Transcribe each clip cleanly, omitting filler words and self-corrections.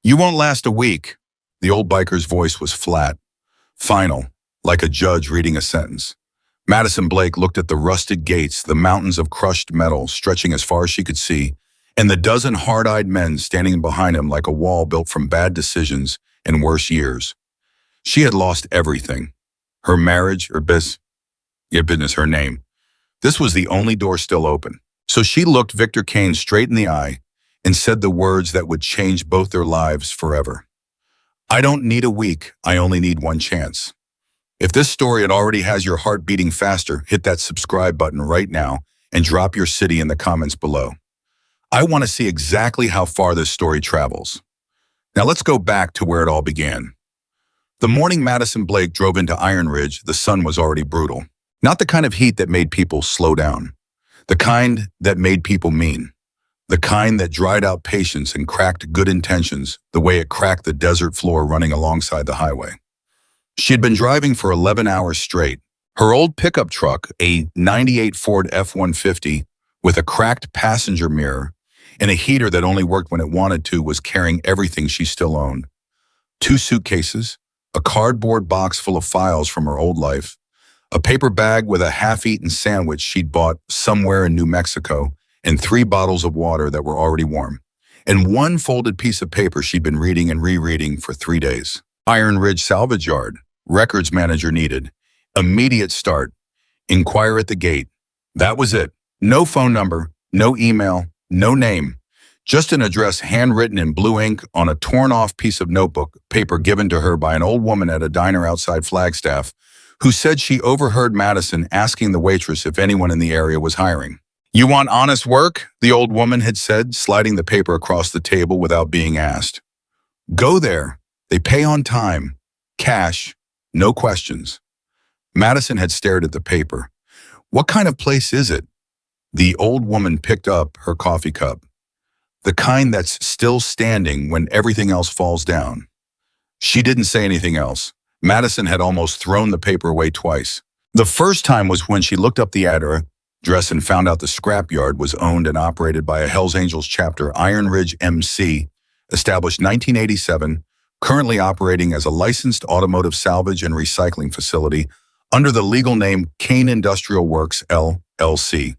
You won't last a week. The old biker's voice was flat, final, like a judge reading a sentence. Madison Blake looked at the rusted gates, the mountains of crushed metal stretching as far as she could see, and the dozen hard-eyed men standing behind him like a wall built from bad decisions and worse years. She had lost everything. Her marriage, her business, her name. This was the only door still open. So she looked Victor Kane straight in the eye and said the words that would change both their lives forever. I don't need a week, I only need one chance. If this story already has your heart beating faster, hit that subscribe button right now and drop your city in the comments below. I want to see exactly how far this story travels. Now let's go back to where it all began. The morning Madison Blake drove into Iron Ridge, the sun was already brutal. Not the kind of heat that made people slow down. The kind that made people mean. The kind that dried out patience and cracked good intentions the way it cracked the desert floor running alongside the highway. She had been driving for 11 hours straight. Her old pickup truck, a '98 Ford F-150 with a cracked passenger mirror and a heater that only worked when it wanted to, was carrying everything she still owned. 2 suitcases, a cardboard box full of files from her old life, a paper bag with a half-eaten sandwich she'd bought somewhere in New Mexico, and 3 bottles of water that were already warm, and 1 folded piece of paper she'd been reading and rereading for 3 days. Iron Ridge Salvage Yard. Records manager needed. Immediate start. Inquire at the gate. That was it. No phone number, no email, no name. Just an address handwritten in blue ink on a torn-off piece of notebook paper given to her by an old woman at a diner outside Flagstaff who said she overheard Madison asking the waitress if anyone in the area was hiring. You want honest work? The old woman had said, sliding the paper across the table without being asked. Go there. They pay on time. Cash. No questions. Madison had stared at the paper. What kind of place is it? The old woman picked up her coffee cup. The kind that's still standing when everything else falls down. She didn't say anything else. Madison had almost thrown the paper away twice. The first time was when she looked up the address and found out the Scrapyard was owned and operated by a Hells Angels chapter, Iron Ridge MC, established 1987, currently operating as a licensed automotive salvage and recycling facility under the legal name Kane Industrial Works, LLC.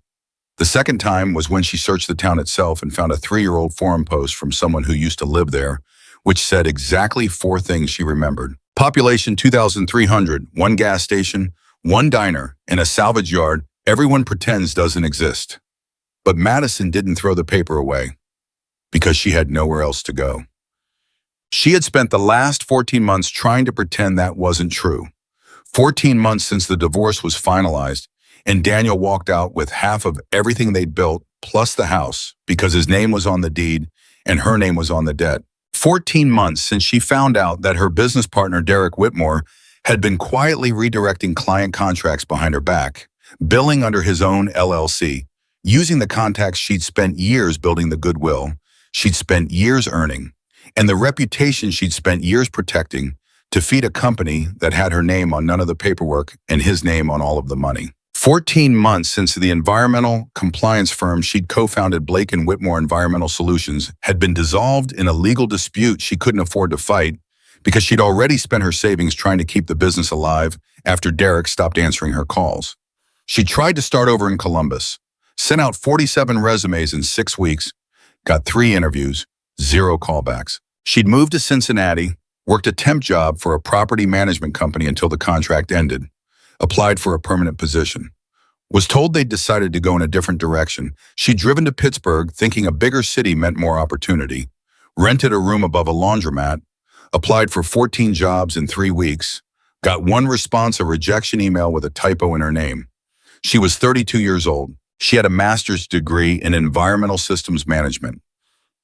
The second time was when she searched the town itself and found a 3-year-old forum post from someone who used to live there, which said exactly 4 things she remembered. Population 2,300, 1 gas station, 1 diner, and a salvage yard everyone pretends doesn't exist. But Madison didn't throw the paper away because she had nowhere else to go. She had spent the last 14 months trying to pretend that wasn't true. 14 months since the divorce was finalized, and Daniel walked out with half of everything they'd built, plus the house, because his name was on the deed and her name was on the debt. 14 months since she found out that her business partner, Derek Whitmore, had been quietly redirecting client contracts behind her back, billing under his own LLC, using the contacts she'd spent years building, the goodwill she'd spent years earning, and the reputation she'd spent years protecting to feed a company that had her name on none of the paperwork and his name on all of the money. 14 months since the environmental compliance firm she'd co-founded, Blake and Whitmore Environmental Solutions, had been dissolved in a legal dispute she couldn't afford to fight because she'd already spent her savings trying to keep the business alive after Derek stopped answering her calls. She tried to start over in Columbus, sent out 47 resumes in 6 weeks, got 3 interviews, 0 callbacks. She'd moved to Cincinnati, worked a temp job for a property management company until the contract ended, applied for a permanent position, was told they'd decided to go in a different direction. She'd driven to Pittsburgh thinking a bigger city meant more opportunity, rented a room above a laundromat, applied for 14 jobs in 3 weeks, got 1 response, a rejection email with a typo in her name. She was 32 years old. She had a master's degree in environmental systems management,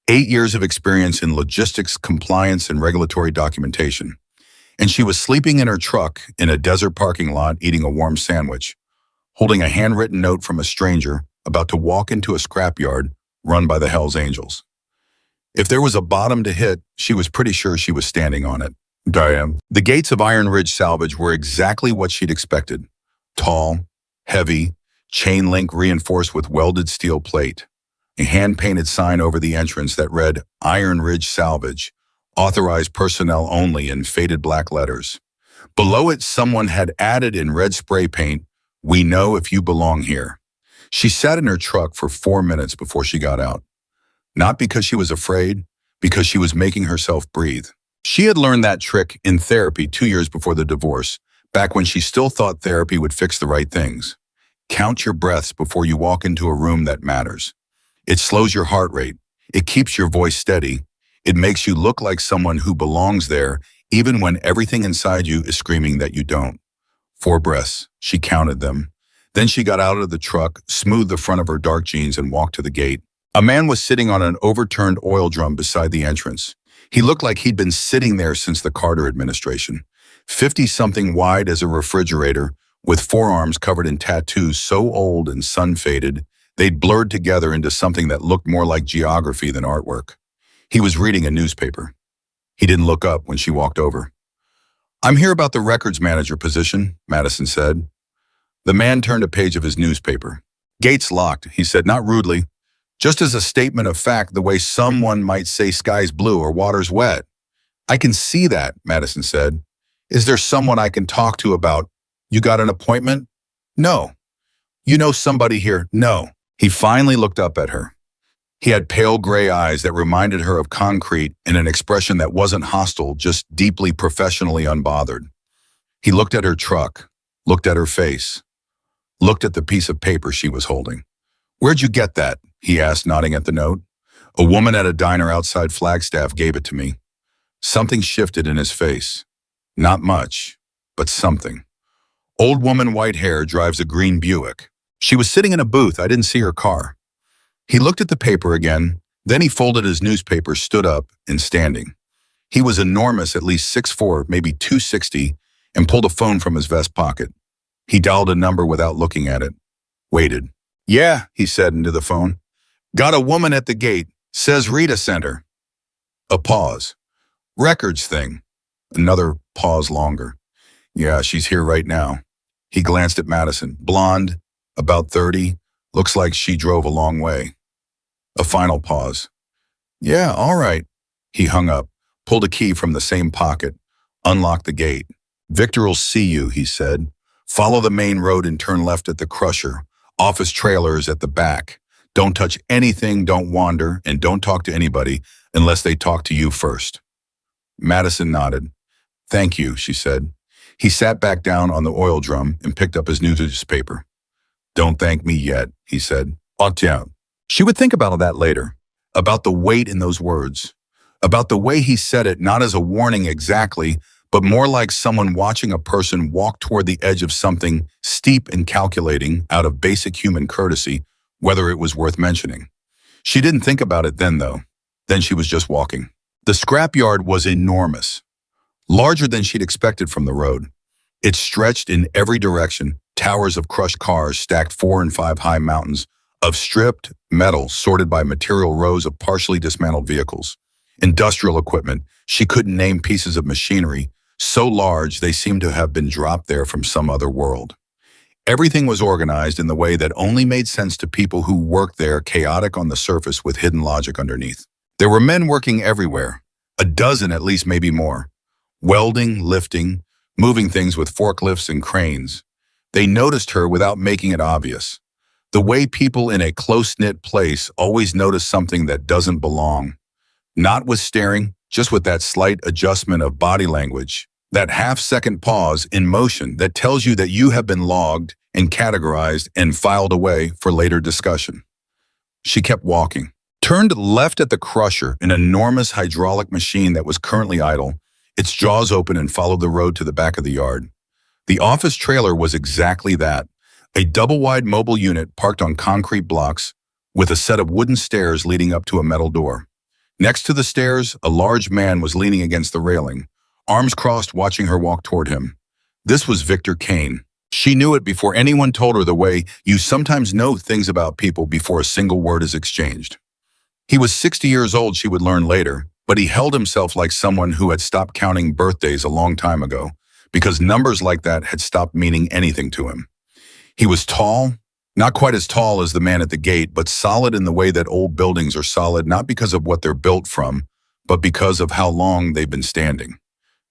8 years of experience in logistics, compliance, and regulatory documentation. And she was sleeping in her truck in a desert parking lot eating a warm sandwich, holding a handwritten note from a stranger about to walk into a scrapyard run by the Hells Angels. If there was a bottom to hit, she was pretty sure she was standing on it. Damn. The gates of Iron Ridge Salvage were exactly what she'd expected. Tall, heavy, chain link reinforced with welded steel plate. A hand-painted sign over the entrance that read Iron Ridge Salvage, Authorized personnel only in faded black letters. Below it, someone had added in red spray paint, "We know if you belong here." She sat in her truck for 4 minutes before she got out. Not because she was afraid, because she was making herself breathe. She had learned that trick in therapy 2 years before the divorce, back when she still thought therapy would fix the right things. Count your breaths before you walk into a room that matters. It slows your heart rate. It keeps your voice steady. It makes you look like someone who belongs there, even when everything inside you is screaming that you don't. 4 breaths. She counted them. Then she got out of the truck, smoothed the front of her dark jeans, and walked to the gate. A man was sitting on an overturned oil drum beside the entrance. He looked like he'd been sitting there since the Carter administration. 50-something wide as a refrigerator, with forearms covered in tattoos so old and sun-faded, they'd blurred together into something that looked more like geography than artwork. He was reading a newspaper. He didn't look up when she walked over. "I'm here about the records manager position," Madison said. The man turned a page of his newspaper. "Gates locked," he said, not rudely, just as a statement of fact, the way someone might say sky's blue or water's wet. "I can see that," Madison said. "Is there someone I can talk to about, you got an appointment?" "No." "You know somebody here?" "No." He finally looked up at her. He had pale gray eyes that reminded her of concrete and an expression that wasn't hostile, just deeply professionally unbothered. He looked at her truck, looked at her face, looked at the piece of paper she was holding. "Where'd you get that?" he asked, nodding at the note. "A woman at a diner outside Flagstaff gave it to me." Something shifted in his face. Not much, but something. "Old woman, white hair, drives a green Buick. She was sitting in a booth. I didn't see her car." He looked at the paper again, then he folded his newspaper, stood up, and standing. He was enormous, at least 6'4", maybe 260, and pulled a phone from his vest pocket. He dialed a number without looking at it. Waited. "Yeah," he said into the phone. "Got a woman at the gate. Says Rita sent her." A pause. "Records thing." Another pause longer. "Yeah, she's here right now." He glanced at Madison. Blonde, about 30, looks like she drove a long way. A final pause. "Yeah, all right." He hung up, pulled a key from the same pocket, unlocked the gate. "Victor'll see you," he said. "Follow the main road and turn left at the crusher. Office trailers at the back. Don't touch anything, don't wander, and don't talk to anybody unless they talk to you first." Madison nodded. "Thank you," she said. He sat back down on the oil drum and picked up his newspaper. "Don't thank me yet," he said. "Tiens." She would think about that later, about the weight in those words, about the way he said it, not as a warning exactly, but more like someone watching a person walk toward the edge of something steep and calculating out of basic human courtesy, whether it was worth mentioning. She didn't think about it then, though. Then she was just walking. The scrapyard was enormous, larger than she'd expected from the road. It stretched in every direction, towers of crushed cars stacked 4 and 5 high mountains of stripped metal sorted by material rows of partially dismantled vehicles. Industrial equipment, she couldn't name pieces of machinery, so large they seemed to have been dropped there from some other world. Everything was organized in the way that only made sense to people who worked there, chaotic on the surface with hidden logic underneath. There were men working everywhere, a dozen at least, maybe more. Welding, lifting, moving things with forklifts and cranes. They noticed her without making it obvious. The way people in a close-knit place always notice something that doesn't belong. Not with staring, just with that slight adjustment of body language, that half-second pause in motion that tells you that you have been logged and categorized and filed away for later discussion. She kept walking, turned left at the crusher, an enormous hydraulic machine that was currently idle, its jaws open, and followed the road to the back of the yard. The office trailer was exactly that, a double-wide mobile unit parked on concrete blocks with a set of wooden stairs leading up to a metal door. Next to the stairs, a large man was leaning against the railing, arms crossed, watching her walk toward him. This was Victor Kane. She knew it before anyone told her, the way you sometimes know things about people before a single word is exchanged. He was 60 years old, she would learn later, but he held himself like someone who had stopped counting birthdays a long time ago, because numbers like that had stopped meaning anything to him. He was tall, not quite as tall as the man at the gate, but solid in the way that old buildings are solid, not because of what they're built from, but because of how long they'd been standing.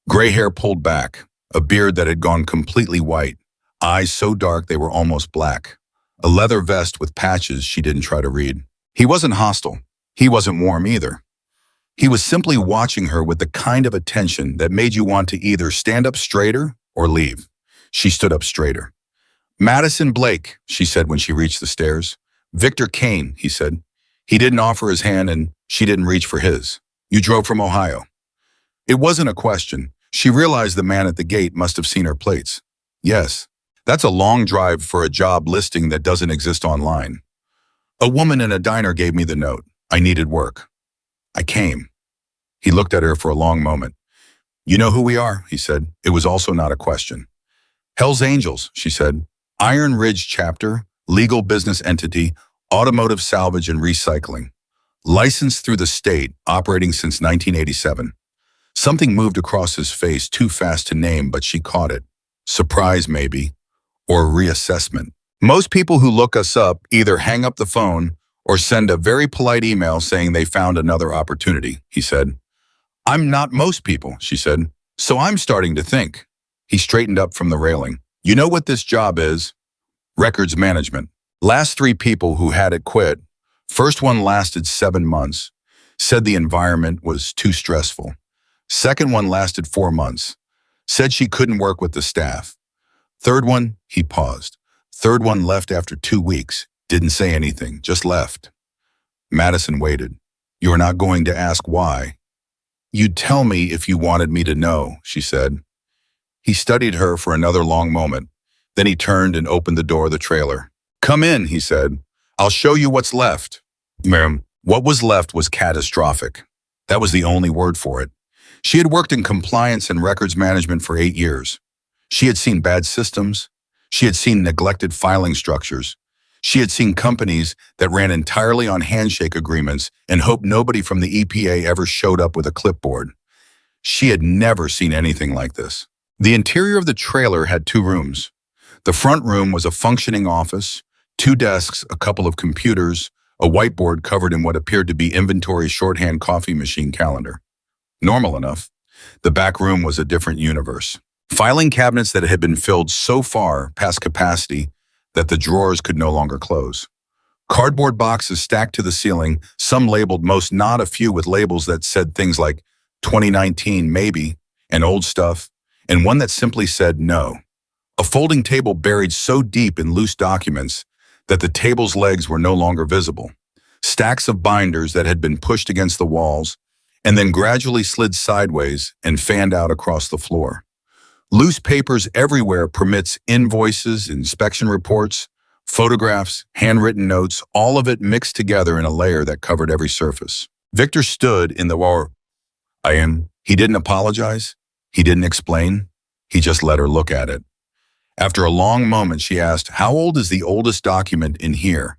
Gray hair pulled back, a beard that had gone completely white, eyes so dark they were almost black, a leather vest with patches she didn't try to read. He wasn't hostile. He wasn't warm either. He was simply watching her with the kind of attention that made you want to either stand up straighter or leave. She stood up straighter. "Madison Blake," she said when she reached the stairs. "Victor Kane," he said. He didn't offer his hand and she didn't reach for his. "You drove from Ohio." It wasn't a question. She realized the man at the gate must have seen her plates. "Yes, that's a long drive for a job listing that doesn't exist online. A woman in a diner gave me the note. I needed work. I came." He looked at her for a long moment. "You know who we are," he said. It was also not a question. "Hell's Angels," she said. "Iron Ridge chapter, legal business entity, automotive salvage and recycling. Licensed through the state, operating since 1987. Something moved across his face, too fast to name, but she caught it. Surprise, maybe, or reassessment. "Most people who look us up either hang up the phone or send a very polite email saying they found another opportunity," he said. "I'm not most people," she said, "so I'm starting to think." He straightened up from the railing. "You know what this job is? Records management. Last 3 people who had it quit. First one lasted 7 months. Said the environment was too stressful. Second one lasted 4 months. Said she couldn't work with the staff. Third one," he paused. "Third one left after 2 weeks. Didn't say anything, just left." Madison waited. "You're not going to ask why?" "You'd tell me if you wanted me to know," she said. He studied her for another long moment. Then he turned and opened the door of the trailer. "Come in," he said. "I'll show you what's left." Ma'am, what was left was catastrophic. That was the only word for it. She had worked in compliance and records management for 8 years. She had seen bad systems. She had seen neglected filing structures. She had seen companies that ran entirely on handshake agreements and hoped nobody from the EPA ever showed up with a clipboard. She had never seen anything like this. The interior of the trailer had 2 rooms. The front room was a functioning office, 2 desks, a couple of computers, a whiteboard covered in what appeared to be inventory shorthand coffee machine calendar. Normal enough. The back room was a different universe. Filing cabinets that had been filled so far past capacity that the drawers could no longer close. Cardboard boxes stacked to the ceiling, some labeled, most not, a few with labels that said things like 2019 maybe, and old stuff, and one that simply said no. A folding table buried so deep in loose documents that the table's legs were no longer visible. Stacks of binders that had been pushed against the walls and then gradually slid sideways and fanned out across the floor. Loose papers everywhere, permits, invoices, inspection reports, photographs, handwritten notes, all of it mixed together in a layer that covered every surface. Victor stood in the war. He didn't apologize. He didn't explain. He just let her look at it. After a long moment, she asked, "How old is the oldest document in here?"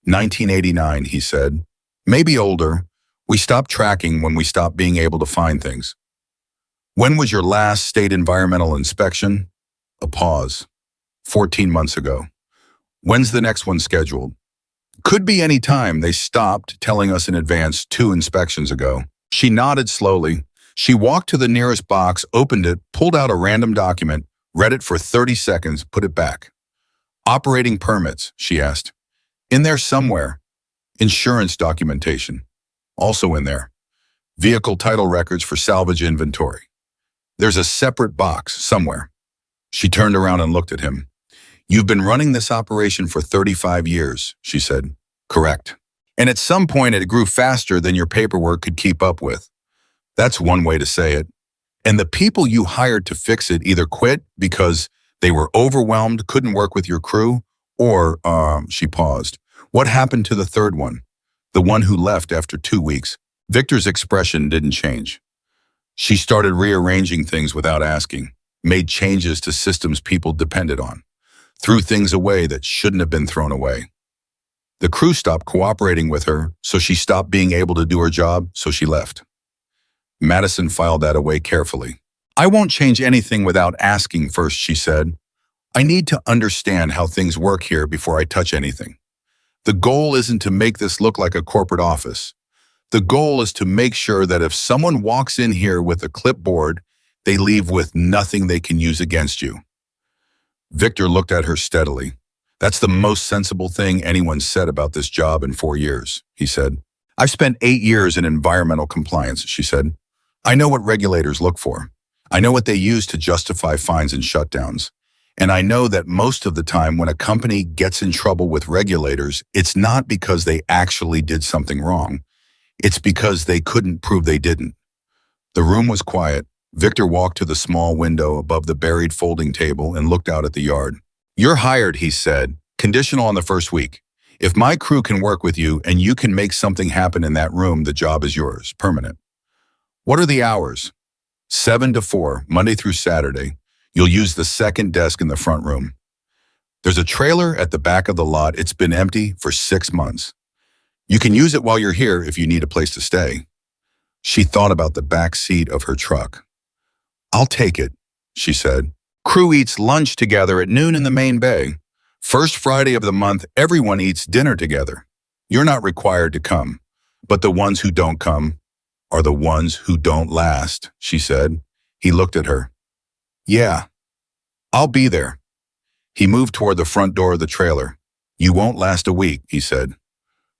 1989, he said. "Maybe older. We stopped tracking when we stopped being able to find things." "When was your last state environmental inspection?" A pause. 14 months ago. "When's the next one scheduled?" "Could be any time. They stopped telling us in advance 2 inspections ago." She nodded slowly. She walked to the nearest box, opened it, pulled out a random document, read it for 30 seconds, put it back. "Operating permits," she asked. "In there somewhere." "Insurance documentation." Also in there. "Vehicle title records for salvage inventory." "There's a separate box somewhere." She turned around and looked at him. "You've been running this operation for 35 years, she said. "Correct. And at some point it grew faster than your paperwork could keep up with." "That's one way to say it." "And the people you hired to fix it either quit because they were overwhelmed, couldn't work with your crew, or, she paused. "What happened to the third one? The one who left after 2 weeks?" Victor's expression didn't change. She started rearranging things without asking, made changes to systems people depended on, threw things away that shouldn't have been thrown away. The crew stopped cooperating with her, so she stopped being able to do her job, so she left. Madison filed that away carefully. "I won't change anything without asking first," she said. "I need to understand how things work here before I touch anything. The goal isn't to make this look like a corporate office, The goal is to make sure that if someone walks in here with a clipboard, they leave with nothing they can use against you. Victor looked at her steadily. That's the most sensible thing anyone said about this job in 4 years, he said. I've spent 8 years in environmental compliance, she said. I know what regulators look for. I know what they use to justify fines and shutdowns. And I know that most of the time when a company gets in trouble with regulators, it's not because they actually did something wrong. It's because they couldn't prove they didn't. The room was quiet. Victor walked to the small window above the buried folding table and looked out at the yard. You're hired, he said, conditional on the first week. If my crew can work with you and you can make something happen in that room, the job is yours, permanent. What are the hours? 7 to 4, Monday through Saturday. You'll use the second desk in the front room. There's a trailer at the back of the lot. It's been empty for 6 months. You can use it while you're here if you need a place to stay. She thought about the back seat of her truck. I'll take it, she said. Crew eats lunch together at noon in the main bay. First Friday of the month, everyone eats dinner together. You're not required to come, but the ones who don't come are the ones who don't last, she said. He looked at her. Yeah, I'll be there. He moved toward the front door of the trailer. You won't last a week, he said.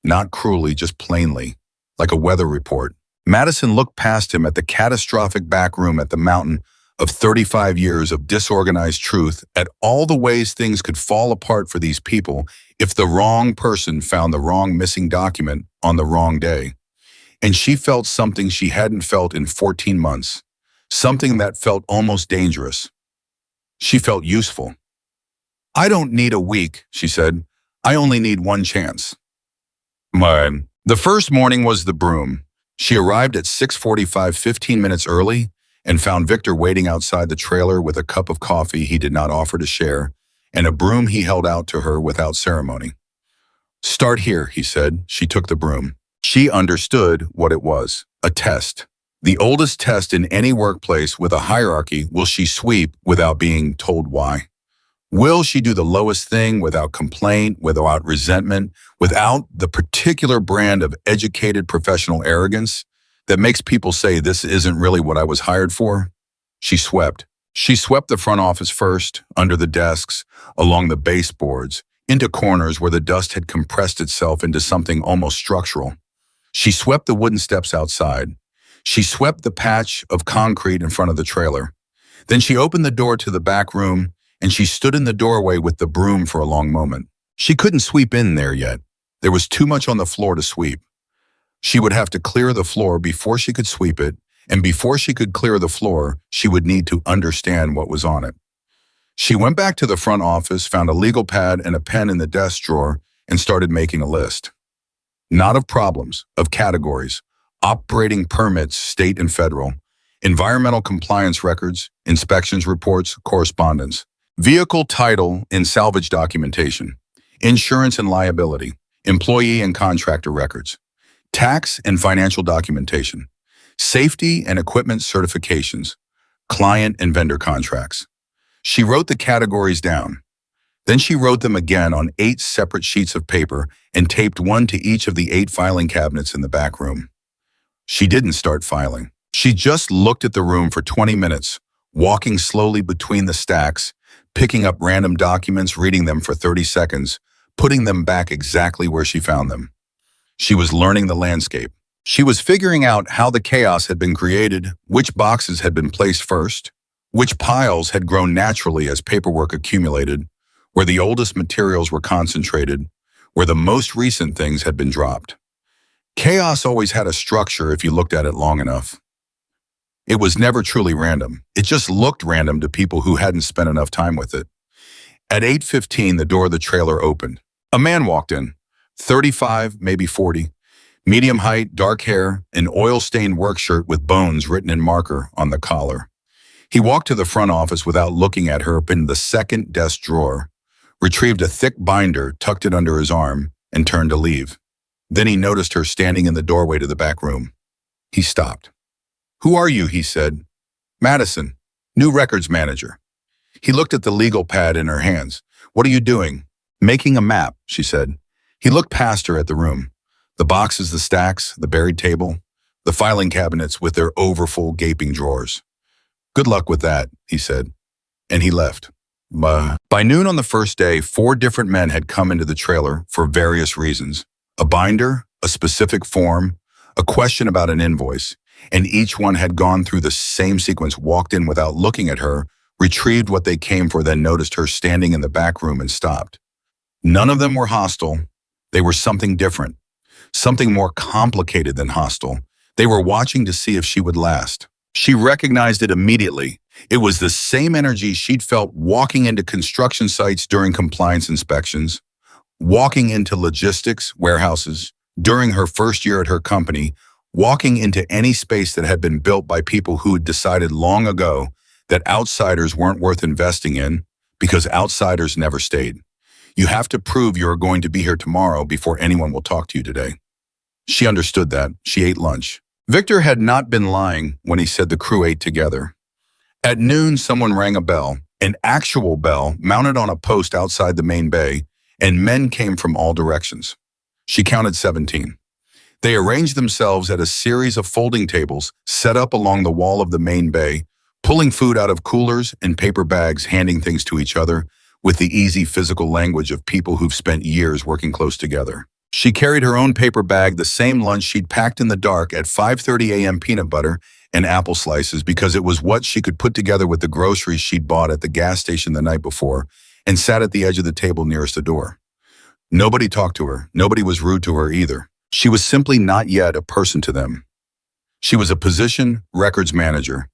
Not cruelly, just plainly, like a weather report. Madison looked past him at the catastrophic back room at the mountain of 35 years of disorganized truth, at all the ways things could fall apart for these people if the wrong person found the wrong missing document on the wrong day. And she felt something she hadn't felt in 14 months, something that felt almost dangerous. She felt useful. I don't need a week, she said. I only need one chance. The first morning was the broom. She arrived at 6:45, 15 minutes early, and found Victor waiting outside the trailer with a cup of coffee he did not offer to share, and a broom he held out to her without ceremony. Start here, he said. She took the broom. She understood what it was, a test. The oldest test in any workplace with a hierarchy. Will she sweep without being told why? Will she do the lowest thing without complaint, without resentment, without the particular brand of educated professional arrogance that makes people say this isn't really what I was hired for? She swept. She swept the front office first, under the desks, along the baseboards, into corners where the dust had compressed itself into something almost structural. She swept the wooden steps outside. She swept the patch of concrete in front of the trailer. Then she opened the door to the back room, and she stood in the doorway with the broom for a long moment. She couldn't sweep in there yet. There was too much on the floor to sweep. She would have to clear the floor before she could sweep it, and before she could clear the floor, she would need to understand what was on it. She went back to the front office, found a legal pad and a pen in the desk drawer, and started making a list. Not of problems, of categories, operating permits, state and federal, environmental compliance records, inspections reports, correspondence, vehicle title and salvage documentation, insurance and liability, employee and contractor records, tax and financial documentation, safety and equipment certifications, client and vendor contracts. She wrote the categories down. Then she wrote them again on 8 separate sheets of paper and taped one to each of the 8 filing cabinets in the back room. She didn't start filing. She just looked at the room for 20 minutes, walking slowly between the stacks, picking up random documents, reading them for 30 seconds, putting them back exactly where she found them. She was learning the landscape. She was figuring out how the chaos had been created, which boxes had been placed first, which piles had grown naturally as paperwork accumulated, where the oldest materials were concentrated, where the most recent things had been dropped. Chaos always had a structure if you looked at it long enough. It was never truly random. It just looked random to people who hadn't spent enough time with it. At 8:15, the door of the trailer opened. A man walked in, 35, maybe 40, medium height, dark hair, an oil-stained work shirt with bones written in marker on the collar. He walked to the front office without looking at her, opened the second desk drawer, retrieved a thick binder, tucked it under his arm, and turned to leave. Then he noticed her standing in the doorway to the back room. He stopped. Who are you? He said. Madison, new records manager. He looked at the legal pad in her hands. What are you doing? Making a map, she said. He looked past her at the room. The boxes, the stacks, the buried table, the filing cabinets with their overfull gaping drawers. Good luck with that, he said, and he left. By noon on the first day, 4 different men had come into the trailer for various reasons. A binder, a specific form, a question about an invoice, and each one had gone through the same sequence, walked in without looking at her, retrieved what they came for, then noticed her standing in the back room and stopped. None of them were hostile. They were something different, something more complicated than hostile. They were watching to see if she would last. She recognized it immediately. It was the same energy she'd felt walking into construction sites during compliance inspections, walking into logistics warehouses during her first year at her company, walking into any space that had been built by people who had decided long ago that outsiders weren't worth investing in because outsiders never stayed. You have to prove you are going to be here tomorrow before anyone will talk to you today. She understood that. She ate lunch. Victor had not been lying when he said the crew ate together. At noon, someone rang a bell, an actual bell mounted on a post outside the main bay, and men came from all directions. She counted 17. They arranged themselves at a series of folding tables set up along the wall of the main bay, pulling food out of coolers and paper bags, handing things to each other with the easy physical language of people who've spent years working close together. She carried her own paper bag, the same lunch she'd packed in the dark at 5:30 a.m. peanut butter and apple slices because it was what she could put together with the groceries she'd bought at the gas station the night before, and sat at the edge of the table nearest the door. Nobody talked to her. Nobody was rude to her either. She was simply not yet a person to them. She was a position records manager.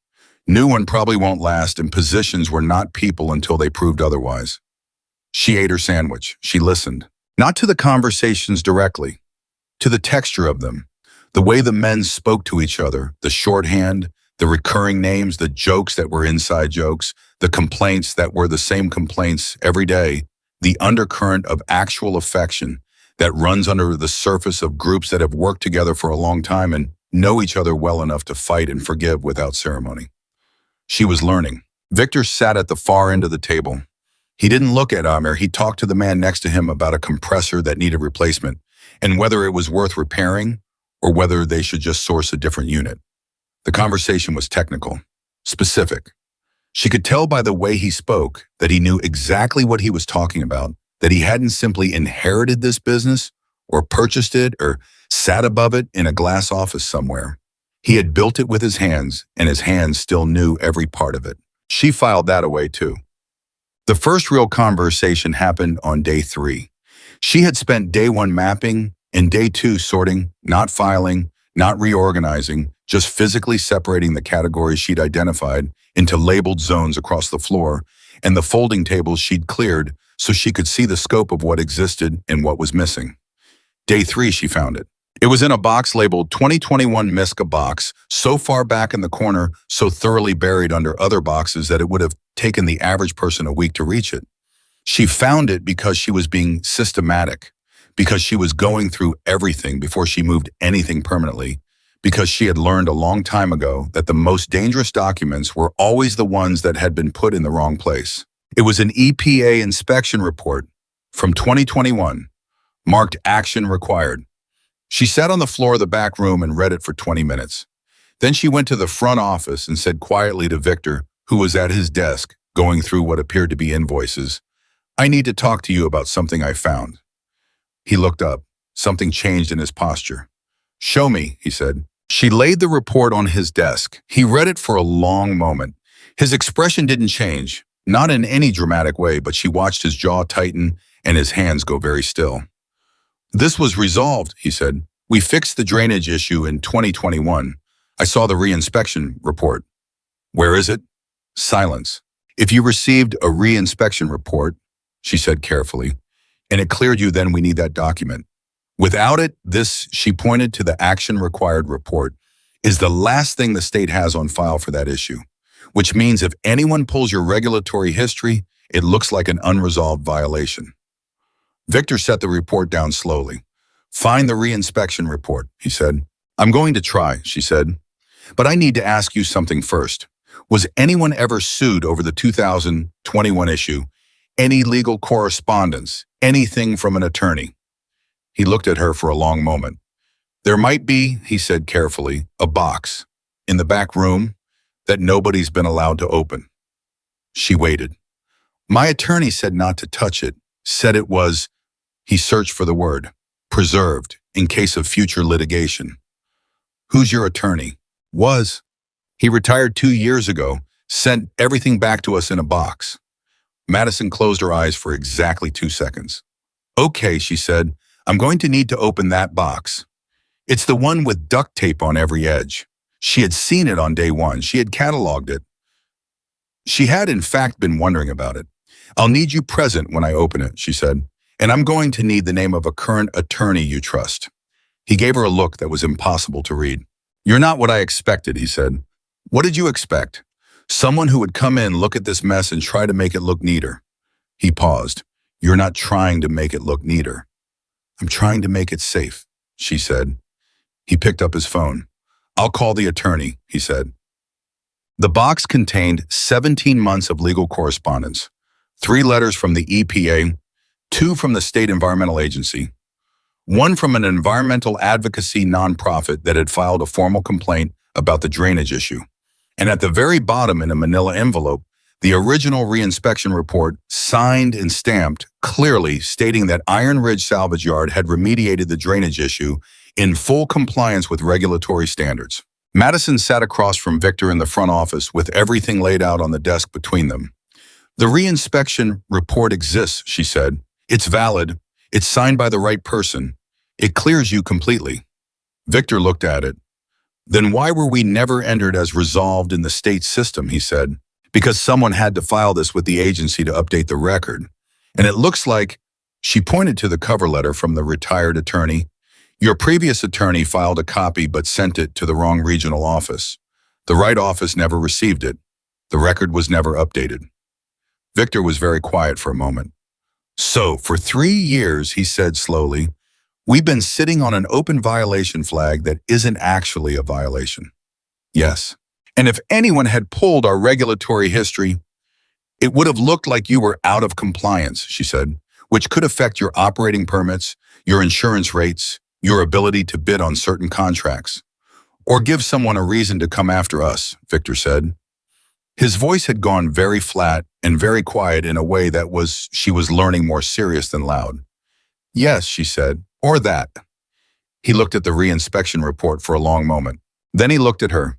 New one probably won't last, and positions were not people until they proved otherwise. She ate her sandwich. She listened. Not to the conversations directly, to the texture of them, the way the men spoke to each other, the shorthand, the recurring names, the jokes that were inside jokes, the complaints that were the same complaints every day, the undercurrent of actual affection that runs under the surface of groups that have worked together for a long time and know each other well enough to fight and forgive without ceremony. She was learning. Victor sat at the far end of the table. He didn't look at Amir. He talked to the man next to him about a compressor that needed replacement and whether it was worth repairing or whether they should just source a different unit. The conversation was technical, specific. She could tell by the way he spoke that he knew exactly what he was talking about, that he hadn't simply inherited this business or purchased it or sat above it in a glass office somewhere. He had built it with his hands, and his hands still knew every part of it. She filed that away too. The first real conversation happened on day 3. She had spent day 1 mapping and day 2 sorting, not filing, not reorganizing, just physically separating the categories she'd identified into labeled zones across the floor and the folding tables she'd cleared so she could see the scope of what existed and what was missing. Day 3, she found it. It was in a box labeled 2021 Miska box, so far back in the corner, so thoroughly buried under other boxes that it would have taken the average person a week to reach it. She found it because she was being systematic, because she was going through everything before she moved anything permanently, because she had learned a long time ago that the most dangerous documents were always the ones that had been put in the wrong place. It was an EPA inspection report from 2021, marked Action Required. She sat on the floor of the back room and read it for 20 minutes. Then she went to the front office and said quietly to Victor, who was at his desk, going through what appeared to be invoices, "I need to talk to you about something I found." He looked up. Something changed in his posture. "Show me," he said. She laid the report on his desk. He read it for a long moment. His expression didn't change, not in any dramatic way, but she watched his jaw tighten and his hands go very still. "This was resolved," he said. "We fixed the drainage issue in 2021. I saw the re-inspection report." "Where is it?" Silence. "If you received a re-inspection report," she said carefully, "and it cleared you, then we need that document. Without it, this," she pointed to the Action Required report, "is the last thing the state has on file for that issue, which means if anyone pulls your regulatory history, it looks like an unresolved violation." Victor set the report down slowly. "Find the re-inspection report," he said. "I'm going to try," she said. "But I need to ask you something first. Was anyone ever sued over the 2021 issue? Any legal correspondence? Anything from an attorney?" He looked at her for a long moment. There might be, he said carefully, a box in the back room that nobody's been allowed to open. She waited. My attorney said not to touch it, said it was, he searched for the word, preserved in case of future litigation. Who's your attorney? Was. He retired 2 years ago, sent everything back to us in a box. Madison closed her eyes for exactly 2 seconds. Okay, she said, I'm going to need to open that box. It's the one with duct tape on every edge. She had seen it on day one. She had cataloged it. She had, in fact, been wondering about it. I'll need you present when I open it, she said, and I'm going to need the name of a current attorney you trust. He gave her a look that was impossible to read. You're not what I expected, he said. What did you expect? Someone who would come in, look at this mess, and try to make it look neater. He paused. You're not trying to make it look neater. I'm trying to make it safe, she said. He picked up his phone. I'll call the attorney, he said. The box contained 17 months of legal correspondence, 3 letters from the EPA, 2 from the State Environmental Agency, 1 from an environmental advocacy nonprofit that had filed a formal complaint about the drainage issue. And at the very bottom in a manila envelope, the original reinspection report, signed and stamped, clearly stating that Iron Ridge Salvage Yard had remediated the drainage issue in full compliance with regulatory standards. Madison sat across from Victor in the front office with everything laid out on the desk between them. The reinspection report exists, she said. It's valid. It's signed by the right person. It clears you completely. Victor looked at it. Then why were we never entered as resolved in the state system, he said. Because someone had to file this with the agency to update the record. And it looks like, she pointed to the cover letter from the retired attorney. Your previous attorney filed a copy but sent it to the wrong regional office. The right office never received it. The record was never updated. Victor was very quiet for a moment. So, for 3 years, he said slowly, we've been sitting on an open violation flag that isn't actually a violation. Yes. And if anyone had pulled our regulatory history, it would have looked like you were out of compliance, she said, which could affect your operating permits, your insurance rates, your ability to bid on certain contracts, or give someone a reason to come after us, Victor said. His voice had gone very flat and very quiet in a way that she was learning more serious than loud. Yes, she said, or that. He looked at the reinspection report for a long moment. Then he looked at her.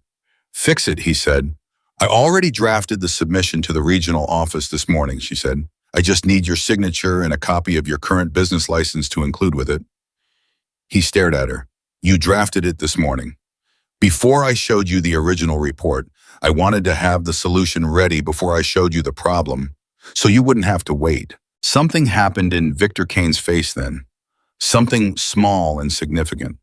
Fix it, he said. I already drafted the submission to the regional office this morning, she said. I just need your signature and a copy of your current business license to include with it. He stared at her. You drafted it this morning. Before I showed you the original report, I wanted to have the solution ready before I showed you the problem, so you wouldn't have to wait. Something happened in Victor Kane's face then. Something small and significant.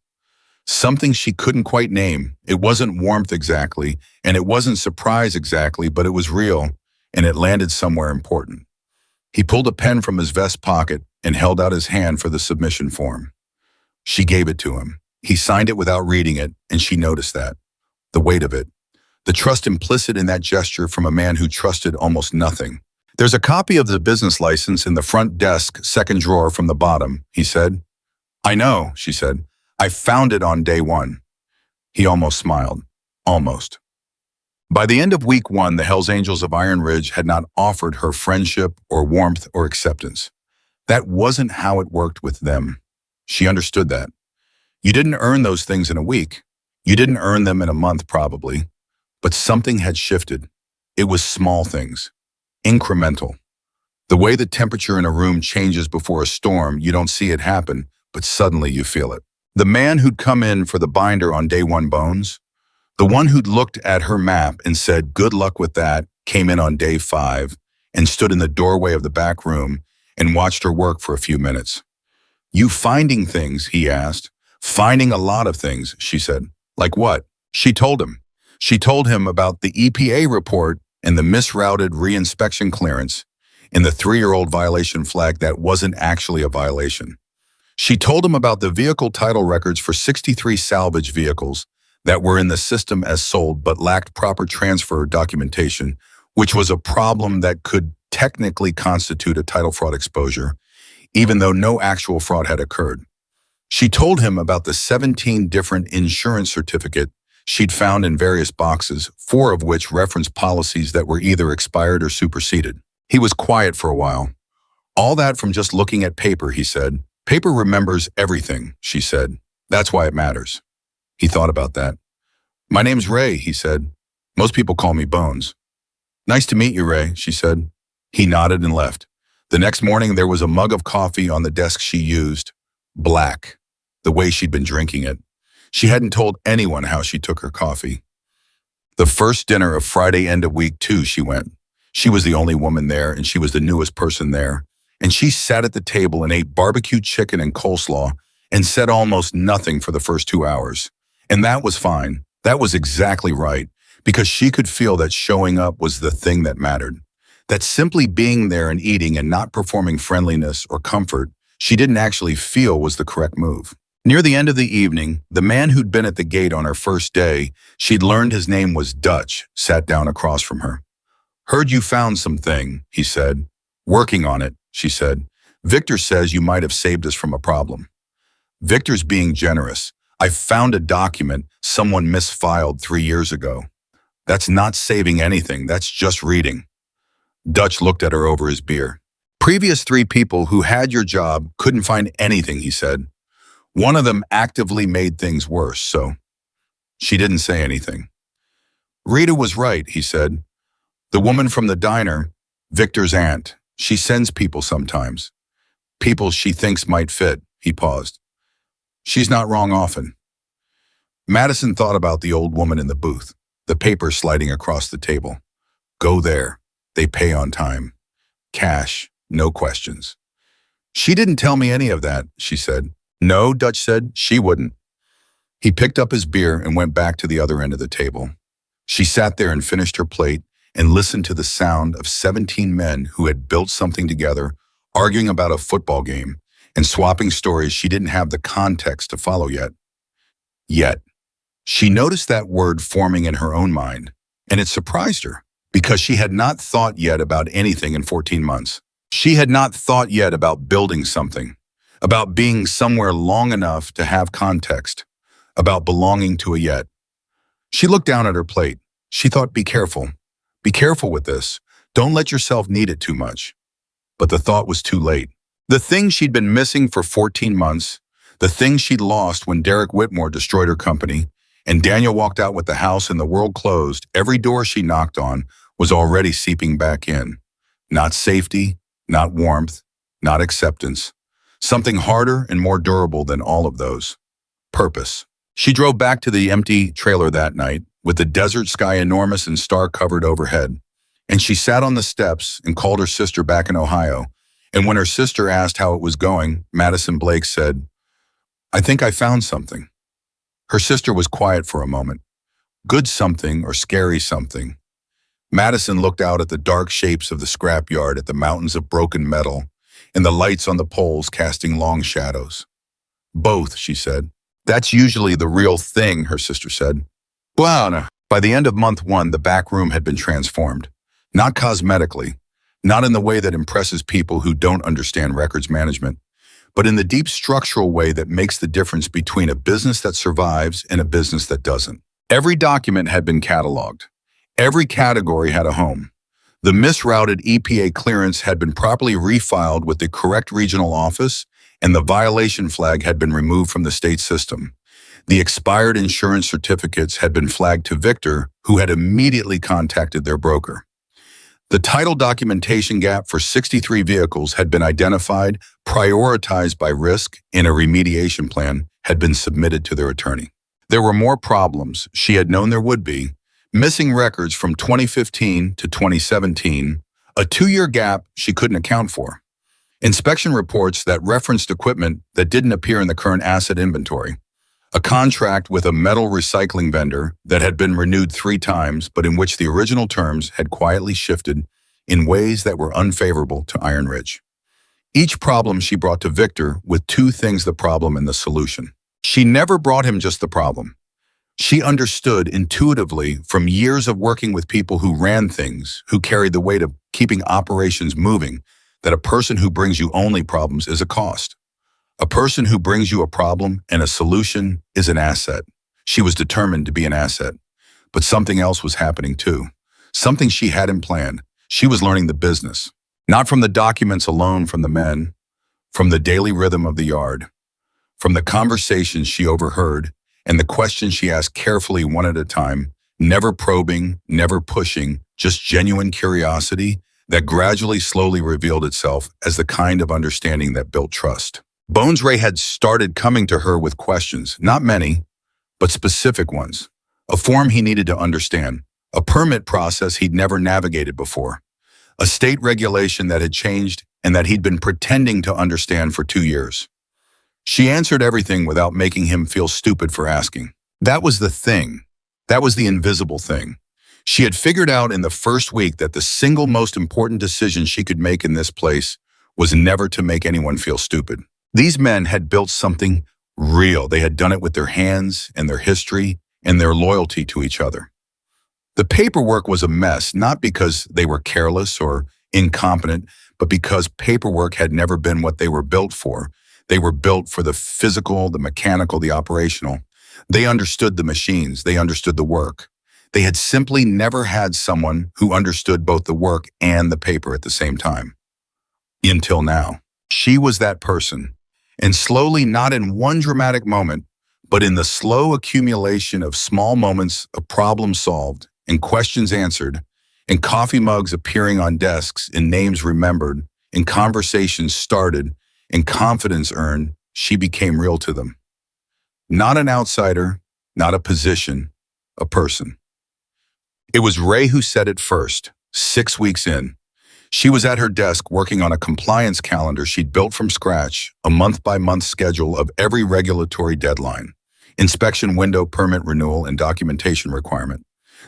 Something she couldn't quite name. It wasn't warmth exactly, and it wasn't surprise exactly, but it was real, and it landed somewhere important. He pulled a pen from his vest pocket and held out his hand for the submission form. She gave it to him. He signed it without reading it, and she noticed that. The weight of it. The trust implicit in that gesture from a man who trusted almost nothing. There's a copy of the business license in the front desk, second drawer from the bottom, he said. I know, she said. I found it on day 1. He almost smiled. Almost. By the end of week 1, the Hells Angels of Iron Ridge had not offered her friendship or warmth or acceptance. That wasn't how it worked with them. She understood that. You didn't earn those things in a week. You didn't earn them in a month, probably. But something had shifted. It was small things. Incremental. The way the temperature in a room changes before a storm, you don't see it happen, but suddenly you feel it. The man who'd come in for the binder on day 1 bones, the one who'd looked at her map and said, good luck with that, came in on day 5 and stood in the doorway of the back room and watched her work for a few minutes. You finding things, he asked. Finding a lot of things, she said. Like what? She told him. She told him about the EPA report and the misrouted reinspection clearance and the 3-year-old violation flag that wasn't actually a violation. She told him about the vehicle title records for 63 salvage vehicles that were in the system as sold but lacked proper transfer documentation, which was a problem that could technically constitute a title fraud exposure, even though no actual fraud had occurred. She told him about the 17 different insurance certificates she'd found in various boxes, 4 of which referenced policies that were either expired or superseded. He was quiet for a while. All that from just looking at paper, he said. Paper remembers everything, she said. That's why it matters. He thought about that. My name's Ray, he said. Most people call me Bones. Nice to meet you, Ray, she said. He nodded and left. The next morning, there was a mug of coffee on the desk she used. Black, the way she'd been drinking it. She hadn't told anyone how she took her coffee. The first dinner of Friday end of week 2, she went. She was the only woman there, and she was the newest person there. And she sat at the table and ate barbecue chicken and coleslaw and said almost nothing for the first 2 hours. And that was fine. That was exactly right, because she could feel that showing up was the thing that mattered. That simply being there and eating and not performing friendliness or comfort she didn't actually feel was the correct move. Near the end of the evening, the man who'd been at the gate on her first day, she'd learned his name was Dutch, sat down across from her. Heard you found something, he said. Working on it, she said. Victor says you might have saved us from a problem. Victor's being generous. I found a document someone misfiled 3 years ago. That's not saving anything, that's just reading. Dutch looked at her over his beer. Previous 3 people who had your job couldn't find anything, he said. One of them actively made things worse, so she didn't say anything. Rita was right, he said. The woman from the diner, Victor's aunt, she sends people sometimes. People she thinks might fit, he paused. She's not wrong often. Madison thought about the old woman in the booth, the paper sliding across the table. Go there. They pay on time. Cash, no questions. She didn't tell me any of that, she said. No, Dutch said, she wouldn't. He picked up his beer and went back to the other end of the table. She sat there and finished her plate and listened to the sound of 17 men who had built something together, arguing about a football game and swapping stories she didn't have the context to follow yet. Yet, she noticed that word forming in her own mind, and it surprised her because she had not thought yet about anything in 14 months. She had not thought yet about building something, about being somewhere long enough to have context, about belonging to a yet. She looked down at her plate. She thought, be careful. Be careful with this. Don't let yourself need it too much. But the thought was too late. The thing she'd been missing for 14 months, the thing she'd lost when Derek Whitmore destroyed her company, and Daniel walked out with the house and the world closed, every door she knocked on was already seeping back in. Not safety, not warmth, not acceptance. Something harder and more durable than all of those. Purpose. She drove back to the empty trailer that night, with the desert sky enormous and star-covered overhead. And she sat on the steps and called her sister back in Ohio. And when her sister asked how it was going, Madison Blake said, I think I found something. Her sister was quiet for a moment. Good something or scary something. Madison looked out at the dark shapes of the scrapyard, at the mountains of broken metal, and the lights on the poles casting long shadows. Both, she said. That's usually the real thing, her sister said. Well, no. By the end of month 1, the back room had been transformed. Not cosmetically, not in the way that impresses people who don't understand records management, but in the deep structural way that makes the difference between a business that survives and a business that doesn't. Every document had been cataloged. Every category had a home. The misrouted EPA clearance had been properly refiled with the correct regional office, and the violation flag had been removed from the state system. The expired insurance certificates had been flagged to Victor, who had immediately contacted their broker. The title documentation gap for 63 vehicles had been identified, prioritized by risk, and a remediation plan had been submitted to their attorney. There were more problems she had known there would be. Missing records from 2015 to 2017, a 2-year gap she couldn't account for. Inspection reports that referenced equipment that didn't appear in the current asset inventory. A contract with a metal recycling vendor that had been renewed 3 times, but in which the original terms had quietly shifted in ways that were unfavorable to Iron Ridge. Each problem she brought to Victor with 2 things: the problem and the solution. She never brought him just the problem. She understood intuitively from years of working with people who ran things, who carried the weight of keeping operations moving, that a person who brings you only problems is a cost. A person who brings you a problem and a solution is an asset. She was determined to be an asset. But something else was happening too. Something she hadn't planned. She was learning the business. Not from the documents alone from the men, from the daily rhythm of the yard, from the conversations she overheard, and the questions she asked carefully one at a time, never probing, never pushing, just genuine curiosity that gradually slowly revealed itself as the kind of understanding that built trust. Bones Ray had started coming to her with questions, not many, but specific ones. A form he needed to understand, a permit process he'd never navigated before, a state regulation that had changed and that he'd been pretending to understand for 2 years. She answered everything without making him feel stupid for asking. That was the thing. That was the invisible thing. She had figured out in the first week that the single most important decision she could make in this place was never to make anyone feel stupid. These men had built something real. They had done it with their hands and their history and their loyalty to each other. The paperwork was a mess, not because they were careless or incompetent, but because paperwork had never been what they were built for. They were built for the physical, the mechanical, the operational. They understood the machines. They understood the work. They had simply never had someone who understood both the work and the paper at the same time. Until now. She was that person. And slowly, not in one dramatic moment, but in the slow accumulation of small moments of problems solved and questions answered, and coffee mugs appearing on desks and names remembered, and conversations started, and confidence earned, she became real to them. Not an outsider, not a position, a person. It was Ray who said it first, 6 weeks in. She was at her desk working on a compliance calendar she'd built from scratch, a month-by-month schedule of every regulatory deadline, inspection window, permit renewal, and documentation requirement.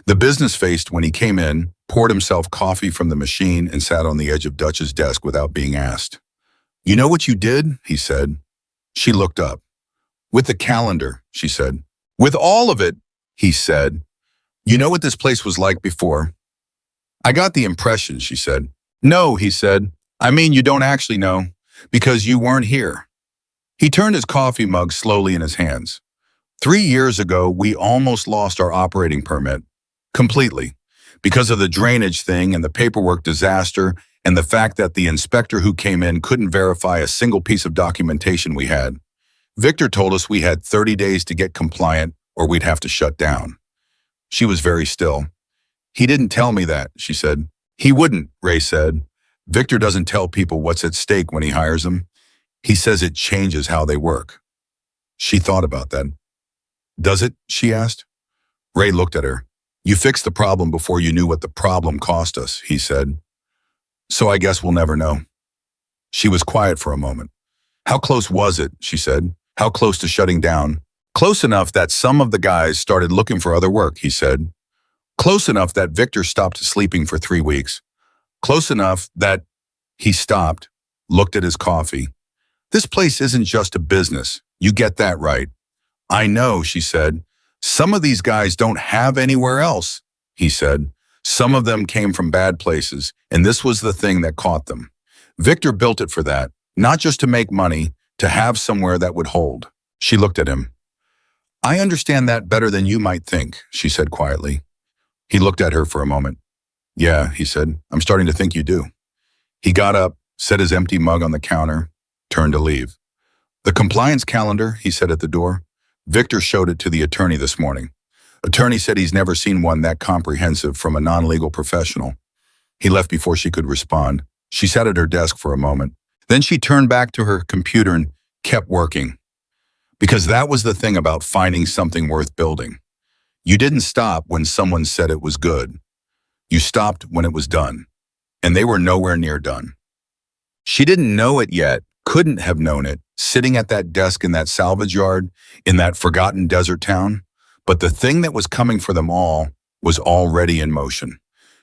The business faced when he came in, poured himself coffee from the machine, and sat on the edge of Dutch's desk without being asked. "You know what you did?" he said. She looked up. "With the calendar," she said. "With all of it," he said. "You know what this place was like before?" "I got the impression," she said. "No," he said. "I mean, you don't actually know, because you weren't here." He turned his coffee mug slowly in his hands. 3 years ago, we almost lost our operating permit. Completely. Because of the drainage thing and the paperwork disaster and the fact that the inspector who came in couldn't verify a single piece of documentation we had. Victor told us we had 30 days to get compliant or we'd have to shut down. She was very still. "He didn't tell me that," she said. "He wouldn't," Ray said. "Victor doesn't tell people what's at stake when he hires them. He says it changes how they work." She thought about that. "Does it?" she asked. Ray looked at her. "You fixed the problem before you knew what the problem cost us," he said. "So I guess we'll never know." She was quiet for a moment. "How close was it?" she said. "How close to shutting down?" "Close enough that some of the guys started looking for other work," he said. "Close enough that Victor stopped sleeping for 3 weeks. Close enough that—" He stopped, looked at his coffee. "This place isn't just a business. You get that right." "I know," she said. "Some of these guys don't have anywhere else," he said. "Some of them came from bad places, and this was the thing that caught them. Victor built it for that, not just to make money, to have somewhere that would hold." She looked at him. "I understand that better than you might think," she said quietly. He looked at her for a moment. "Yeah," he said, "I'm starting to think you do." He got up, set his empty mug on the counter, turned to leave. "The compliance calendar," he said at the door. "Victor showed it to the attorney this morning. Attorney said he's never seen one that comprehensive from a non-legal professional." He left before she could respond. She sat at her desk for a moment. Then she turned back to her computer and kept working. Because that was the thing about finding something worth building. You didn't stop when someone said it was good. You stopped when it was done. And they were nowhere near done. She didn't know it yet, couldn't have known it, sitting at that desk in that salvage yard, in that forgotten desert town. But the thing that was coming for them all was already in motion.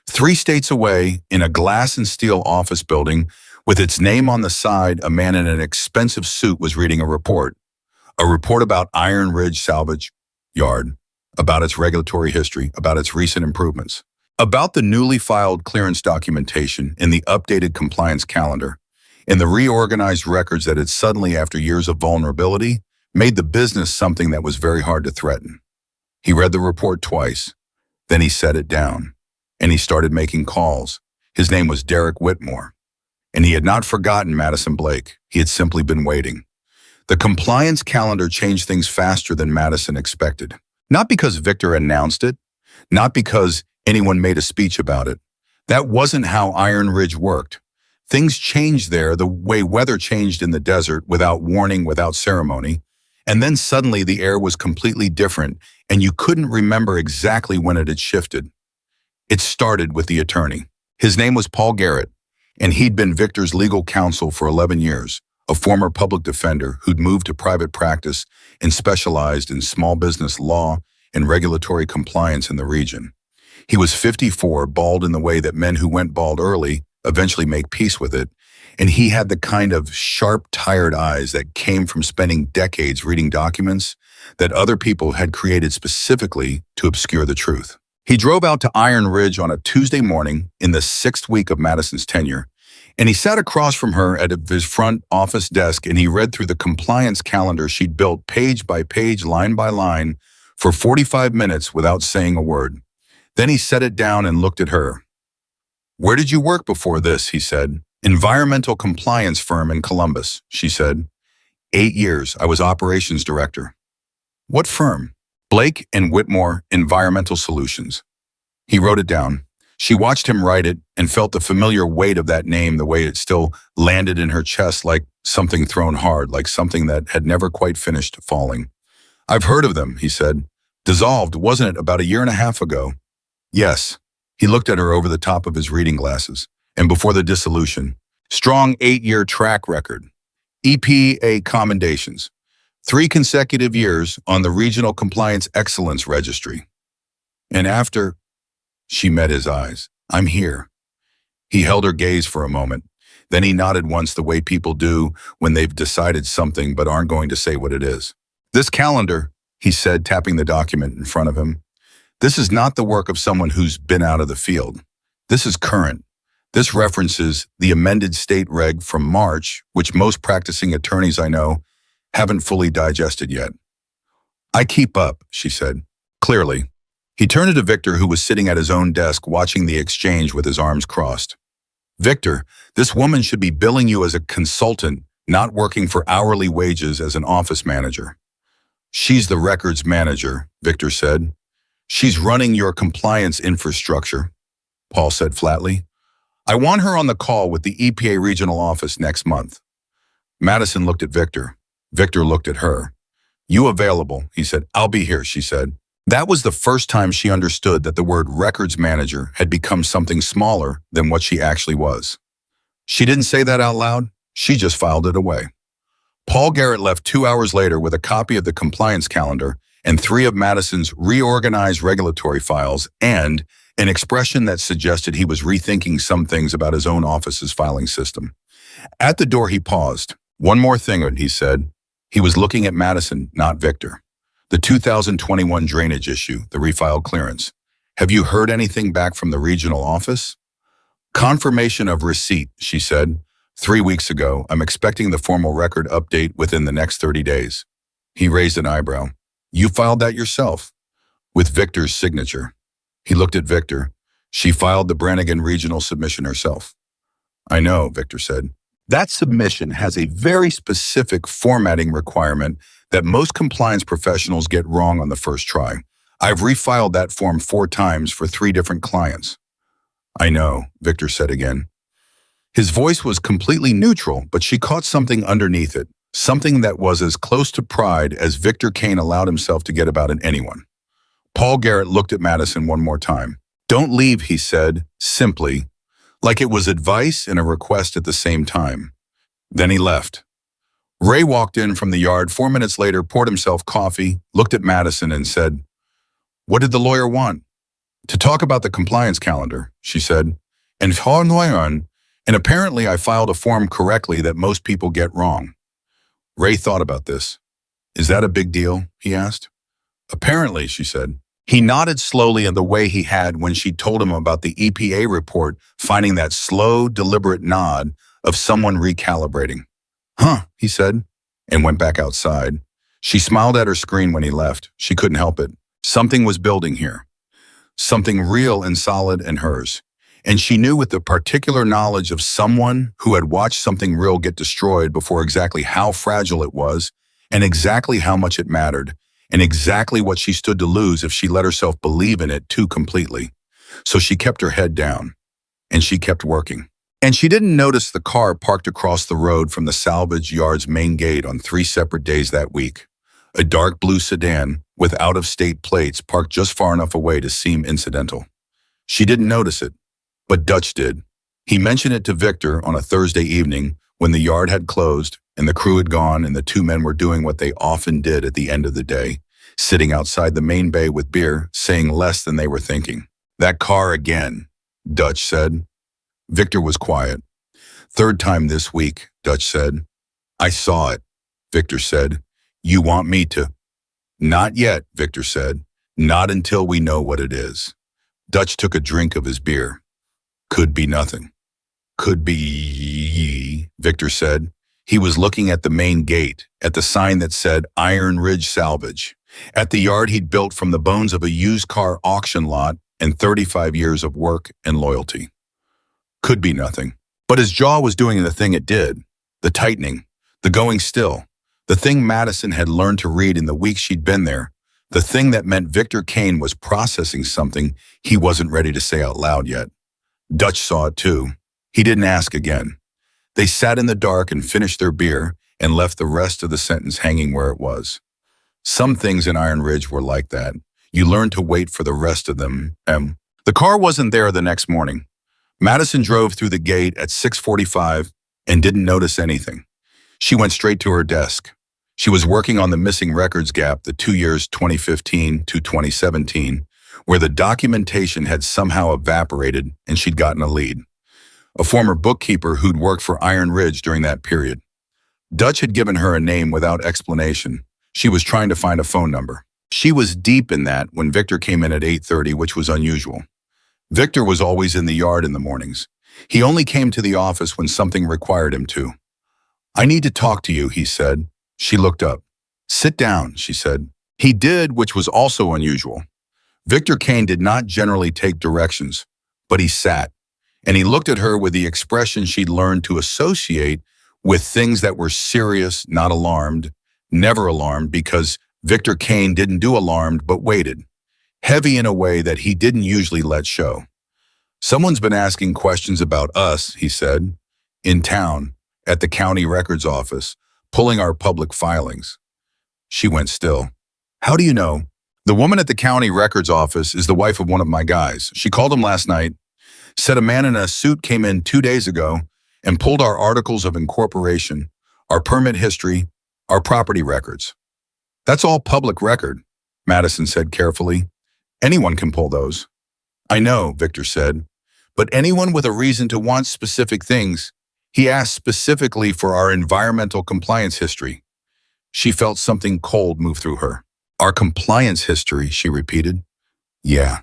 3 states away, in a glass and steel office building, with its name on the side, a man in an expensive suit was reading a report. A report about Iron Ridge Salvage Yard, about its regulatory history, about its recent improvements, about the newly filed clearance documentation in the updated compliance calendar. In the reorganized records that had suddenly, after years of vulnerability, made the business something that was very hard to threaten. He read the report twice. Then he set it down, and he started making calls. His name was Derek Whitmore, and he had not forgotten Madison Blake. He had simply been waiting. The compliance calendar changed things faster than Madison expected. Not because Victor announced it, not because anyone made a speech about it. That wasn't how Iron Ridge worked. Things changed there the way weather changed in the desert, without warning, without ceremony. And then suddenly the air was completely different, and you couldn't remember exactly when it had shifted. It started with the attorney. His name was Paul Garrett, and he'd been Victor's legal counsel for 11 years, a former public defender who'd moved to private practice and specialized in small business law and regulatory compliance in the region. He was 54, bald in the way that men who went bald early eventually make peace with it, and he had the kind of sharp, tired eyes that came from spending decades reading documents that other people had created specifically to obscure the truth. He drove out to Iron Ridge on a Tuesday morning in the 6th week of Madison's tenure, and he sat across from her at his front office desk, and he read through the compliance calendar she'd built page by page, line by line, for 45 minutes without saying a word. Then he set it down and looked at her. "Where did you work before this?" he said. "Environmental compliance firm in Columbus," she said. 8 years. I was operations director." "What firm?" "Blake and Whitmore Environmental Solutions." He wrote it down. She watched him write it and felt the familiar weight of that name, the way it still landed in her chest like something thrown hard, like something that had never quite finished falling. "I've heard of them," he said. "Dissolved, wasn't it, about a year and a half ago?" "Yes." He looked at her over the top of his reading glasses. "And before the dissolution, strong 8-year track record. EPA commendations. 3 consecutive years on the Regional Compliance Excellence Registry. And after..." She met his eyes. "I'm here." He held her gaze for a moment. Then he nodded once, the way people do when they've decided something but aren't going to say what it is. "This calendar," he said, tapping the document in front of him, "this is not the work of someone who's been out of the field. This is current. This references the amended state reg from March, which most practicing attorneys I know haven't fully digested yet." "I keep up," she said. "Clearly." He turned to Victor, who was sitting at his own desk watching the exchange with his arms crossed. "Victor, this woman should be billing you as a consultant, not working for hourly wages as an office manager." "She's the records manager," Victor said. "She's running your compliance infrastructure," Paul said flatly. "I want her on the call with the EPA regional office next month." Madison looked at Victor. Victor looked at her. "You available?" he said. "I'll be here," she said. That was the first time she understood that the word records manager had become something smaller than what she actually was. She didn't say that out loud. She just filed it away. Paul Garrett left 2 hours later with a copy of the compliance calendar and 3 of Madison's reorganized regulatory files and an expression that suggested he was rethinking some things about his own office's filing system. At the door, he paused. "One more thing," he said. He was looking at Madison, not Victor. "The 2021 drainage issue, the refiled clearance. Have you heard anything back from the regional office?" "Confirmation of receipt," she said. 3 weeks ago. I'm expecting the formal record update within the next 30 days. He raised an eyebrow. "You filed that yourself?" "With Victor's signature." He looked at Victor. "She filed the Brannigan regional submission herself." "I know," Victor said. "That submission has a very specific formatting requirement that most compliance professionals get wrong on the first try. I've refiled that form 4 times for 3 different clients." "I know," Victor said again. His voice was completely neutral, but she caught something underneath it, something that was as close to pride as Victor Kane allowed himself to get about anyone. Paul Garrett looked at Madison one more time. "Don't leave," he said, simply, like it was advice and a request at the same time. Then he left. Ray walked in from the yard 4 minutes later, poured himself coffee, looked at Madison and said, "What did the lawyer want?" "To talk about the compliance calendar," she said. And apparently I filed a form correctly that most people get wrong." Ray thought about this. "Is that a big deal?" he asked. "Apparently," she said. He nodded slowly in the way he had when she told him about the EPA report, finding that slow, deliberate nod of someone recalibrating. Huh, he said, and went back outside. She smiled at her screen when he left. She couldn't help it. Something was building here. Something real and solid and hers. And she knew with the particular knowledge of someone who had watched something real get destroyed before exactly how fragile it was, and exactly how much it mattered, and exactly what she stood to lose if she let herself believe in it too completely. So she kept her head down, and she kept working. And she didn't notice the car parked across the road from the salvage yard's main gate on 3 separate days that week. A dark blue sedan with out-of-state plates parked just far enough away to seem incidental. She didn't notice it, but Dutch did. He mentioned it to Victor on a Thursday evening when the yard had closed and the crew had gone and the 2 men were doing what they often did at the end of the day, sitting outside the main bay with beer, saying less than they were thinking. That car again, Dutch said. Victor was quiet. 3rd time this week, Dutch said. I saw it, Victor said. You want me to? Not yet, Victor said. Not until we know what it is. Dutch took a drink of his beer. Could be nothing. Could be, Victor said. He was looking at the main gate, at the sign that said Iron Ridge Salvage, at the yard he'd built from the bones of a used car auction lot and 35 years of work and loyalty. Could be nothing. But his jaw was doing the thing it did, the tightening, the going still, the thing Madison had learned to read in the weeks she'd been there, the thing that meant Victor Kane was processing something he wasn't ready to say out loud yet. Dutch saw it too. He didn't ask again. They sat in the dark and finished their beer and left the rest of the sentence hanging where it was. Some things in Iron Ridge were like that. You learn to wait for the rest of them. The car wasn't there the next morning. Madison drove through the gate at 6:45 and didn't notice anything. She went straight to her desk. She was working on the missing records gap, the 2 years 2015 to 2017, where the documentation had somehow evaporated and she'd gotten a lead. A former bookkeeper who'd worked for Iron Ridge during that period. Dutch had given her a name without explanation. She was trying to find a phone number. She was deep in that when Victor came in at 8:30, which was unusual. Victor was always in the yard in the mornings. He only came to the office when something required him to. I need to talk to you, he said. She looked up. Sit down, she said. He did, which was also unusual. Victor Kane did not generally take directions, but he sat, and he looked at her with the expression she'd learned to associate with things that were serious, not alarmed, never alarmed, because Victor Kane didn't do alarmed but waited, heavy in a way that he didn't usually let show. Someone's been asking questions about us, he said, in town, at the county records office, pulling our public filings. She went still. How do you know? The woman at the county records office is the wife of one of my guys. She called him last night, said a man in a suit came in 2 days ago and pulled our articles of incorporation, our permit history, our property records. That's all public record, Madison said carefully. Anyone can pull those. I know, Victor said, but anyone with a reason to want specific things. He asked specifically for our environmental compliance history. She felt something cold move through her. Our compliance history, she repeated. Yeah.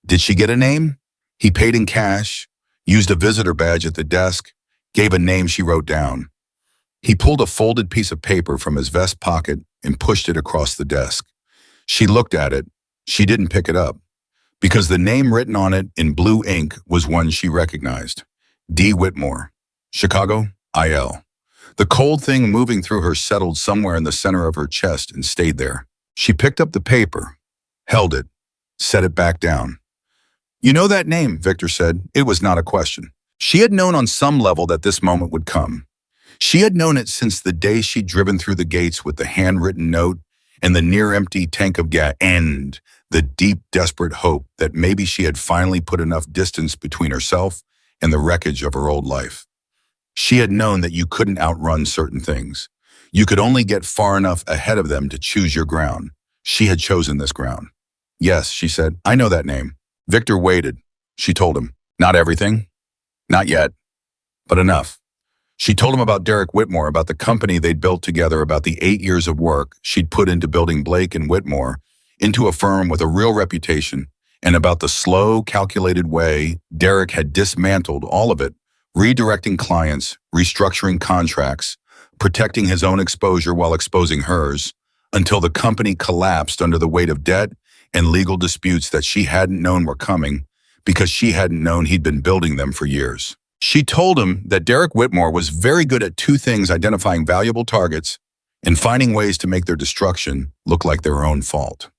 Did she get a name? He paid in cash, used a visitor badge at the desk, gave a name she wrote down. He pulled a folded piece of paper from his vest pocket and pushed it across the desk. She looked at it. She didn't pick it up, because the name written on it in blue ink was one she recognized. D. Whitmore. Chicago, IL. The cold thing moving through her settled somewhere in the center of her chest and stayed there. She picked up the paper, held it, set it back down. You know that name, Victor said. It was not a question. She had known on some level that this moment would come. She had known it since the day she'd driven through the gates with the handwritten note and the near-empty tank of gas, and the deep, desperate hope that maybe she had finally put enough distance between herself and the wreckage of her old life. She had known that you couldn't outrun certain things. You could only get far enough ahead of them to choose your ground. She had chosen this ground. Yes, she said, I know that name. Victor waited. She told him, not everything, not yet, but enough. She told him about Derek Whitmore, about the company they'd built together, about the 8 years of work she'd put into building Blake and Whitmore into a firm with a real reputation, and about the slow, calculated way Derek had dismantled all of it, redirecting clients, restructuring contracts, protecting his own exposure while exposing hers, until the company collapsed under the weight of debt and legal disputes that she hadn't known were coming because she hadn't known he'd been building them for years. She told him that Derek Whitmore was very good at two things: identifying valuable targets and finding ways to make their destruction look like their own fault.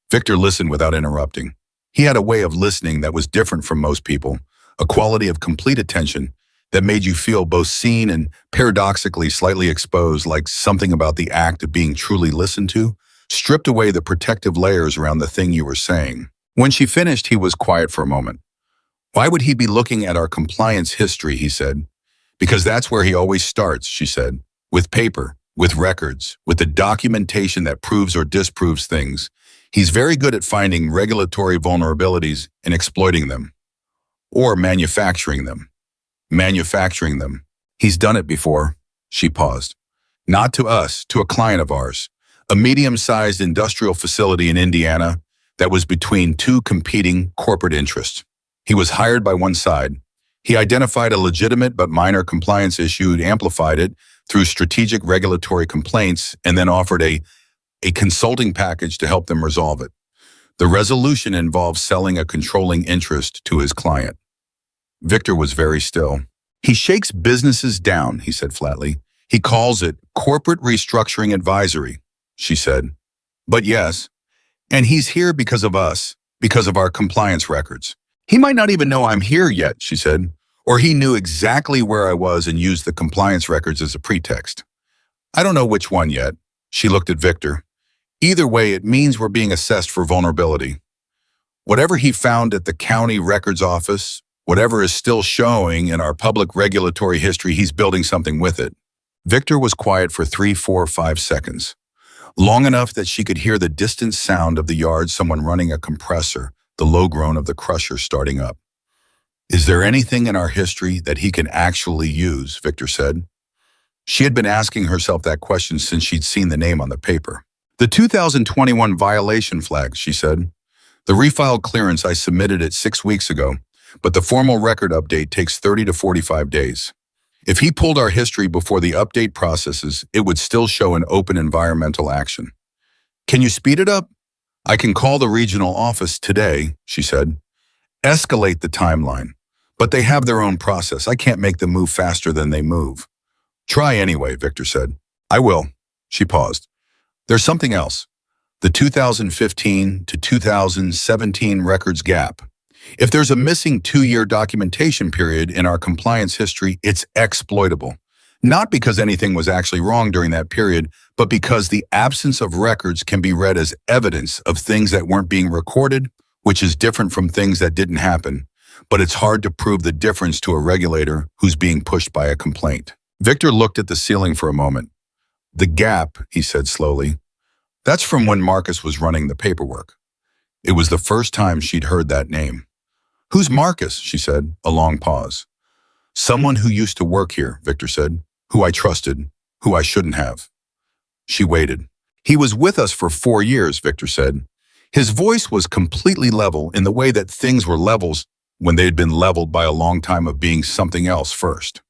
Victor listened without interrupting. He had a way of listening that was different from most people, a quality of complete attention that made you feel both seen and paradoxically slightly exposed, like something about the act of being truly listened to stripped away the protective layers around the thing you were saying. When she finished, he was quiet for a moment. "Why would he be looking at our compliance history?" he said. "Because that's where he always starts," she said. "With paper, with records, with the documentation that proves or disproves things. He's very good at finding regulatory vulnerabilities and exploiting them. Or manufacturing them. Manufacturing them. He's done it before." She paused. "Not to us, to a client of ours. A medium-sized industrial facility in Indiana that was between two competing corporate interests. He was hired by one side. He identified a legitimate but minor compliance issue, amplified it through strategic regulatory complaints, and then offered a consulting package to help them resolve it. The resolution involved selling a controlling interest to his client." Victor was very still. "He shakes businesses down," he said flatly. "He calls it corporate restructuring advisory," she said. "But yes, and he's here because of us, because of our compliance records. He might not even know I'm here yet," she said, "or he knew exactly where I was and used the compliance records as a pretext. I don't know which one yet." She looked at Victor. "Either way, it means we're being assessed for vulnerability. Whatever he found at the county records office, whatever is still showing in our public regulatory history, he's building something with it." Victor was quiet for 3, 4, 5 seconds, long enough that she could hear the distant sound of the yard, someone running a compressor, the low groan of the crusher starting up. "Is there anything in our history that he can actually use?" Victor said. She had been asking herself that question since she'd seen the name on the paper. "The 2021 violation flag," she said. "The refiled clearance, I submitted it 6 weeks ago, but the formal record update takes 30 to 45 days. If he pulled our history before the update processes, it would still show an open environmental action. Can you speed it up? I can call the regional office today," she said. "Escalate the timeline. But they have their own process. I can't make them move faster than they move." "Try anyway," Victor said. "I will." She paused. "There's something else. The 2015 to 2017 records gap. If there's a missing 2-year documentation period in our compliance history, it's exploitable. Not because anything was actually wrong during that period, but because the absence of records can be read as evidence of things that weren't being recorded, which is different from things that didn't happen. But it's hard to prove the difference to a regulator who's being pushed by a complaint." Victor looked at the ceiling for a moment. "The gap," he said slowly. "That's from when Marcus was running the paperwork." It was the first time she'd heard that name. "Who's Marcus?" she said, a long pause. "Someone who used to work here," Victor said, "who I trusted, who I shouldn't have." She waited. "He was with us for 4 years, Victor said. His voice was completely level in the way that things were levels when they had been leveled by a long time of being something else first.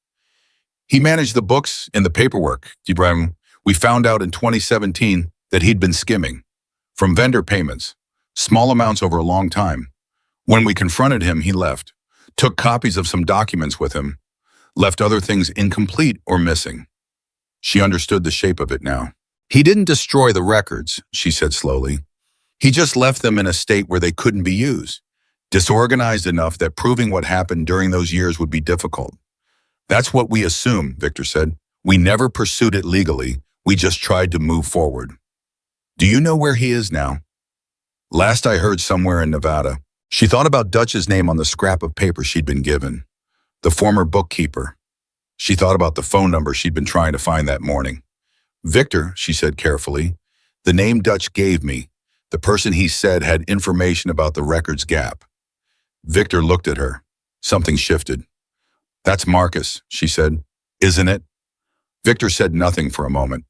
He managed the books and the paperwork. Ibrahim, we found out in 2017 that he'd been skimming from vendor payments, small amounts over a long time. When we confronted him, he left, took copies of some documents with him, left other things incomplete or missing." She understood the shape of it now. "He didn't destroy the records," she said slowly. "He just left them in a state where they couldn't be used, disorganized enough that proving what happened during those years would be difficult. That's what we assume," Victor said. "We never pursued it legally. We just tried to move forward." "Do you know where he is now?" "Last I heard, somewhere in Nevada." She thought about Dutch's name on the scrap of paper she'd been given. The former bookkeeper. She thought about the phone number she'd been trying to find that morning. "Victor," she said carefully, "the name Dutch gave me, the person he said had information about the records gap." Victor looked at her. Something shifted. "That's Marcus," she said. "Isn't it?" Victor said nothing for a moment.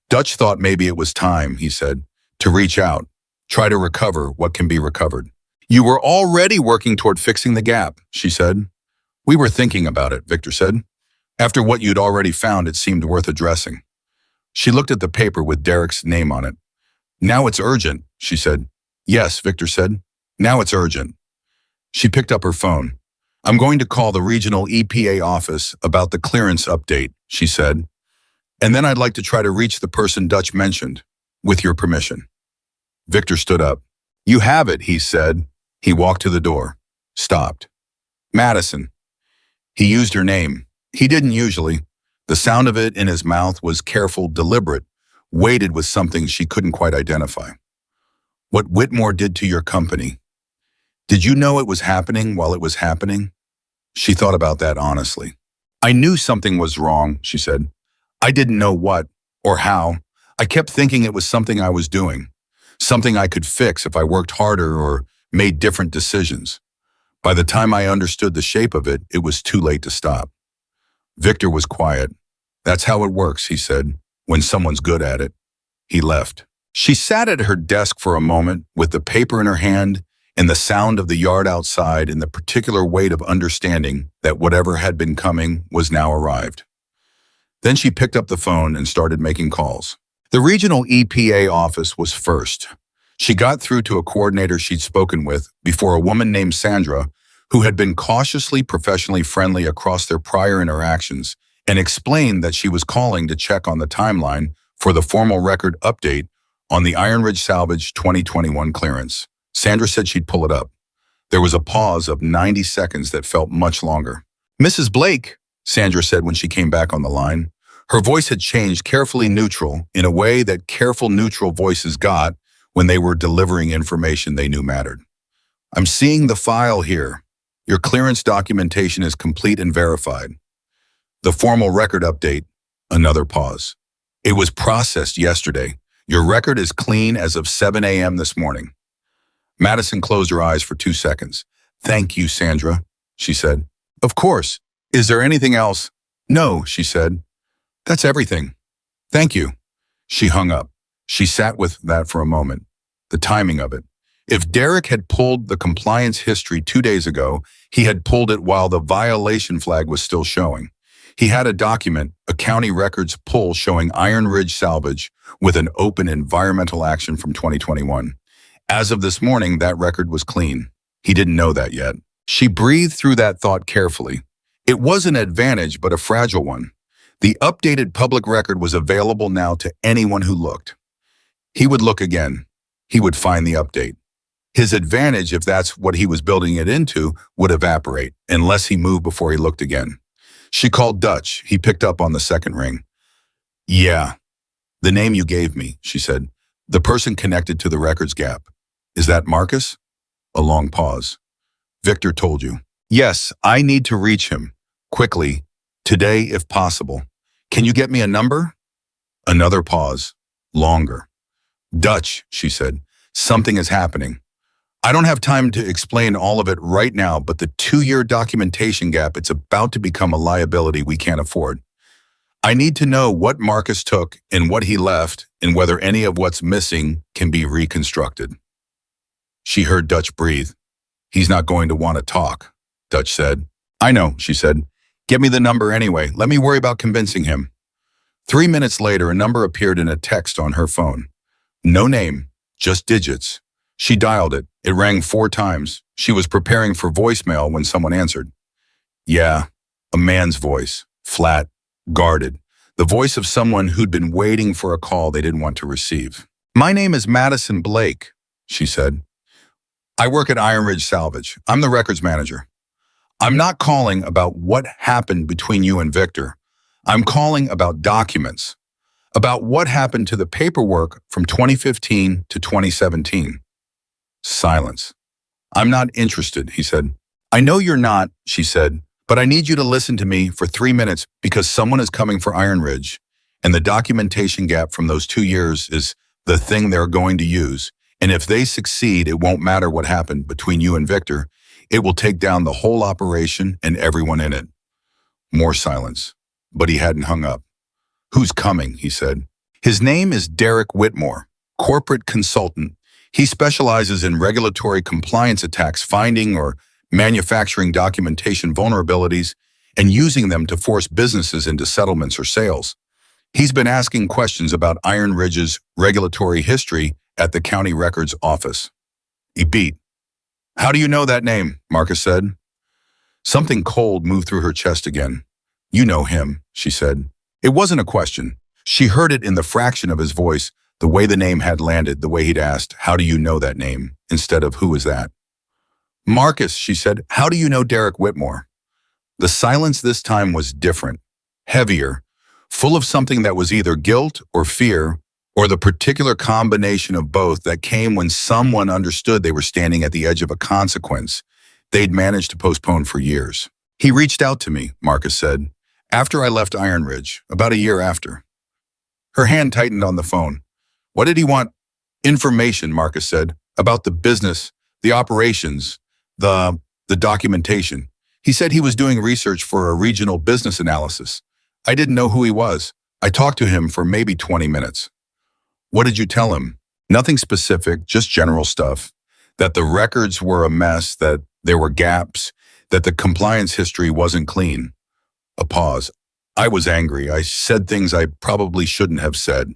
"Dutch thought maybe it was time," he said, "to reach out, try to recover what can be recovered." "You were already working toward fixing the gap," she said. We were thinking about it, Victor said. After what you'd already found, it seemed worth addressing. She looked at the paper with Derek's name on it. Now it's urgent, she said. Yes, Victor said. Now it's urgent. She picked up her phone. I'm going to call the regional EPA office about the clearance update, she said. And then I'd like to try to reach the person Dutch mentioned, with your permission. Victor stood up. You have it, he said. He walked to the door. Stopped. Madison. He used her name. He didn't usually. The sound of it in his mouth was careful, deliberate, weighted with something she couldn't quite identify. What Whitmore did to your company. Did you know it was happening while it was happening? She thought about that honestly. I knew something was wrong, she said. I didn't know what or how. I kept thinking it was something I was doing, something I could fix if I worked harder or made different decisions. By the time I understood the shape of it, it was too late to stop. Victor was quiet. That's how it works, he said, when someone's good at it. He left. She sat at her desk for a moment with the paper in her hand and the sound of the yard outside and the particular weight of understanding that whatever had been coming was now arrived. Then she picked up the phone and started making calls. The regional EPA office was first. She got through to a coordinator she'd spoken with before a woman named Sandra, who had been cautiously professionally friendly across their prior interactions, and explained that she was calling to check on the timeline for the formal record update on the Iron Ridge Salvage 2021 clearance. Sandra said she'd pull it up. There was a pause of 90 seconds that felt much longer. Mrs. Blake, Sandra said when she came back on the line. Her voice had changed, carefully neutral, in a way that careful neutral voices got when they were delivering information they knew mattered. I'm seeing the file here. Your clearance documentation is complete and verified. The formal record update, another pause. It was processed yesterday. Your record is clean as of 7 a.m. this morning. Madison closed her eyes for 2 seconds. Thank you, Sandra, she said. Of course. Is there anything else? No, she said. That's everything. Thank you. She hung up. She sat with that for a moment. The timing of it. If Derek had pulled the compliance history 2 days ago, he had pulled it while the violation flag was still showing. He had a document, a county records pull showing Iron Ridge Salvage with an open environmental action from 2021. As of this morning, that record was clean. He didn't know that yet. She breathed through that thought carefully. It was an advantage, but a fragile one. The updated public record was available now to anyone who looked. He would look again. He would find the update. His advantage, if that's what he was building it into, would evaporate, unless he moved before he looked again. She called Dutch. He picked up on the second ring. Yeah, the name you gave me, she said. The person connected to the records gap. Is that Marcus? A long pause. Victor told you. Yes, I need to reach him. Quickly. Today, if possible. Can you get me a number? Another pause. Longer. Dutch, she said. Something is happening. I don't have time to explain all of it right now, but the 2-year documentation gap, it's about to become a liability we can't afford. I need to know what Marcus took and what he left and whether any of what's missing can be reconstructed. She heard Dutch breathe. He's not going to want to talk, Dutch said. I know, she said. Get me the number anyway. Let me worry about convincing him. 3 minutes later, a number appeared in a text on her phone. No name, just digits. She dialed it. It rang 4 times. She was preparing for voicemail when someone answered. Yeah, a man's voice, flat, guarded. The voice of someone who'd been waiting for a call they didn't want to receive. My name is Madison Blake, she said. I work at Iron Ridge Salvage. I'm the records manager. I'm not calling about what happened between you and Victor. I'm calling about documents, about what happened to the paperwork from 2015 to 2017. Silence. I'm not interested, he said. I know you're not, she said, but I need you to listen to me for 3 minutes because someone is coming for Iron Ridge, and the documentation gap from those 2 years is the thing they're going to use. And if they succeed, it won't matter what happened between you and Victor. It will take down the whole operation and everyone in it. More silence, but he hadn't hung up. Who's coming, he said. His name is Derek Whitmore, corporate consultant. He specializes in regulatory compliance attacks, finding or manufacturing documentation vulnerabilities, and using them to force businesses into settlements or sales. He's been asking questions about Iron Ridge's regulatory history at the county records office. He beat. How do you know that name? Marcus said. Something cold moved through her chest again. You know him, she said. It wasn't a question. She heard it in the fraction of his voice, the way the name had landed, the way he'd asked, how do you know that name, instead of who is that? Marcus, she said, how do you know Derek Whitmore? The silence this time was different, heavier, full of something that was either guilt or fear, or the particular combination of both that came when someone understood they were standing at the edge of a consequence they'd managed to postpone for years. He reached out to me, Marcus said, after I left Iron Ridge, about a year after. Her hand tightened on the phone. What did he want? Information, Marcus said, about the business, the operations, the documentation. He said he was doing research for a regional business analysis. I didn't know who he was. I talked to him for maybe 20 minutes. What did you tell him? Nothing specific, just general stuff. That the records were a mess, that there were gaps, that the compliance history wasn't clean. A pause. I was angry. I said things I probably shouldn't have said.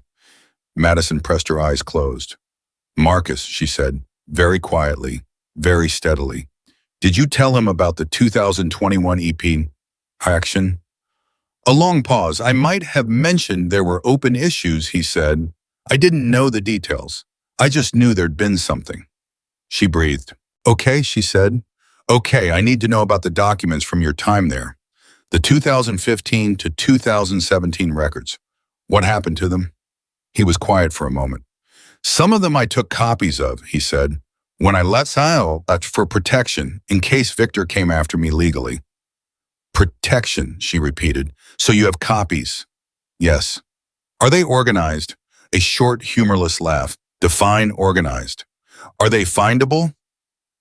Madison pressed her eyes closed. Marcus, she said, very quietly, very steadily. Did you tell him about the 2021 EP action? A long pause. I might have mentioned there were open issues, he said. I didn't know the details. I just knew there'd been something. She breathed. Okay, she said. Okay, I need to know about the documents from your time there. The 2015 to 2017 records. What happened to them? He was quiet for a moment. Some of them I took copies of, he said, when I let out for protection, in case Victor came after me legally. Protection, she repeated. So you have copies? Yes. Are they organized? A short, humorless laugh. Define organized. Are they findable?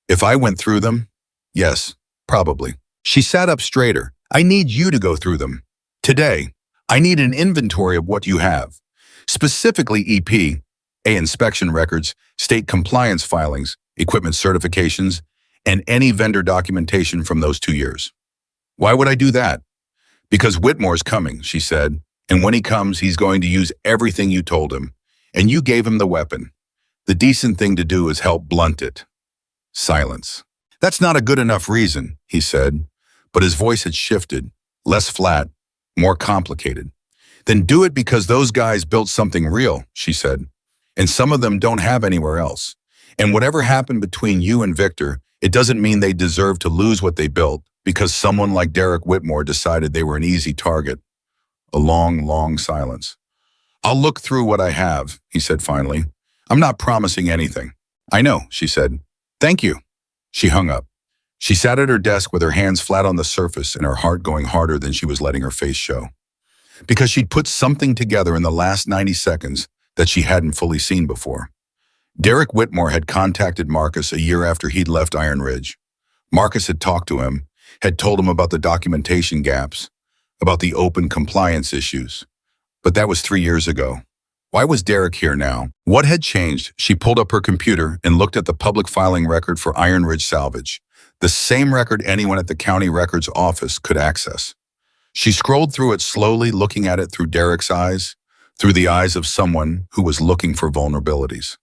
If I went through them? Yes, probably. She sat up straighter. I need you to go through them. Today, I need an inventory of what you have. Specifically EP, inspection records, state compliance filings, equipment certifications, and any vendor documentation from those 2 years. Why would I do that? Because Whitmore's coming, she said, and when he comes, he's going to use everything you told him, and you gave him the weapon. The decent thing to do is help blunt it. Silence. That's not a good enough reason, he said, but his voice had shifted, less flat, more complicated. Then do it because those guys built something real, she said, and some of them don't have anywhere else. And whatever happened between you and Victor, it doesn't mean they deserve to lose what they built because someone like Derek Whitmore decided they were an easy target. A long, long silence. I'll look through what I have, he said finally. I'm not promising anything. I know, she said. Thank you. She hung up. She sat at her desk with her hands flat on the surface and her heart going harder than she was letting her face show. Because she'd put something together in the last 90 seconds that she hadn't fully seen before. Derek Whitmore had contacted Marcus a year after he'd left Iron Ridge. Marcus had talked to him, had told him about the documentation gaps, about the open compliance issues. But that was 3 years ago. Why was Derek here now? What had changed? She pulled up her computer and looked at the public filing record for Iron Ridge Salvage, the same record anyone at the county records office could access. She scrolled through it slowly, looking at it through Derek's eyes, through the eyes of someone who was looking for vulnerabilities.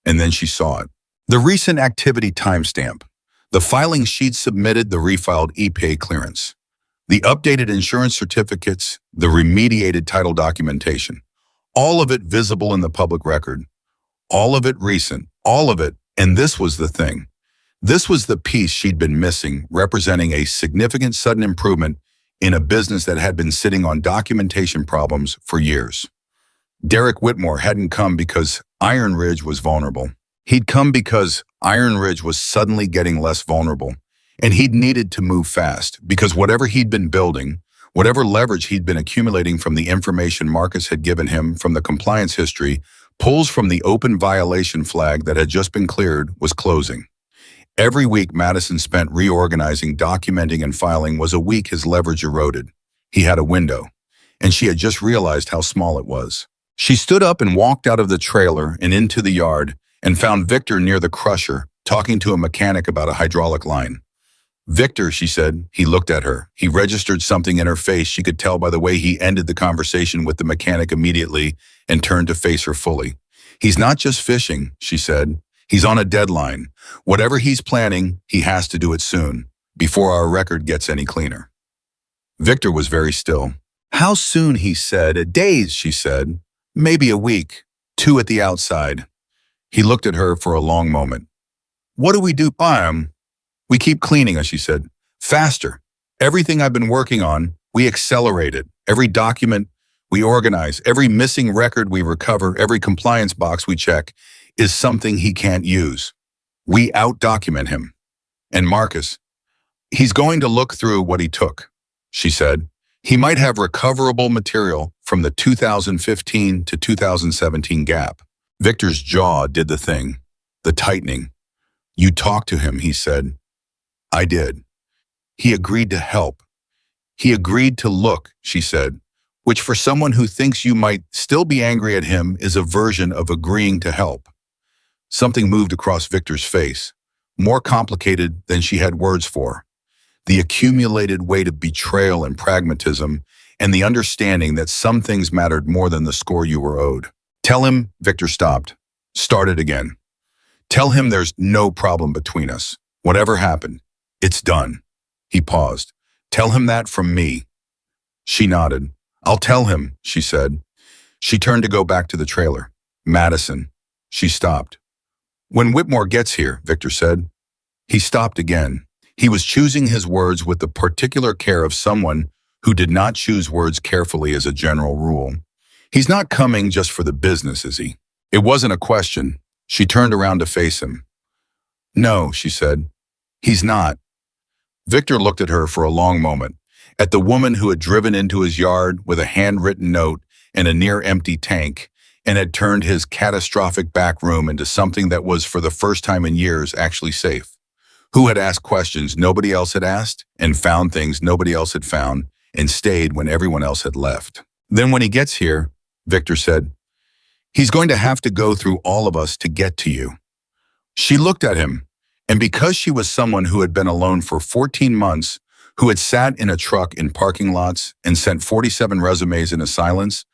And then she saw it. The recent activity timestamp, the filing sheet submitted, the refiled EPA clearance, the updated insurance certificates, the remediated title documentation, all of it visible in the public record, all of it recent, all of it, and this was the thing. This was the piece she'd been missing, representing a significant sudden improvement in a business that had been sitting on documentation problems for years. Derek Whitmore hadn't come because Iron Ridge was vulnerable. He'd come because Iron Ridge was suddenly getting less vulnerable, and he'd needed to move fast because whatever he'd been building, whatever leverage he'd been accumulating from the information Marcus had given him from the compliance history, pulls from the open violation flag that had just been cleared, was closing. Every week Madison spent reorganizing, documenting, and filing was a week his leverage eroded. He had a window, and she had just realized how small it was. She stood up and walked out of the trailer and into the yard and found Victor near the crusher, talking to a mechanic about a hydraulic line. Victor, she said. He looked at her. He registered something in her face. She could tell by the way he ended the conversation with the mechanic immediately and turned to face her fully. He's not just fishing, she said. He's on a deadline. Whatever he's planning, he has to do it soon, before our record gets any cleaner. Victor was very still. How soon, he said. Days, she said. Maybe a week. 2 at the outside. He looked at her for a long moment. What do we do? We keep cleaning, as she said. Faster. Everything I've been working on, we accelerate it. Every document we organize, every missing record we recover, every compliance box we check is something he can't use. We out-document him. And Marcus, he's going to look through what he took, she said. He might have recoverable material from the 2015 to 2017 gap. Victor's jaw did the thing, the tightening. You talked to him, he said. I did. He agreed to help. He agreed to look, she said, which for someone who thinks you might still be angry at him is a version of agreeing to help. Something moved across Victor's face, more complicated than she had words for. The accumulated weight of betrayal and pragmatism, and the understanding that some things mattered more than the score you were owed. Tell him, Victor stopped, started again. Tell him there's no problem between us. Whatever happened, it's done. He paused. Tell him that from me. She nodded. I'll tell him, she said. She turned to go back to the trailer. Madison. She stopped. When Whitmore gets here, Victor said. He stopped again. He was choosing his words with the particular care of someone who did not choose words carefully as a general rule. He's not coming just for the business, is he? It wasn't a question. She turned around to face him. No, she said. He's not. Victor looked at her for a long moment, at the woman who had driven into his yard with a handwritten note and a near-empty tank, and had turned his catastrophic back room into something that was, for the first time in years, actually safe. Who had asked questions nobody else had asked, and found things nobody else had found, and stayed when everyone else had left. Then when he gets here, Victor said, he's going to have to go through all of us to get to you. She looked at him, and because she was someone who had been alone for 14 months, who had sat in a truck in parking lots and sent 47 resumes in a silence,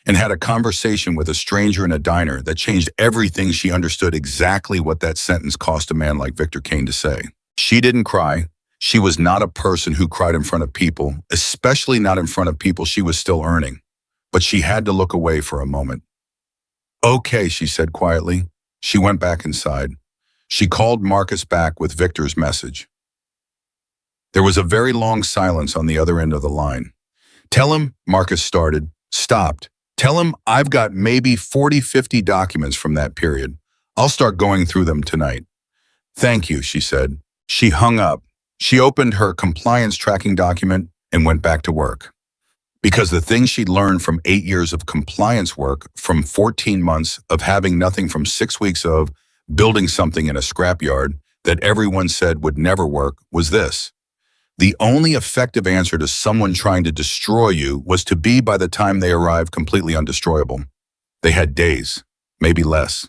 and had a conversation with a stranger in a diner that changed everything, she understood exactly what that sentence cost a man like Victor Kane to say. She didn't cry. She was not a person who cried in front of people, especially not in front of people she was still earning. But she had to look away for a moment. Okay, she said quietly. She went back inside. She called Marcus back with Victor's message. There was a very long silence on the other end of the line. Tell him, Marcus started, stopped. Tell him I've got maybe 40-50 documents from that period. I'll start going through them tonight. Thank you, she said. She hung up. She opened her compliance tracking document and went back to work. Because the things she'd learned from 8 years of compliance work, from 14 months of having nothing, from 6 weeks of building something in a scrapyard that everyone said would never work, was this. The only effective answer to someone trying to destroy you was to be, by the time they arrived, completely undestroyable. They had days, maybe less.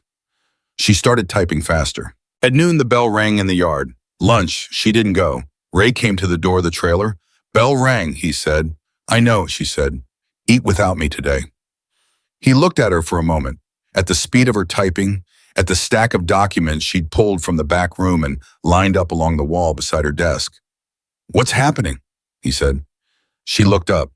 She started typing faster. At noon, the bell rang in the yard. Lunch, she didn't go. Ray came to the door of the trailer. Bell rang, he said. I know, she said. Eat without me today. He looked at her for a moment, at the speed of her typing, at the stack of documents she'd pulled from the back room and lined up along the wall beside her desk. What's happening? He said. She looked up.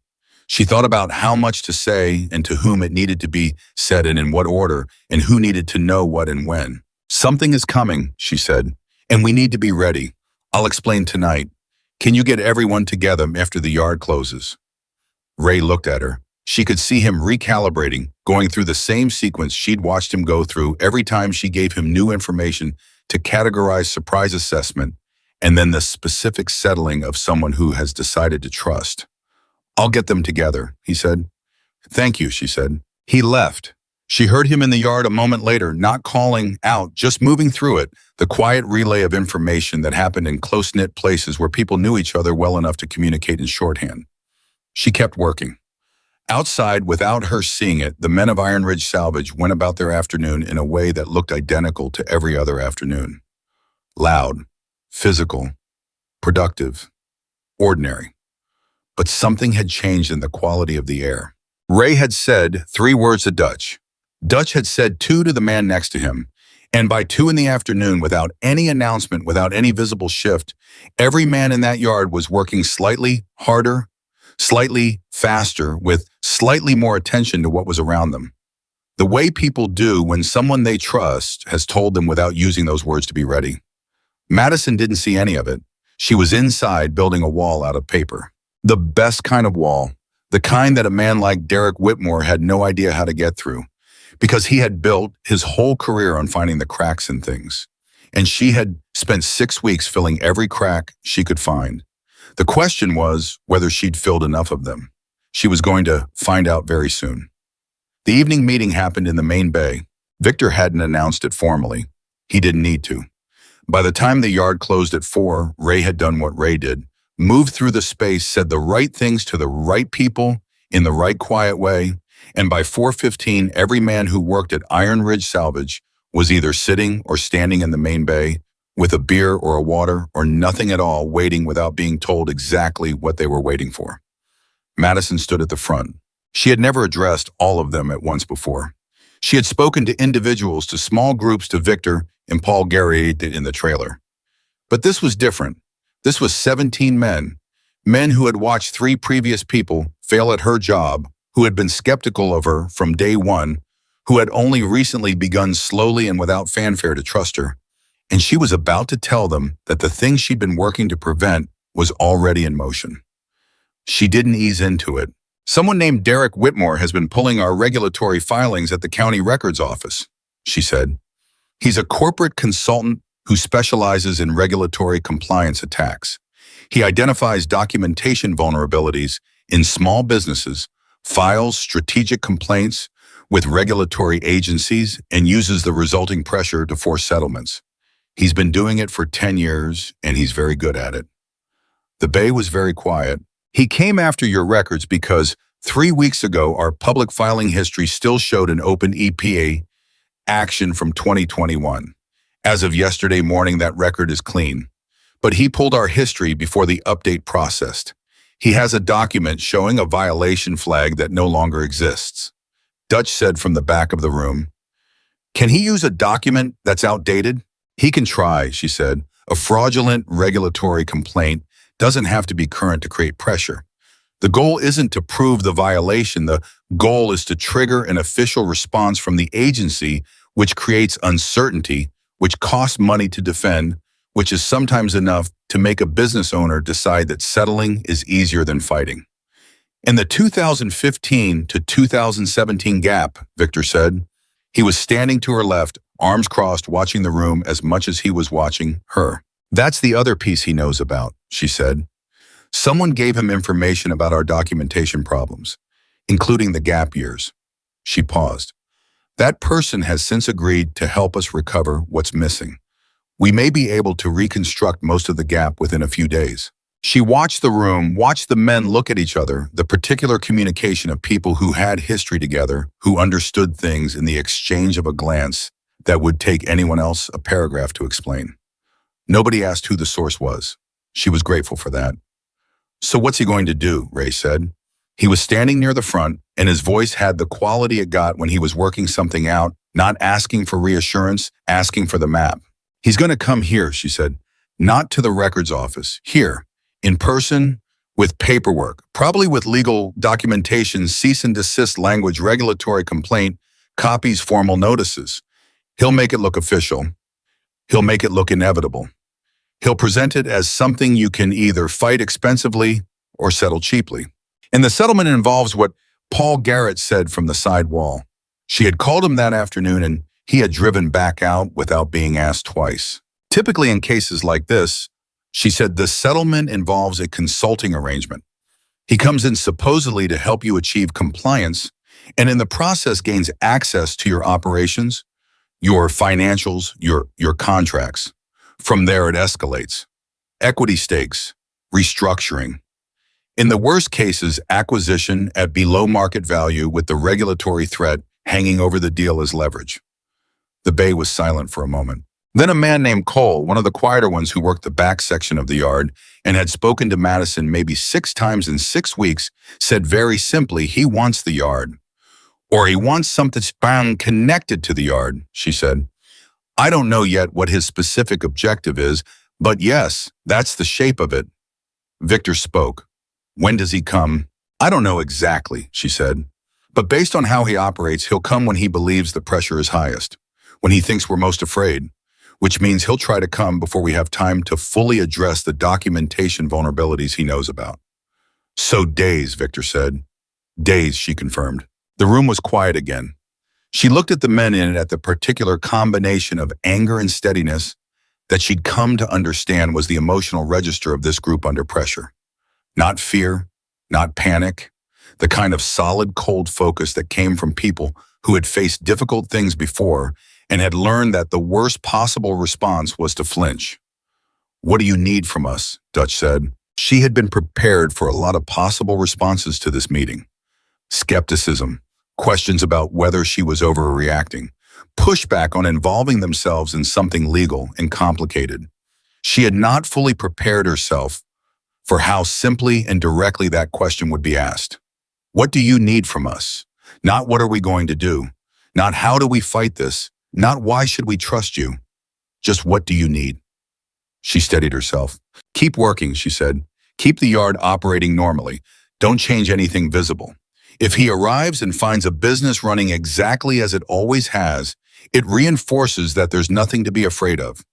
She thought about how much to say and to whom it needed to be said and in what order, and who needed to know what and when. Something is coming, she said, and we need to be ready. I'll explain tonight. Can you get everyone together after the yard closes? Ray looked at her. She could see him recalibrating, going through the same sequence she'd watched him go through every time she gave him new information to categorize surprise assessment, and then the specific settling of someone who has decided to trust. I'll get them together, he said. Thank you, she said. He left. She heard him in the yard a moment later, not calling out, just moving through it, the quiet relay of information that happened in close-knit places where people knew each other well enough to communicate in shorthand. She kept working. Outside, without her seeing it, the men of Iron Ridge Salvage went about their afternoon in a way that looked identical to every other afternoon. Loud, physical, productive, ordinary. But something had changed in the quality of the air. Ray had said 3 words to Dutch. Dutch had said 2 to the man next to him. And by 2 in the afternoon, without any announcement, without any visible shift, every man in that yard was working slightly harder, slightly faster, with slightly more attention to what was around them. The way people do when someone they trust has told them without using those words to be ready. Madison didn't see any of it. She was inside building a wall out of paper. The best kind of wall, the kind that a man like Derek Whitmore had no idea how to get through, because he had built his whole career on finding the cracks in things. And she had spent 6 weeks filling every crack she could find. The question was whether she'd filled enough of them. She was going to find out very soon. The evening meeting happened in the main bay. Victor hadn't announced it formally. He didn't need to. By the time the yard closed at 4, Ray had done what Ray did, moved through the space, said the right things to the right people in the right quiet way, and by 4:15, every man who worked at Iron Ridge Salvage was either sitting or standing in the main bay with a beer or a water or nothing at all, waiting without being told exactly what they were waiting for. Madison stood at the front. She had never addressed all of them at once before. She had spoken to individuals, to small groups, to Victor and Paul Garrett in the trailer. But this was different. This was 17 men who had watched 3 previous people fail at her job, who had been skeptical of her from day one, who had only recently begun slowly and without fanfare to trust her. And she was about to tell them that the thing she'd been working to prevent was already in motion. She didn't ease into it. "Someone named Derek Whitmore has been pulling our regulatory filings at the county records office," she said. "He's a corporate consultant who specializes in regulatory compliance attacks. He identifies documentation vulnerabilities in small businesses, files strategic complaints with regulatory agencies, and uses the resulting pressure to force settlements. He's been doing it for 10 years, and he's very good at it." The bay was very quiet. "He came after your records because 3 weeks ago our public filing history still showed an open EPA action from 2021. As of yesterday morning, that record is clean. But he pulled our history before the update processed. He has a document showing a violation flag that no longer exists." Dutch said from the back of the room. "Can he use a document that's outdated?" "He can try," she said. "A fraudulent regulatory complaint doesn't have to be current to create pressure. The goal isn't to prove the violation. The goal is to trigger an official response from the agency, which creates uncertainty, which costs money to defend, which is sometimes enough to make a business owner decide that settling is easier than fighting." "In the 2015 to 2017 gap," Victor said. He was standing to her left, arms crossed, watching the room as much as he was watching her. "That's the other piece he knows about," she said. "Someone gave him information about our documentation problems, including the gap years." She paused. "That person has since agreed to help us recover what's missing. We may be able to reconstruct most of the gap within a few days." She watched the room, watched the men look at each other, the particular communication of people who had history together, who understood things in the exchange of a glance that would take anyone else a paragraph to explain. Nobody asked who the source was. She was grateful for that. "So what's he going to do?" Ray said. He was standing near the front, and his voice had the quality it got when he was working something out, not asking for reassurance, asking for the map. "He's going to come here," she said. "Not to the records office. Here, in person, with paperwork, probably with legal documentation, cease and desist language, regulatory complaint, copies, formal notices. He'll make it look official. He'll make it look inevitable. He'll present it as something you can either fight expensively or settle cheaply. And the settlement involves what Paul Garrett said from the side wall. She had called him that afternoon, and he had driven back out without being asked twice. Typically in cases like this, she said, the settlement involves a consulting arrangement. He comes in supposedly to help you achieve compliance, and in the process gains access to your operations, your financials, your contracts. From there, it escalates. Equity stakes, restructuring. In the worst cases, acquisition at below market value with the regulatory threat hanging over the deal as leverage. The bay was silent for a moment. Then a man named Cole, one of the quieter ones who worked the back section of the yard and had spoken to Madison maybe 6 times in 6 weeks, said very simply he wants the yard. Or he wants something found connected to the yard, she said. I don't know yet what his specific objective is, but yes, that's the shape of it. Victor spoke. When does he come? I don't know exactly, she said. But based on how he operates, he'll come when he believes the pressure is highest, when he thinks we're most afraid, which means he'll try to come before we have time to fully address the documentation vulnerabilities he knows about. So days, Victor said. Days, she confirmed. The room was quiet again. She looked at the men in it at the particular combination of anger and steadiness that she'd come to understand was the emotional register of this group under pressure. Not fear, not panic, the kind of solid, cold focus that came from people who had faced difficult things before and had learned that the worst possible response was to flinch. What do you need from us? Dutch said. She had been prepared for a lot of possible responses to this meeting. Skepticism, questions about whether she was overreacting, pushback on involving themselves in something legal and complicated. She had not fully prepared herself for how simply and directly that question would be asked. What do you need from us? Not what are we going to do? Not how do we fight this? Not why should we trust you? Just what do you need? She steadied herself. Keep working, she said. Keep the yard operating normally. Don't change anything visible. If he arrives and finds a business running exactly as it always has, it reinforces that there's nothing to be afraid of.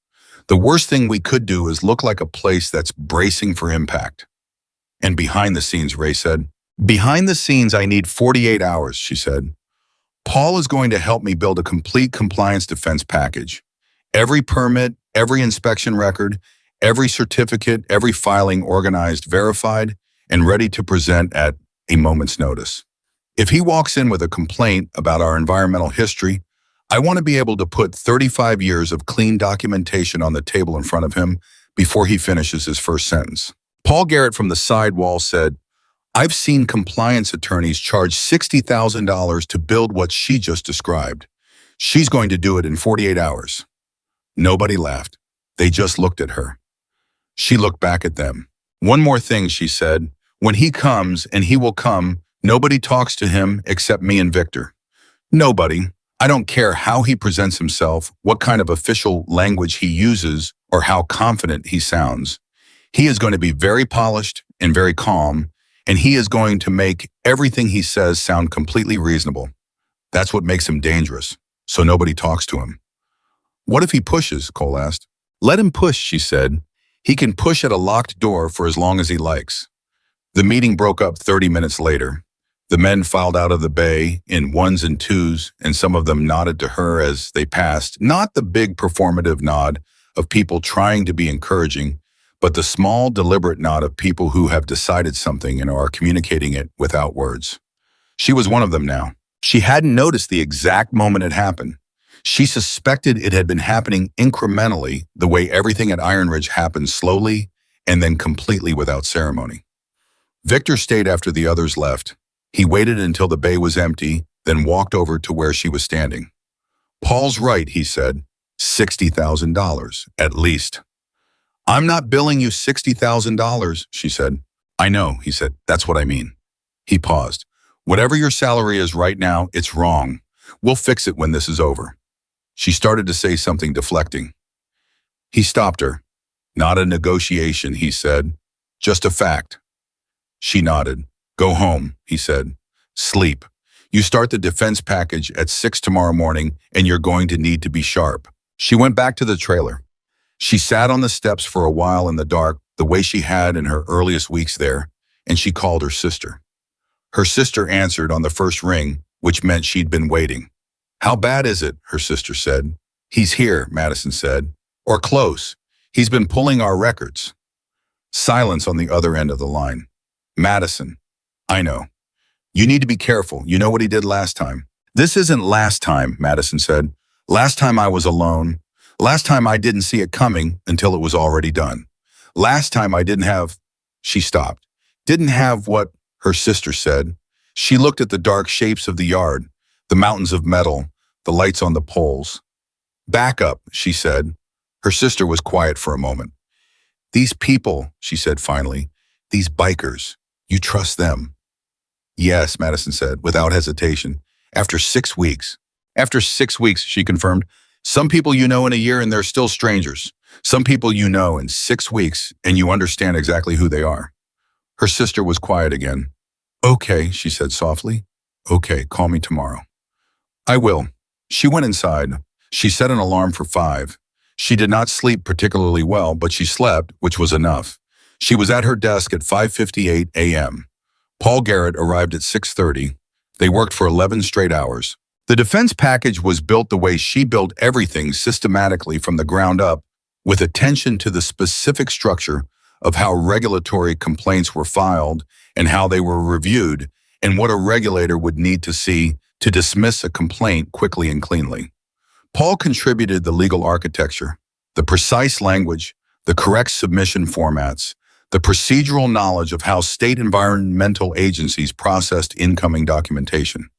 The worst thing we could do is look like a place that's bracing for impact. And behind the scenes, Ray said. Behind the scenes, I need 48 hours, she said. Paul is going to help me build a complete compliance defense package. Every permit, every inspection record, every certificate, every filing organized, verified, and ready to present at a moment's notice. If he walks in with a complaint about our environmental history, I want to be able to put 35 years of clean documentation on the table in front of him before he finishes his first sentence. Paul Garrett from the side wall said, I've seen compliance attorneys charge $60,000 to build what she just described. She's going to do it in 48 hours. Nobody laughed. They just looked at her. She looked back at them. One more thing, she said. When he comes, and he will come, nobody talks to him except me and Victor. Nobody. I don't care how he presents himself, what kind of official language he uses, or how confident he sounds. He is going to be very polished and very calm, and he is going to make everything he says sound completely reasonable. That's what makes him dangerous, so nobody talks to him. What if he pushes? Cole asked. Let him push, she said. He can push at a locked door for as long as he likes. The meeting broke up 30 minutes later. The men filed out of the bay in ones and twos, and some of them nodded to her as they passed, not the big performative nod of people trying to be encouraging, but the small, deliberate nod of people who have decided something and are communicating it without words. She was one of them now. She hadn't noticed the exact moment it happened. She suspected it had been happening incrementally, the way everything at Iron Ridge happened slowly and then completely without ceremony. Victor stayed after the others left. He waited until the bay was empty, then walked over to where she was standing. Paul's right, he said. $60,000, at least. I'm not billing you $60,000, she said. I know, he said. That's what I mean. He paused. Whatever your salary is right now, it's wrong. We'll fix it when this is over. She started to say something deflecting. He stopped her. Not a negotiation, he said. Just a fact. She nodded. Go home, he said. Sleep. You start the defense package at 6 tomorrow morning, and you're going to need to be sharp. She went back to the trailer. She sat on the steps for a while in the dark, the way she had in her earliest weeks there, and she called her sister. Her sister answered on the first ring, which meant she'd been waiting. How bad is it? Her sister said. He's here, Madison said. Or close. He's been pulling our records. Silence on the other end of the line. Madison. I know. You need to be careful. You know what he did last time. This isn't last time, Madison said. Last time I was alone. Last time I didn't see it coming until it was already done. Last time I didn't have... She stopped. Didn't have what? Her sister said. She looked at the dark shapes of the yard, the mountains of metal, the lights on the poles. Back up, she said. Her sister was quiet for a moment. These people, she said finally, these bikers, you trust them? Yes, Madison said, without hesitation. After 6 weeks. After 6 weeks, she confirmed. Some people you know in a year and they're still strangers. Some people you know in 6 weeks and you understand exactly who they are. Her sister was quiet again. Okay, she said softly. Okay, call me tomorrow. I will. She went inside. She set an alarm for 5. She did not sleep particularly well, but she slept, which was enough. She was at her desk at 5:58 a.m. Paul Garrett arrived at 6:30. They worked for 11 straight hours. The defense package was built the way she built everything systematically from the ground up, with attention to the specific structure of how regulatory complaints were filed and how they were reviewed and what a regulator would need to see to dismiss a complaint quickly and cleanly. Paul contributed the legal architecture, the precise language, the correct submission formats, the procedural knowledge of how state environmental agencies processed incoming documentation.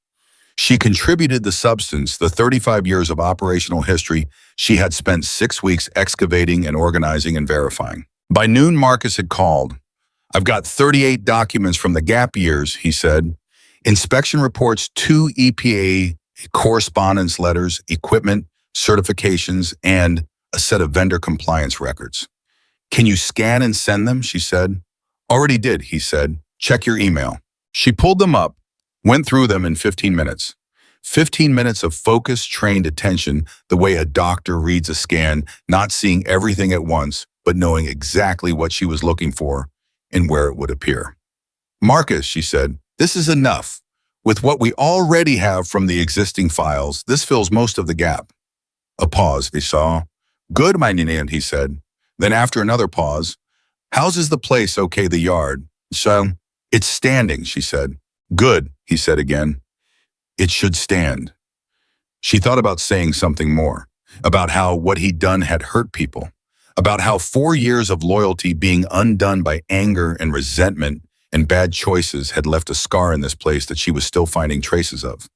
She contributed the substance, the 35 years of operational history she had spent 6 weeks excavating and organizing and verifying. By noon, Marcus had called. I've got 38 documents from the gap years, he said. Inspection reports, 2 EPA correspondence letters, equipment, certifications, and a set of vendor compliance records. Can you scan and send them? She said. Already did, he said. Check your email. She pulled them up, went through them in 15 minutes. 15 minutes of focused, trained attention, the way a doctor reads a scan, not seeing everything at once, but knowing exactly what she was looking for and where it would appear. Marcus, she said, this is enough. With what we already have from the existing files, this fills most of the gap. A pause, they saw. Good, my Ninian, he said. Then after another pause, how's the place okay, the yard? So, it's standing, she said. Good, he said again. It should stand. She thought about saying something more, about how what he'd done had hurt people, about how 4 years of loyalty being undone by anger and resentment and bad choices had left a scar in this place that she was still finding traces of.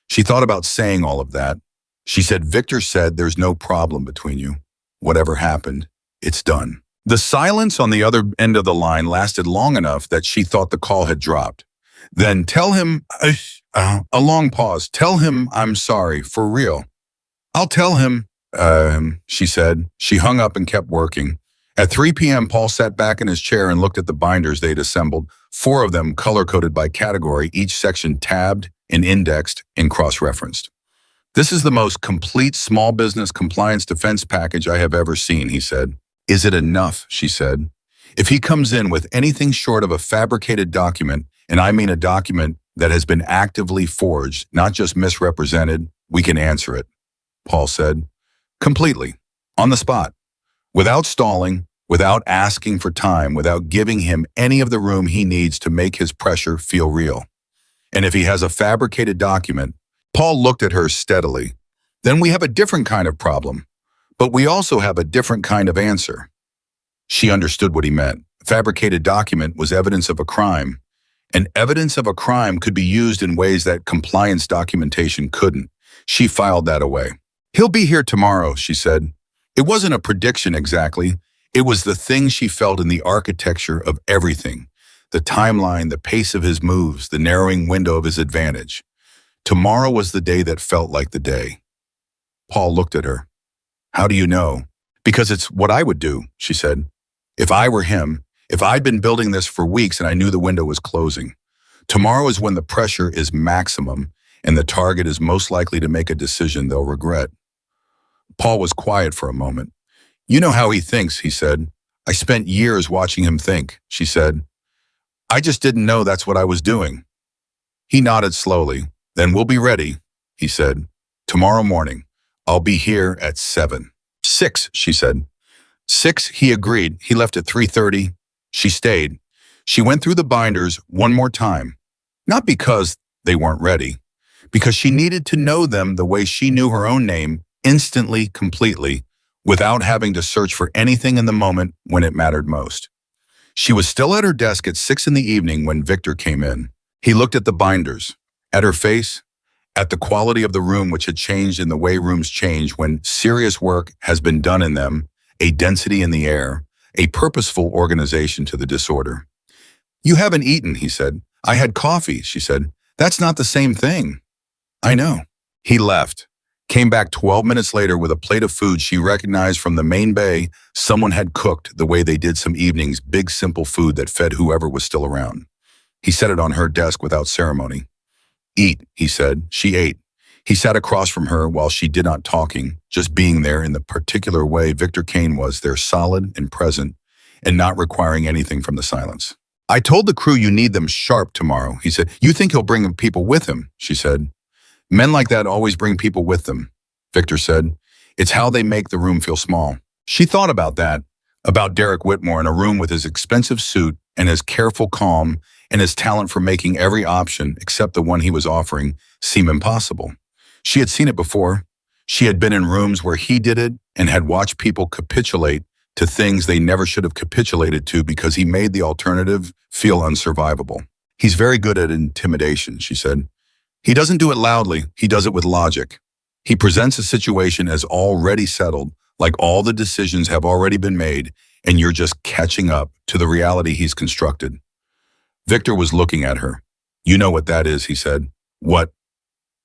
She thought about saying all of that. She said, Victor said there's no problem between you. Whatever happened, it's done. The silence on the other end of the line lasted long enough that she thought the call had dropped. Then tell him, a long pause, tell him I'm sorry, for real. I'll tell him, she said. She hung up and kept working. At 3 p.m., Paul sat back in his chair and looked at the binders they'd assembled, 4 of them color-coded by category, each section tabbed and indexed and cross-referenced. This is the most complete small business compliance defense package I have ever seen, he said. Is it enough, she said. If he comes in with anything short of a fabricated document, and I mean a document that has been actively forged, not just misrepresented, we can answer it, Paul said. Completely, on the spot, without stalling, without asking for time, without giving him any of the room he needs to make his pressure feel real. And if he has a fabricated document, Paul looked at her steadily. Then we have a different kind of problem, but we also have a different kind of answer. She understood what he meant. A fabricated document was evidence of a crime, and evidence of a crime could be used in ways that compliance documentation couldn't. She filed that away. He'll be here tomorrow, she said. It wasn't a prediction exactly. It was the thing she felt in the architecture of everything, the timeline, the pace of his moves, the narrowing window of his advantage. Tomorrow was the day that felt like the day. Paul looked at her. How do you know? Because it's what I would do, she said. If I were him, if I'd been building this for weeks and I knew the window was closing. Tomorrow is when the pressure is maximum and the target is most likely to make a decision they'll regret. Paul was quiet for a moment. You know how he thinks, he said. I spent years watching him think, she said. I just didn't know that's what I was doing. He nodded slowly. Then we'll be ready, he said. Tomorrow morning. I'll be here at 7. 6, she said. 6, he agreed. He left at 3:30. She stayed. She went through the binders one more time. Not because they weren't ready, because she needed to know them the way she knew her own name, instantly, completely, without having to search for anything in the moment when it mattered most. She was still at her desk at 6 in the evening when Victor came in. He looked at the binders, at her face, at the quality of the room, which had changed in the way rooms change when serious work has been done in them, a density in the air, a purposeful organization to the disorder. "You haven't eaten," he said. "I had coffee," she said. "That's not the same thing." "I know." He left, came back 12 minutes later with a plate of food she recognized from the main bay. Someone had cooked the way they did some evenings, big simple food that fed whoever was still around. He set it on her desk without ceremony. "Eat," he said. She ate. He sat across from her while she did not talking, just being there in the particular way Victor Kane was, there, solid and present, and not requiring anything from the silence. "I told the crew you need them sharp tomorrow," he said. "You think he'll bring people with him," she said. "Men like that always bring people with them," Victor said. "It's how they make the room feel small." She thought about that, about Derek Whitmore in a room with his expensive suit and his careful calm and his talent for making every option, except the one he was offering, seem impossible. She had seen it before. She had been in rooms where he did it and had watched people capitulate to things they never should have capitulated to because he made the alternative feel unsurvivable. "He's very good at intimidation," she said. "He doesn't do it loudly, he does it with logic. He presents a situation as already settled, like all the decisions have already been made, and you're just catching up to the reality he's constructed." Victor was looking at her. "You know what that is," he said. "What?"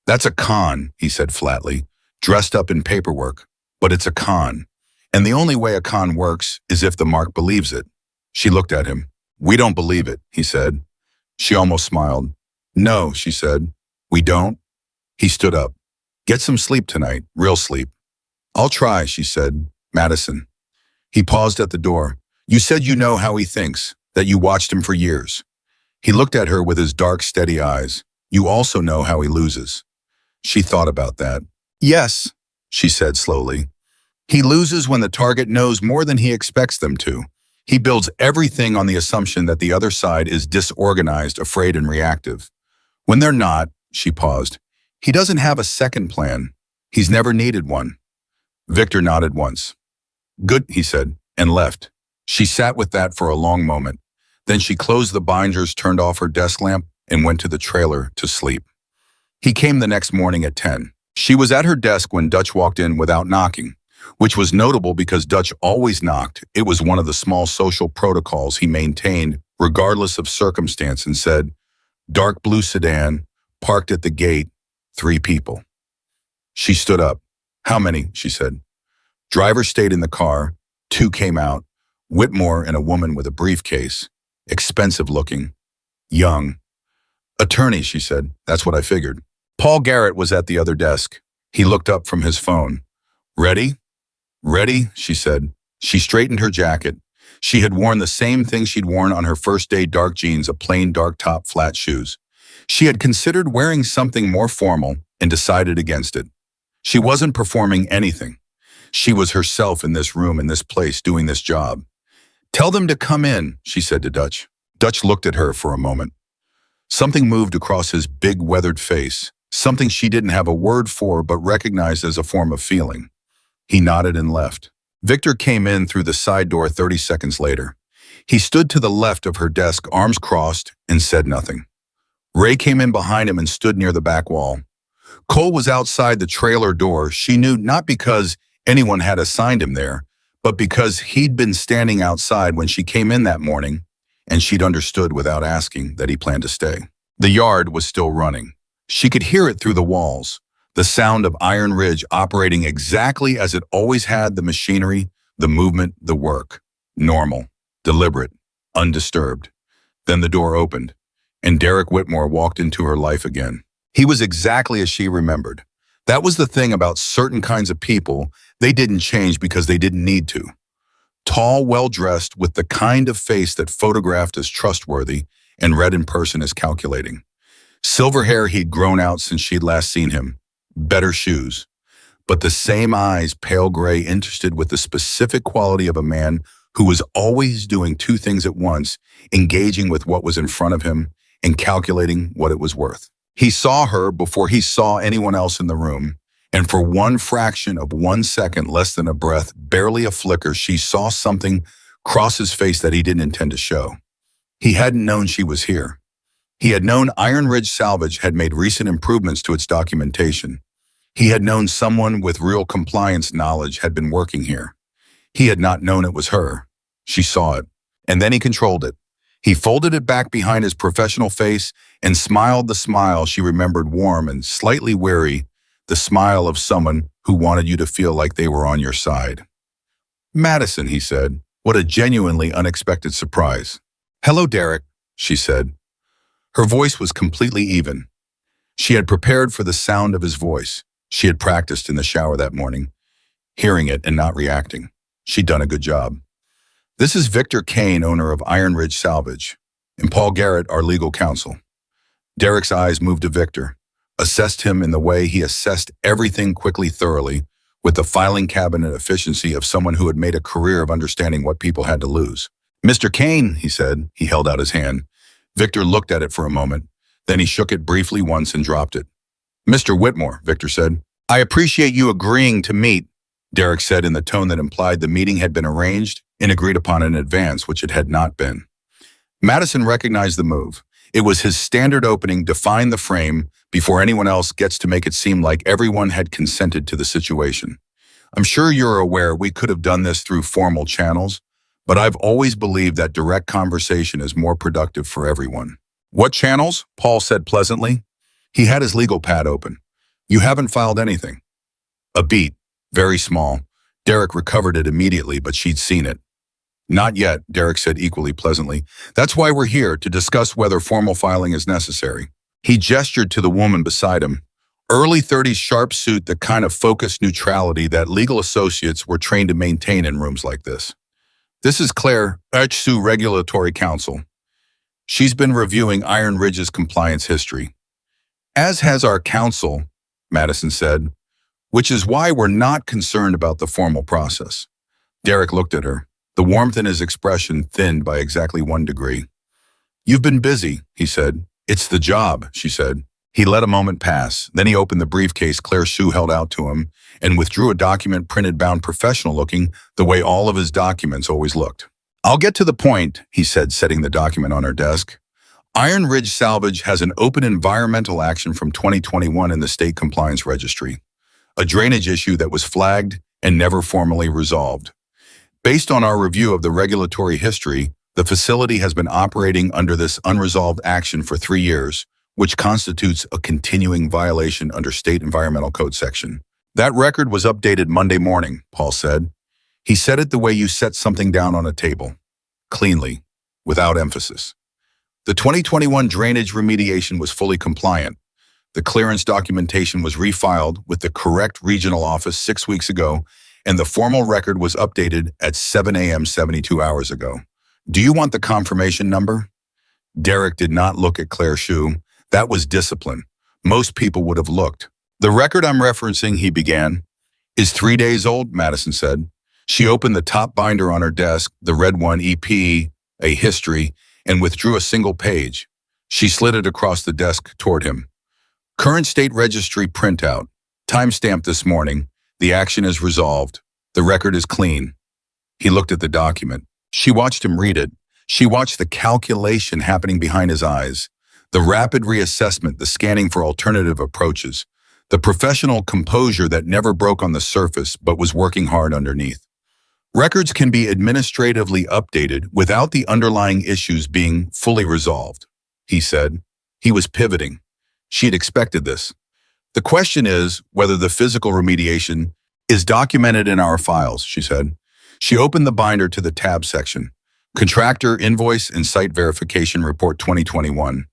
"That's a con," he said flatly, "dressed up in paperwork. But it's a con. And the only way a con works is if the mark believes it." She looked at him. "We don't believe it," he said. She almost smiled. "No," she said. "We don't?" He stood up. "Get some sleep tonight, real sleep." "I'll try," she said. "Madison." He paused at the door. "You said you know how he thinks, that you watched him for years." He looked at her with his dark, steady eyes. "You also know how he loses." She thought about that. "Yes," she said slowly. "He loses when the target knows more than he expects them to. He builds everything on the assumption that the other side is disorganized, afraid, and reactive. When they're not," she paused, "he doesn't have a second plan. He's never needed one." Victor nodded once. "Good," he said, and left. She sat with that for a long moment. Then she closed the binders, turned off her desk lamp, and went to the trailer to sleep. He came the next morning at 10. She was at her desk when Dutch walked in without knocking, which was notable because Dutch always knocked. It was one of the small social protocols he maintained, regardless of circumstance, and said, "Dark blue sedan, parked at the gate, 3 people." She stood up. "How many?" she said. Driver stayed in the car. 2 came out. Whitmore and a woman with a briefcase. Expensive looking. Young. "Attorney," she said. "That's what I figured." Paul Garrett was at the other desk. He looked up from his phone. "Ready?" "Ready," she said. She straightened her jacket. She had worn the same thing she'd worn on her first day, dark jeans, a plain dark top, flat shoes. She had considered wearing something more formal and decided against it. She wasn't performing anything. She was herself in this room, in this place, doing this job. "Tell them to come in," she said to Dutch. Dutch looked at her for a moment. Something moved across his big, weathered face, something she didn't have a word for but recognized as a form of feeling. He nodded and left. Victor came in through the side door 30 seconds later. He stood to the left of her desk, arms crossed, and said nothing. Ray came in behind him and stood near the back wall. Cole was outside the trailer door. She knew, not because anyone had assigned him there, but because he'd been standing outside when she came in that morning, and she'd understood without asking that he planned to stay. The yard was still running. She could hear it through the walls, the sound of Iron Ridge operating exactly as it always had, the machinery, the movement, the work. Normal, deliberate, undisturbed. Then the door opened, and Derek Whitmore walked into her life again. He was exactly as she remembered. That was the thing about certain kinds of people. They didn't change because they didn't need to. Tall, well-dressed, with the kind of face that photographed as trustworthy and read in person as calculating. Silver hair he'd grown out since she'd last seen him. Better shoes. But the same eyes, pale gray, interested with the specific quality of a man who was always doing 2 things at once, engaging with what was in front of him and calculating what it was worth. He saw her before he saw anyone else in the room, and for one fraction of 1 second, less than a breath, barely a flicker, she saw something cross his face that he didn't intend to show. He hadn't known she was here. He had known Iron Ridge Salvage had made recent improvements to its documentation. He had known someone with real compliance knowledge had been working here. He had not known it was her. She saw it, and then he controlled it. He folded it back behind his professional face and smiled the smile she remembered, warm and slightly weary, the smile of someone who wanted you to feel like they were on your side. "Madison," he said. What a genuinely unexpected surprise. "Hello, Derek," she said. Her voice was completely even. She had prepared for the sound of his voice. She had practiced in the shower that morning, hearing it and not reacting. She'd done a good job. "This is Victor Kane, owner of Iron Ridge Salvage, and Paul Garrett, our legal counsel." Derek's eyes moved to Victor, assessed him in the way he assessed everything quickly, thoroughly, with the filing cabinet efficiency of someone who had made a career of understanding what people had to lose. "Mr. Kane," he said. He held out his hand. Victor looked at it for a moment. Then he shook it briefly once and dropped it. "Mr. Whitmore," Victor said. "I appreciate you agreeing to meet," Derek said in the tone that implied the meeting had been arranged and agreed upon in advance, which it had not been. Madison recognized the move. It was his standard opening, define the frame before anyone else gets to make it seem like everyone had consented to the situation. "I'm sure you're aware we could have done this through formal channels, but I've always believed that direct conversation is more productive for everyone." "What channels?" Paul said pleasantly. He had his legal pad open. "You haven't filed anything." A beat, very small. Derek recovered it immediately, but she'd seen it. "Not yet," Derek said equally pleasantly. "That's why we're here, to discuss whether formal filing is necessary." He gestured to the woman beside him. Early 30s sharp suit, the kind of focused neutrality that legal associates were trained to maintain in rooms like this. "This is Claire, HSU Regulatory Counsel. She's been reviewing Iron Ridge's compliance history." "As has our counsel," Madison said, "which is why we're not concerned about the formal process." Derek looked at her. The warmth in his expression thinned by exactly 1 degree. "You've been busy," he said. "It's the job," she said. He let a moment pass. Then he opened the briefcase Claire Sue held out to him and withdrew a document printed bound professional looking the way all of his documents always looked. "I'll get to the point," he said, setting the document on her desk. "Iron Ridge Salvage has an open environmental action from 2021 in the state compliance registry, a drainage issue that was flagged and never formally resolved. Based on our review of the regulatory history, the facility has been operating under this unresolved action for 3 years, which constitutes a continuing violation under State Environmental Code section. That record was updated Monday morning," Paul said. He said it the way you set something down on a table, cleanly, without emphasis. "The 2021 drainage remediation was fully compliant. The clearance documentation was refiled with the correct regional office 6 weeks ago, and the formal record was updated at 7 a.m. 72 hours ago. Do you want the confirmation number?" Derek did not look at Claire Sue. That was discipline. Most people would have looked. "The record I'm referencing," he began, "is 3 days old," Madison said. She opened the top binder on her desk, the red one, EP, a history, and withdrew a single page. She slid it across the desk toward him. "Current state registry printout. Timestamped this morning. The action is resolved. The record is clean." He looked at the document. She watched him read it. She watched the calculation happening behind his eyes, the rapid reassessment, the scanning for alternative approaches, the professional composure that never broke on the surface but was working hard underneath. "Records can be administratively updated without the underlying issues being fully resolved," he said. He was pivoting. She had expected this. "The question is whether the physical remediation is documented in our files," she said. She opened the binder to the tab section. Contractor Invoice and Site Verification Report 2021.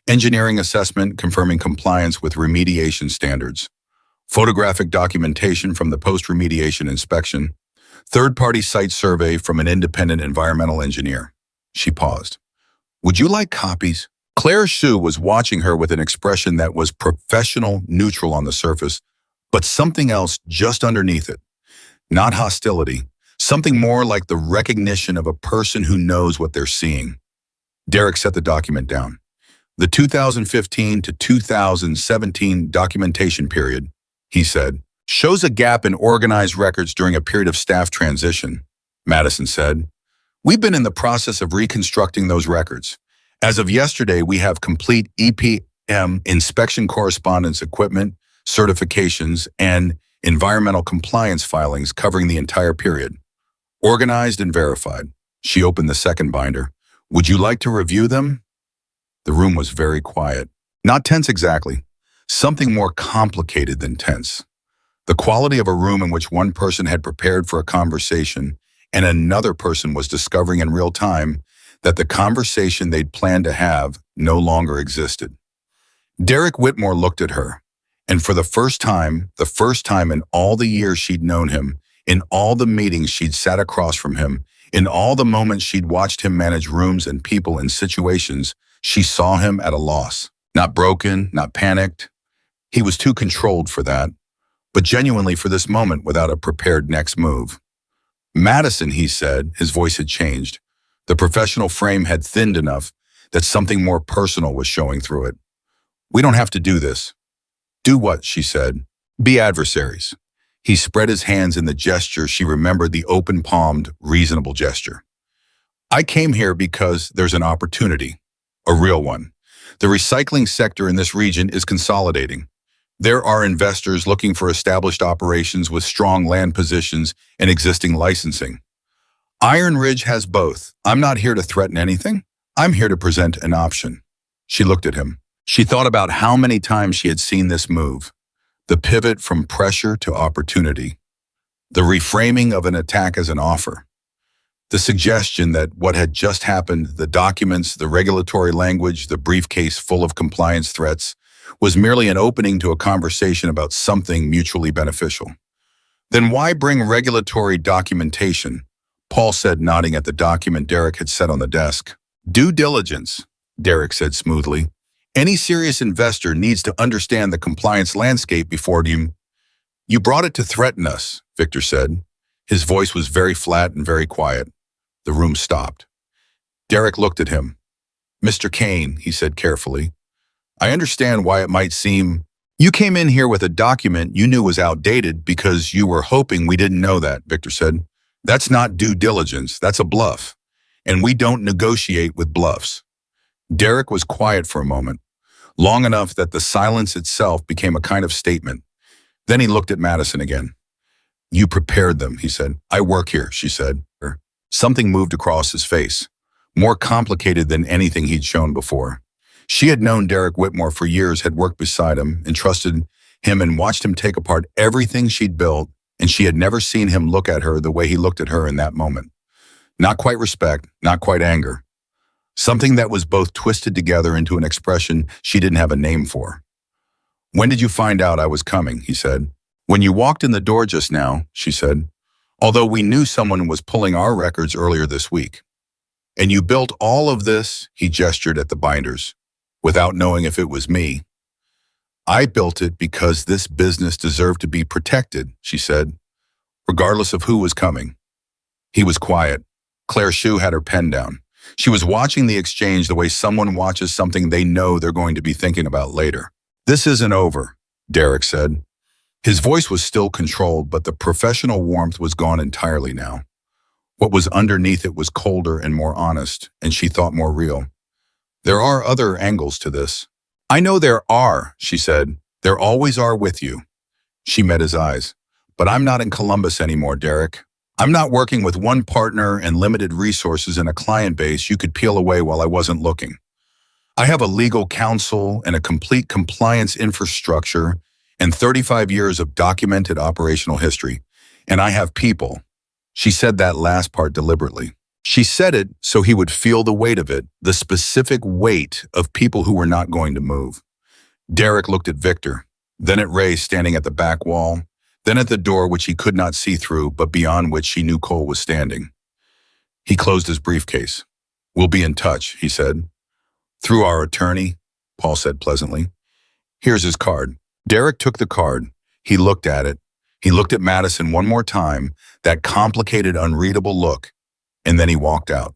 Engineering Assessment confirming compliance with remediation standards. Photographic documentation from the post-remediation inspection. Third-party site survey from an independent environmental engineer. She paused. "Would you like copies?" Claire Sue was watching her with an expression that was professional, neutral on the surface, but something else just underneath it. Not hostility, something more like the recognition of a person who knows what they're seeing. Derek set the document down. "The 2015 to 2017 documentation period," he said, "shows a gap in organized records during a period of staff transition," Madison said. "We've been in the process of reconstructing those records. As of yesterday, we have complete EPM inspection correspondence equipment, certifications, and environmental compliance filings covering the entire period. Organized and verified. She opened the second binder. Would you like to review them? The room was very quiet. Not tense exactly. Something more complicated than tense. The quality of a room in which one person had prepared for a conversation and another person was discovering in real time that the conversation they'd planned to have no longer existed. Derek Whitmore looked at her, and for the first time in all the years she'd known him, in all the meetings she'd sat across from him, in all the moments she'd watched him manage rooms and people in situations, she saw him at a loss. Not broken, not panicked. He was too controlled for that, but genuinely for this moment without a prepared next move. Madison, he said, his voice had changed. The professional frame had thinned enough that something more personal was showing through it. We don't have to do this. Do what, she said. Be adversaries. He spread his hands in the gesture she remembered, the open-palmed, reasonable gesture. I came here because there's an opportunity, a real one. The recycling sector in this region is consolidating. There are investors looking for established operations with strong land positions and existing licensing. Iron Ridge has both. I'm not here to threaten anything. I'm here to present an option. She looked at him. She thought about how many times she had seen this move. The pivot from pressure to opportunity. The reframing of an attack as an offer. The suggestion that what had just happened, the documents, the regulatory language, the briefcase full of compliance threats, was merely an opening to a conversation about something mutually beneficial. Then why bring regulatory documentation? Paul said, nodding at the document Derek had set on the desk. Due diligence, Derek said smoothly. Any serious investor needs to understand the compliance landscape before you brought it to threaten us, Victor said. His voice was very flat and very quiet. The room stopped. Derek looked at him. Mr. Kane, he said carefully, I understand why it might seem you came in here with a document you knew was outdated because you were hoping we didn't know that, Victor said. That's not due diligence, that's a bluff. And we don't negotiate with bluffs. Derek was quiet for a moment, long enough that the silence itself became a kind of statement. Then he looked at Madison again. You prepared them, he said. I work here, she said. Something moved across his face, more complicated than anything he'd shown before. She had known Derek Whitmore for years, had worked beside him, entrusted him and watched him take apart everything she'd built, and she had never seen him look at her the way he looked at her in that moment. Not quite respect, not quite anger. Something that was both twisted together into an expression she didn't have a name for. When did you find out I was coming, he said. When you walked in the door just now, she said. Although we knew someone was pulling our records earlier this week. And you built all of this, he gestured at the binders, without knowing if it was me. I built it because this business deserved to be protected, she said, regardless of who was coming. He was quiet. Claire Shue had her pen down. She was watching the exchange the way someone watches something they know they're going to be thinking about later. This isn't over, Derek said. His voice was still controlled, but the professional warmth was gone entirely now. What was underneath it was colder and more honest, and she thought more real. There are other angles to this. I know there are, she said. There always are with you. She met his eyes. But I'm not in Columbus anymore, Derek. I'm not working with one partner and limited resources and a client base you could peel away while I wasn't looking. I have a legal counsel and a complete compliance infrastructure and 35 years of documented operational history. And I have people. She said that last part deliberately. She said it so he would feel the weight of it, the specific weight of people who were not going to move. Derek looked at Victor, then at Ray standing at the back wall, then at the door which he could not see through, but beyond which he knew Cole was standing. He closed his briefcase. We'll be in touch, he said. Through our attorney, Paul said pleasantly. Here's his card. Derek took the card. He looked at it. He looked at Madison one more time, that complicated, unreadable look, and then he walked out.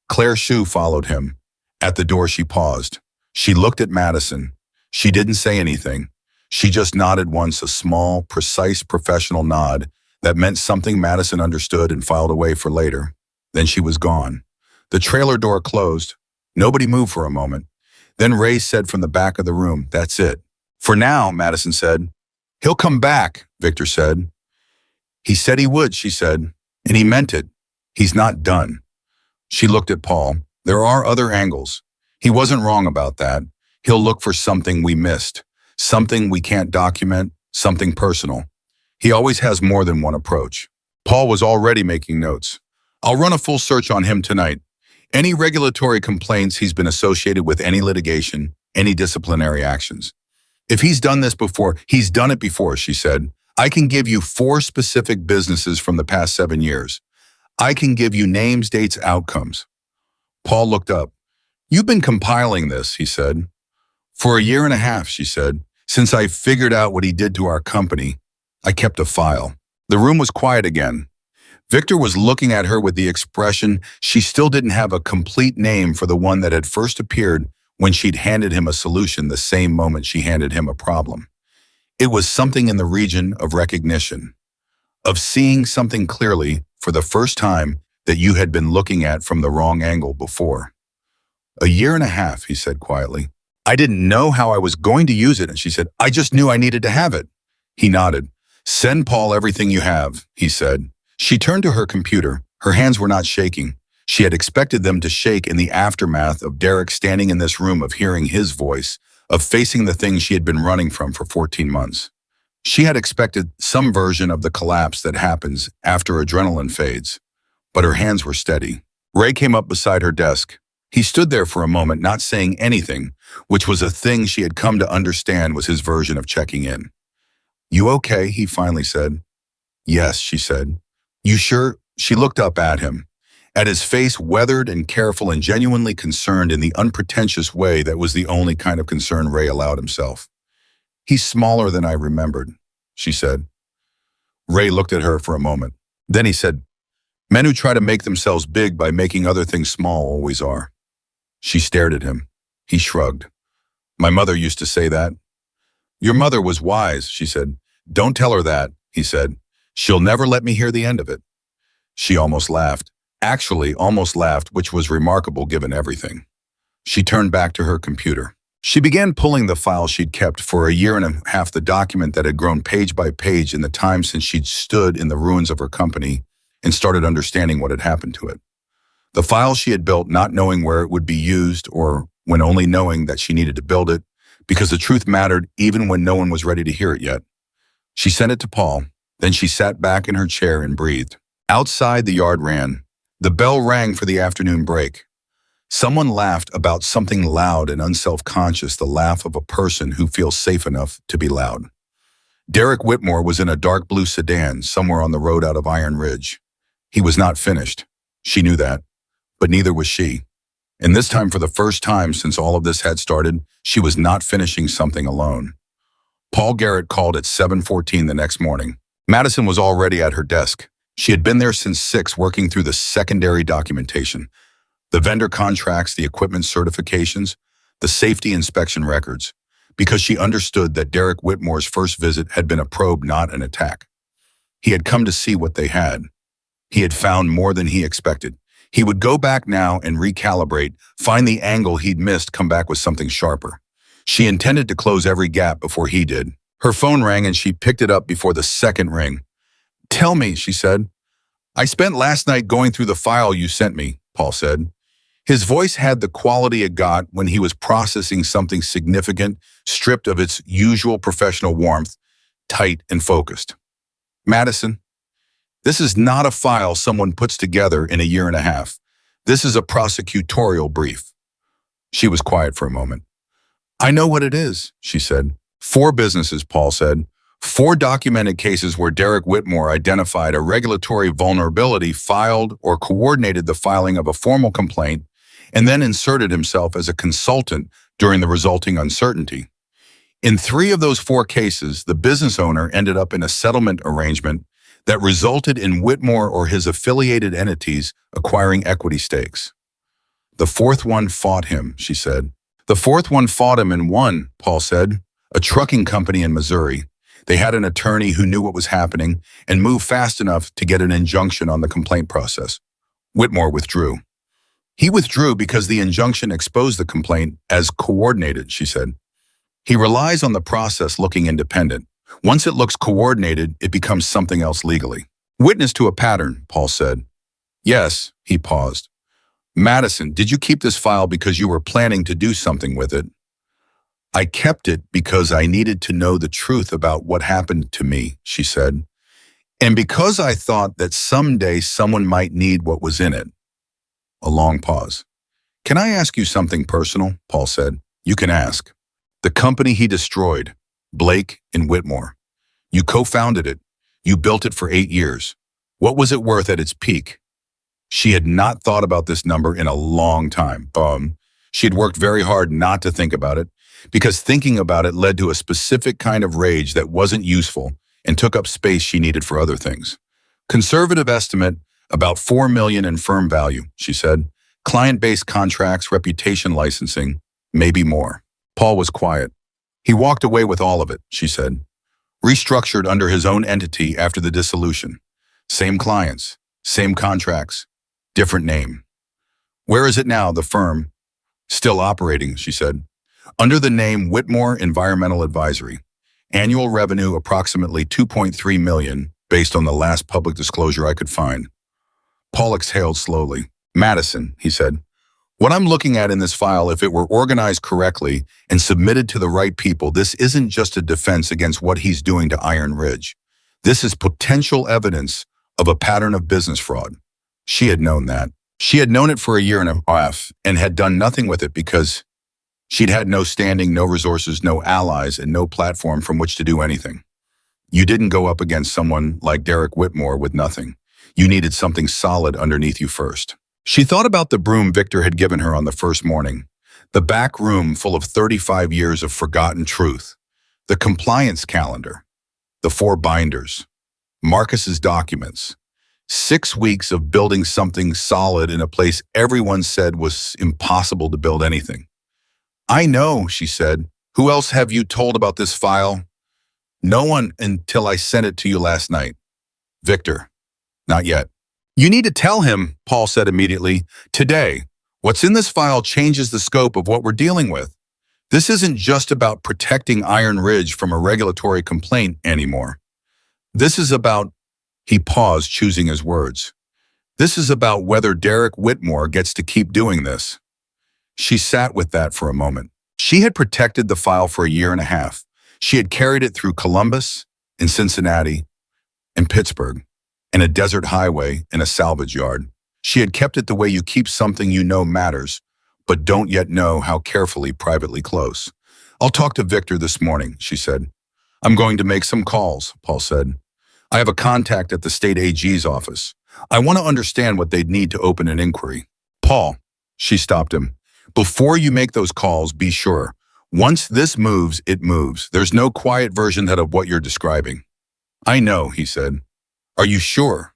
Claire Shue followed him. At the door she paused. She looked at Madison. She didn't say anything. She just nodded once, a small, precise professional nod that meant something Madison understood and filed away for later. Then she was gone. The trailer door closed. Nobody moved for a moment. Then Ray said from the back of the room, "That's it." "For now," Madison said. "He'll come back," Victor said. "He said he would," she said, "and he meant it. He's not done." She looked at Paul. "There are other angles. He wasn't wrong about that. He'll look for something we missed, something we can't document, something personal. He always has more than one approach." Paul was already making notes. "I'll run a full search on him tonight. Any regulatory complaints he's been associated with, any litigation, any disciplinary actions. If he's done this before, he's done it before," she said. "I can give you 4 specific businesses from the past 7 years. I can give you names, dates, outcomes." Paul looked up. "You've been compiling this," he said. "For a year and a half," she said. "Since I figured out what he did to our company, I kept a file." The room was quiet again. Victor was looking at her with the expression she still didn't have a complete name for the one that had first appeared when she'd handed him a solution the same moment she handed him a problem. It was something in the region of recognition, of seeing something clearly for the first time that you had been looking at from the wrong angle before. "A year and a half," he said quietly. "I didn't know how I was going to use it," and she said, "I just knew I needed to have it." He nodded. "Send Paul everything you have," he said. She turned to her computer. Her hands were not shaking. She had expected them to shake in the aftermath of Derek standing in this room, of hearing his voice, of facing the things she had been running from for 14 months. She had expected some version of the collapse that happens after adrenaline fades, but her hands were steady. Ray came up beside her desk. He stood there for a moment, not saying anything, which was a thing she had come to understand was his version of checking in. "You okay?" he finally said. "Yes," she said. "You sure?" She looked up at him, at his face weathered and careful and genuinely concerned in the unpretentious way that was the only kind of concern Ray allowed himself. "He's smaller than I remembered," she said. Ray looked at her for a moment. Then he said, "Men who try to make themselves big by making other things small always are." She stared at him. He shrugged. "My mother used to say that." "Your mother was wise," she said. "Don't tell her that," he said. "She'll never let me hear the end of it." She almost laughed. Actually, almost laughed, which was remarkable given everything. She turned back to her computer. She began pulling the file she'd kept for a year and a half, the document that had grown page by page in the time since she'd stood in the ruins of her company and started understanding what had happened to it. The file she had built not knowing where it would be used, or when only knowing that she needed to build it, because the truth mattered even when no one was ready to hear it yet. She sent it to Paul. Then she sat back in her chair and breathed. Outside, the yard ran. The bell rang for the afternoon break. Someone laughed about something loud and unself-conscious, the laugh of a person who feels safe enough to be loud. Derek Whitmore was in a dark blue sedan somewhere on the road out of Iron Ridge. He was not finished. She knew that, but neither was she. And this time, for the first time since all of this had started, she was not finishing something alone. Paul Garrett called at 7:14 the next morning. Madison was already at her desk. She had been there since 6, working through the secondary documentation, the vendor contracts, the equipment certifications, the safety inspection records, because she understood that Derek Whitmore's first visit had been a probe, not an attack. He had come to see what they had. He had found more than he expected. He would go back now and recalibrate, find the angle he'd missed, come back with something sharper. She intended to close every gap before he did. Her phone rang and she picked it up before the second ring. "Tell me," she said. "I spent last night going through the file you sent me," Paul said. His voice had the quality it got when he was processing something significant, stripped of its usual professional warmth, tight and focused. "Madison, this is not a file someone puts together in a year and a half. This is a prosecutorial brief." She was quiet for a moment. "I know what it is," she said. 4 businesses, Paul said. 4 documented cases where Derek Whitmore identified a regulatory vulnerability, filed or coordinated the filing of a formal complaint, and then inserted himself as a consultant during the resulting uncertainty. In 3 of those 4 cases, the business owner ended up in a settlement arrangement that resulted in Whitmore or his affiliated entities acquiring equity stakes. "The 4th one fought him," she said. "The 4th one fought him and won," Paul said. "A trucking company in Missouri. They had an attorney who knew what was happening and moved fast enough to get an injunction on the complaint process. Whitmore withdrew. He withdrew because the injunction exposed the complaint as coordinated, she said. He relies on the process looking independent. Once it looks coordinated, it becomes something else legally. Witness to a pattern, Paul said. Yes, he paused. Madison, did you keep this file because you were planning to do something with it? I kept it because I needed to know the truth about what happened to me, she said. And because I thought that someday someone might need what was in it. A long pause. Can I ask you something personal? Paul said. You can ask. The company he destroyed, Blake and Whitmore. You co-founded it. You built it for 8 years. What was it worth at its peak? She had not thought about this number in a long time. She had worked very hard not to think about it, because thinking about it led to a specific kind of rage that wasn't useful and took up space she needed for other things. Conservative estimate, about $4 million in firm value, she said. Client-based contracts, reputation licensing, maybe more. Paul was quiet. He walked away with all of it, she said. Restructured under his own entity after the dissolution. Same clients, same contracts, different name. Where is it now, the firm? Still operating, she said. Under the name Whitmore Environmental Advisory. Annual revenue approximately $2.3 million, based on the last public disclosure I could find. Paul exhaled slowly. Madison, he said. What I'm looking at in this file, if it were organized correctly and submitted to the right people, this isn't just a defense against what he's doing to Iron Ridge. This is potential evidence of a pattern of business fraud. She had known that. She had known it for a year and a half and had done nothing with it because she'd had no standing, no resources, no allies, and no platform from which to do anything. You didn't go up against someone like Derek Whitmore with nothing. You needed something solid underneath you first. She thought about the broom Victor had given her on the first morning, the back room full of 35 years of forgotten truth, the compliance calendar, the 4 binders, Marcus's documents, 6 weeks of building something solid in a place everyone said was impossible to build anything. I know, she said. Who else have you told about this file? No one until I sent it to you last night. Victor, not yet. You need to tell him, Paul said immediately. Today, what's in this file changes the scope of what we're dealing with. This isn't just about protecting Iron Ridge from a regulatory complaint anymore. This is about, he paused, choosing his words. This is about whether Derek Whitmore gets to keep doing this. She sat with that for a moment. She had protected the file for a year and a half. She had carried it through Columbus and Cincinnati and Pittsburgh, and a desert highway and a salvage yard. She had kept it the way you keep something you know matters, but don't yet know how carefully, privately close. I'll talk to Victor this morning, she said. I'm going to make some calls, Paul said. I have a contact at the state AG's office. I want to understand what they'd need to open an inquiry. Paul, she stopped him. Before you make those calls, be sure. Once this moves, it moves. There's no quiet version of what you're describing. I know, he said. Are you sure?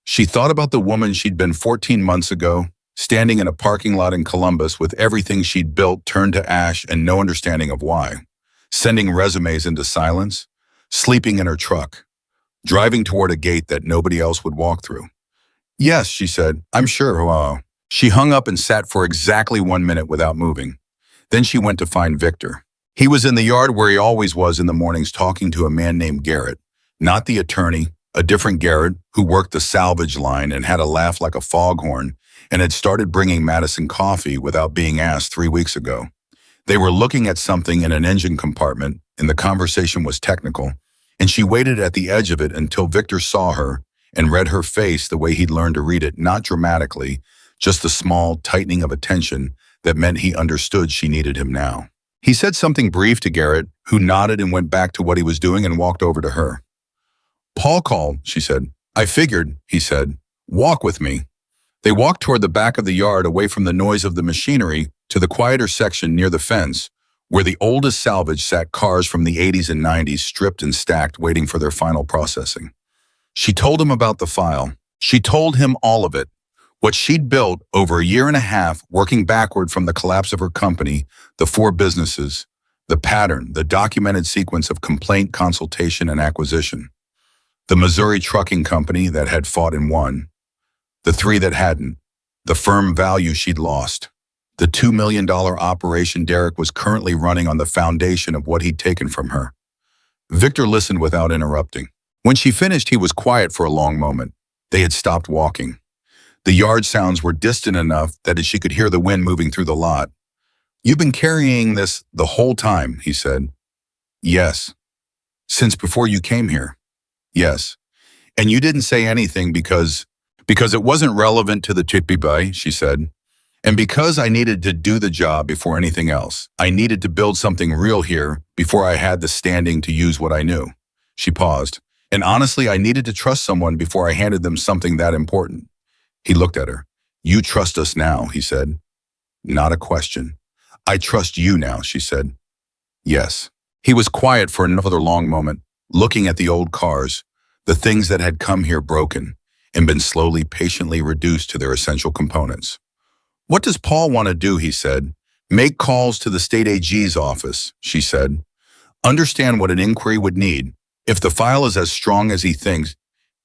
She thought about the woman she'd been 14 months ago, standing in a parking lot in Columbus with everything she'd built turned to ash and no understanding of why, sending resumes into silence, sleeping in her truck, driving toward a gate that nobody else would walk through. Yes, she said, I'm sure. She hung up and sat for exactly 1 minute without moving. Then she went to find Victor. He was in the yard where he always was in the mornings, talking to a man named Garrett, not the attorney, a different Garrett who worked the salvage line and had a laugh like a foghorn and had started bringing Madison coffee without being asked 3 weeks ago. They were looking at something in an engine compartment, and the conversation was technical, and she waited at the edge of it until Victor saw her and read her face the way he'd learned to read it, not dramatically, just the small tightening of attention that meant he understood she needed him now. He said something brief to Garrett, who nodded and went back to what he was doing and walked over to her. Paul called, she said. I figured, he said. Walk with me. They walked toward the back of the yard, away from the noise of the machinery, to the quieter section near the fence, where the oldest salvage sat cars from the 80s and 90s, stripped and stacked, waiting for their final processing. She told him about the file. She told him all of it. What she'd built over a year and a half, working backward from the collapse of her company, the 4 businesses, the pattern, the documented sequence of complaint, consultation, and acquisition. The Missouri trucking company that had fought and won, the 3 that hadn't, the firm value she'd lost. The $2 million operation Derek was currently running on the foundation of what he'd taken from her. Victor listened without interrupting. When she finished, he was quiet for a long moment. They had stopped walking. The yard sounds were distant enough that she could hear the wind moving through the lot. "You've been carrying this the whole time," he said. "Yes." "Since before you came here?" "Yes." "And you didn't say anything because it wasn't relevant to the Chipibai," she said. "And because I needed to do the job before anything else. I needed to build something real here before I had the standing to use what I knew." She paused. "And honestly, I needed to trust someone before I handed them something that important." He looked at her. "You trust us now," he said. "Not a question." "I trust you now," she said. "Yes." He was quiet for another long moment, looking at the old cars, the things that had come here broken and been slowly, patiently reduced to their essential components. "What does Paul want to do?" he said. "Make calls to the state AG's office," she said. "Understand what an inquiry would need. If the file is as strong as he thinks."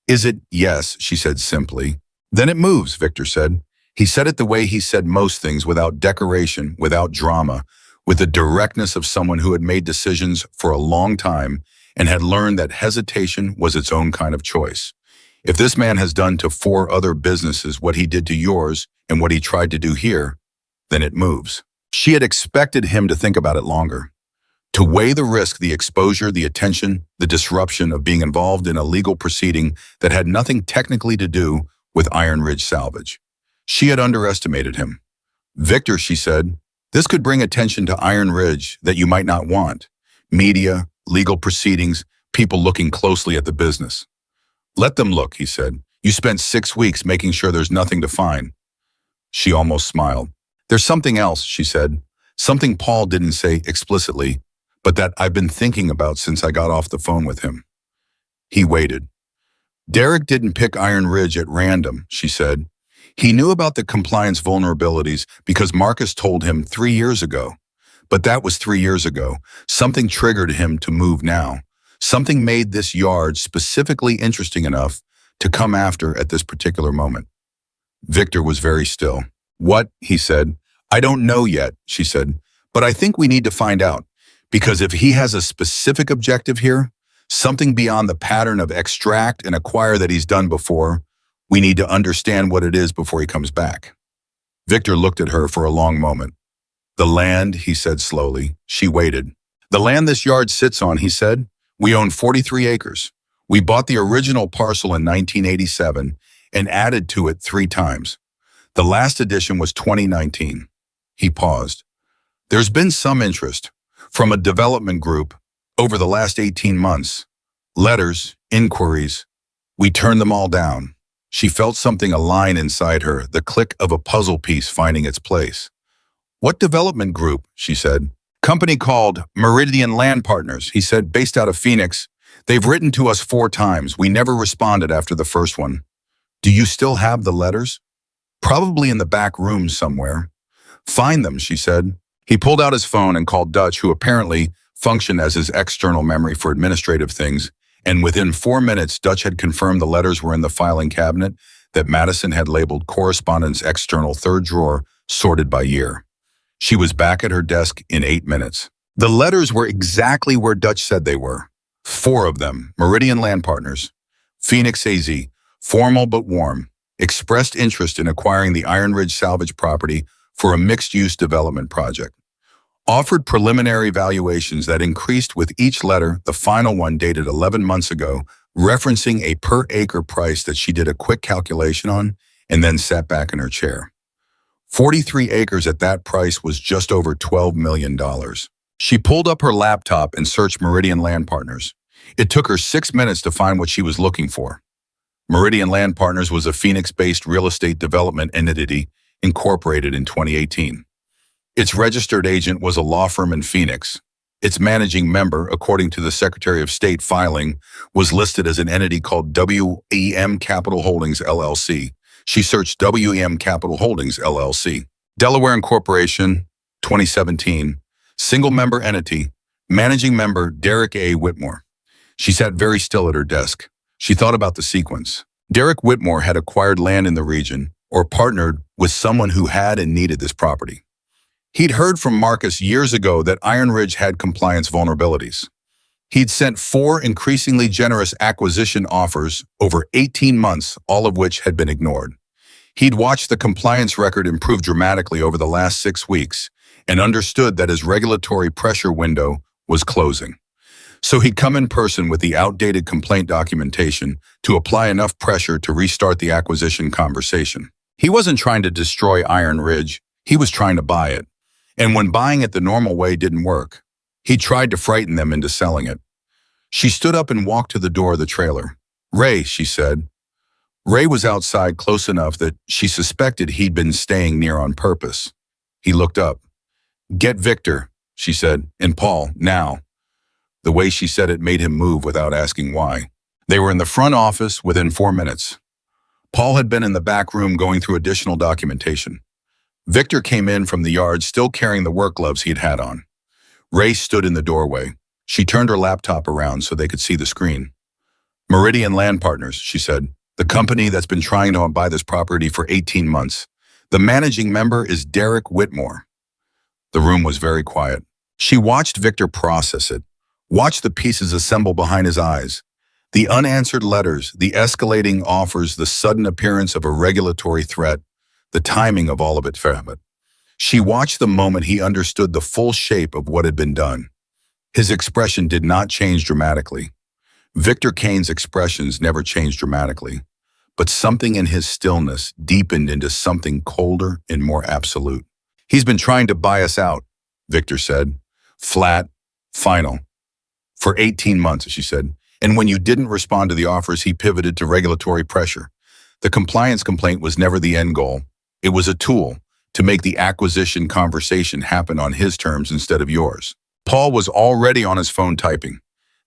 "Is it?" "Yes," she said simply. "Then it moves," Victor said. He said it the way he said most things, without decoration, without drama, with the directness of someone who had made decisions for a long time and had learned that hesitation was its own kind of choice. If this man has done to 4 other businesses what he did to yours and what he tried to do here, then it moves. She had expected him to think about it longer, to weigh the risk, the exposure, the attention, the disruption of being involved in a legal proceeding that had nothing technically to do with Iron Ridge Salvage. She had underestimated him. "Victor," she said, "this could bring attention to Iron Ridge that you might not want. Media, legal proceedings, people looking closely at the business." "Let them look," he said. "You spent 6 weeks making sure there's nothing to find." She almost smiled. "There's something else," she said. "Something Paul didn't say explicitly, but that I've been thinking about since I got off the phone with him." He waited. "Derek didn't pick Iron Ridge at random," she said. "He knew about the compliance vulnerabilities because Marcus told him 3 years ago. But that was 3 years ago. Something triggered him to move now. Something made this yard specifically interesting enough to come after at this particular moment." Victor was very still. "What?" he said. "I don't know yet," she said. "But I think we need to find out. Because if he has a specific objective here, something beyond the pattern of extract and acquire that he's done before, we need to understand what it is before he comes back." Victor looked at her for a long moment. "The land," he said slowly. She waited. "The land this yard sits on," he said. "We own 43 acres. We bought the original parcel in 1987 and added to it 3 times. The last edition was 2019. He paused. "There's been some interest from a development group over the last 18 months. Letters, inquiries. We turned them all down." She felt something align inside her, the click of a puzzle piece finding its place. "What development group?" she said. "Company called Meridian Land Partners," he said, "based out of Phoenix. They've written to us 4 times. We never responded after the first one." "Do you still have the letters?" "Probably in the back room somewhere." "Find them," she said. He pulled out his phone and called Dutch, who apparently functioned as his external memory for administrative things, and within 4 minutes, Dutch had confirmed the letters were in the filing cabinet that Madison had labeled Correspondence External 3rd Drawer, sorted by year. She was back at her desk in 8 minutes. The letters were exactly where Dutch said they were. 4 of them, Meridian Land Partners. Phoenix AZ, formal but warm, expressed interest in acquiring the Iron Ridge salvage property for a mixed-use development project. Offered preliminary valuations that increased with each letter, the final one dated 11 months ago, referencing a per-acre price that she did a quick calculation on and then sat back in her chair. 43 acres at that price was just over $12 million. She pulled up her laptop and searched Meridian Land Partners. It took her 6 minutes to find what she was looking for. Meridian Land Partners was a Phoenix-based real estate development entity incorporated in 2018. Its registered agent was a law firm in Phoenix. Its managing member, according to the Secretary of State filing, was listed as an entity called WEM Capital Holdings, LLC. She searched WEM Capital Holdings, LLC. Delaware Incorporation, 2017. Single-member entity. Managing member, Derek A. Whitmore. She sat very still at her desk. She thought about the sequence. Derek Whitmore had acquired land in the region, or partnered with someone who had and needed this property. He'd heard from Marcus years ago that Iron Ridge had compliance vulnerabilities. He'd sent 4 increasingly generous acquisition offers over 18 months, all of which had been ignored. He'd watched the compliance record improve dramatically over the last 6 weeks and understood that his regulatory pressure window was closing. So he'd come in person with the outdated complaint documentation to apply enough pressure to restart the acquisition conversation. He wasn't trying to destroy Iron Ridge, he was trying to buy it. And when buying it the normal way didn't work, he tried to frighten them into selling it. She stood up and walked to the door of the trailer. "Ray," she said. Ray was outside close enough that she suspected he'd been staying near on purpose. He looked up. "Get Victor," she said, "and Paul, now." The way she said it made him move without asking why. They were in the front office within 4 minutes. Paul had been in the back room going through additional documentation. Victor came in from the yard still carrying the work gloves he'd had on. Ray stood in the doorway. She turned her laptop around so they could see the screen. "Meridian Land Partners," she said, "the company that's been trying to buy this property for 18 months. The managing member is Derek Whitmore." The room was very quiet. She watched Victor process it, watched the pieces assemble behind his eyes. The unanswered letters, the escalating offers, the sudden appearance of a regulatory threat, the timing of all of it. She watched the moment he understood the full shape of what had been done. His expression did not change dramatically. Victor Kane's expressions never changed dramatically, but something in his stillness deepened into something colder and more absolute. "He's been trying to buy us out," Victor said. "Flat, final. For 18 months, she said. "And when you didn't respond to the offers, he pivoted to regulatory pressure. The compliance complaint was never the end goal. It was a tool to make the acquisition conversation happen on his terms instead of yours." Paul was already on his phone typing.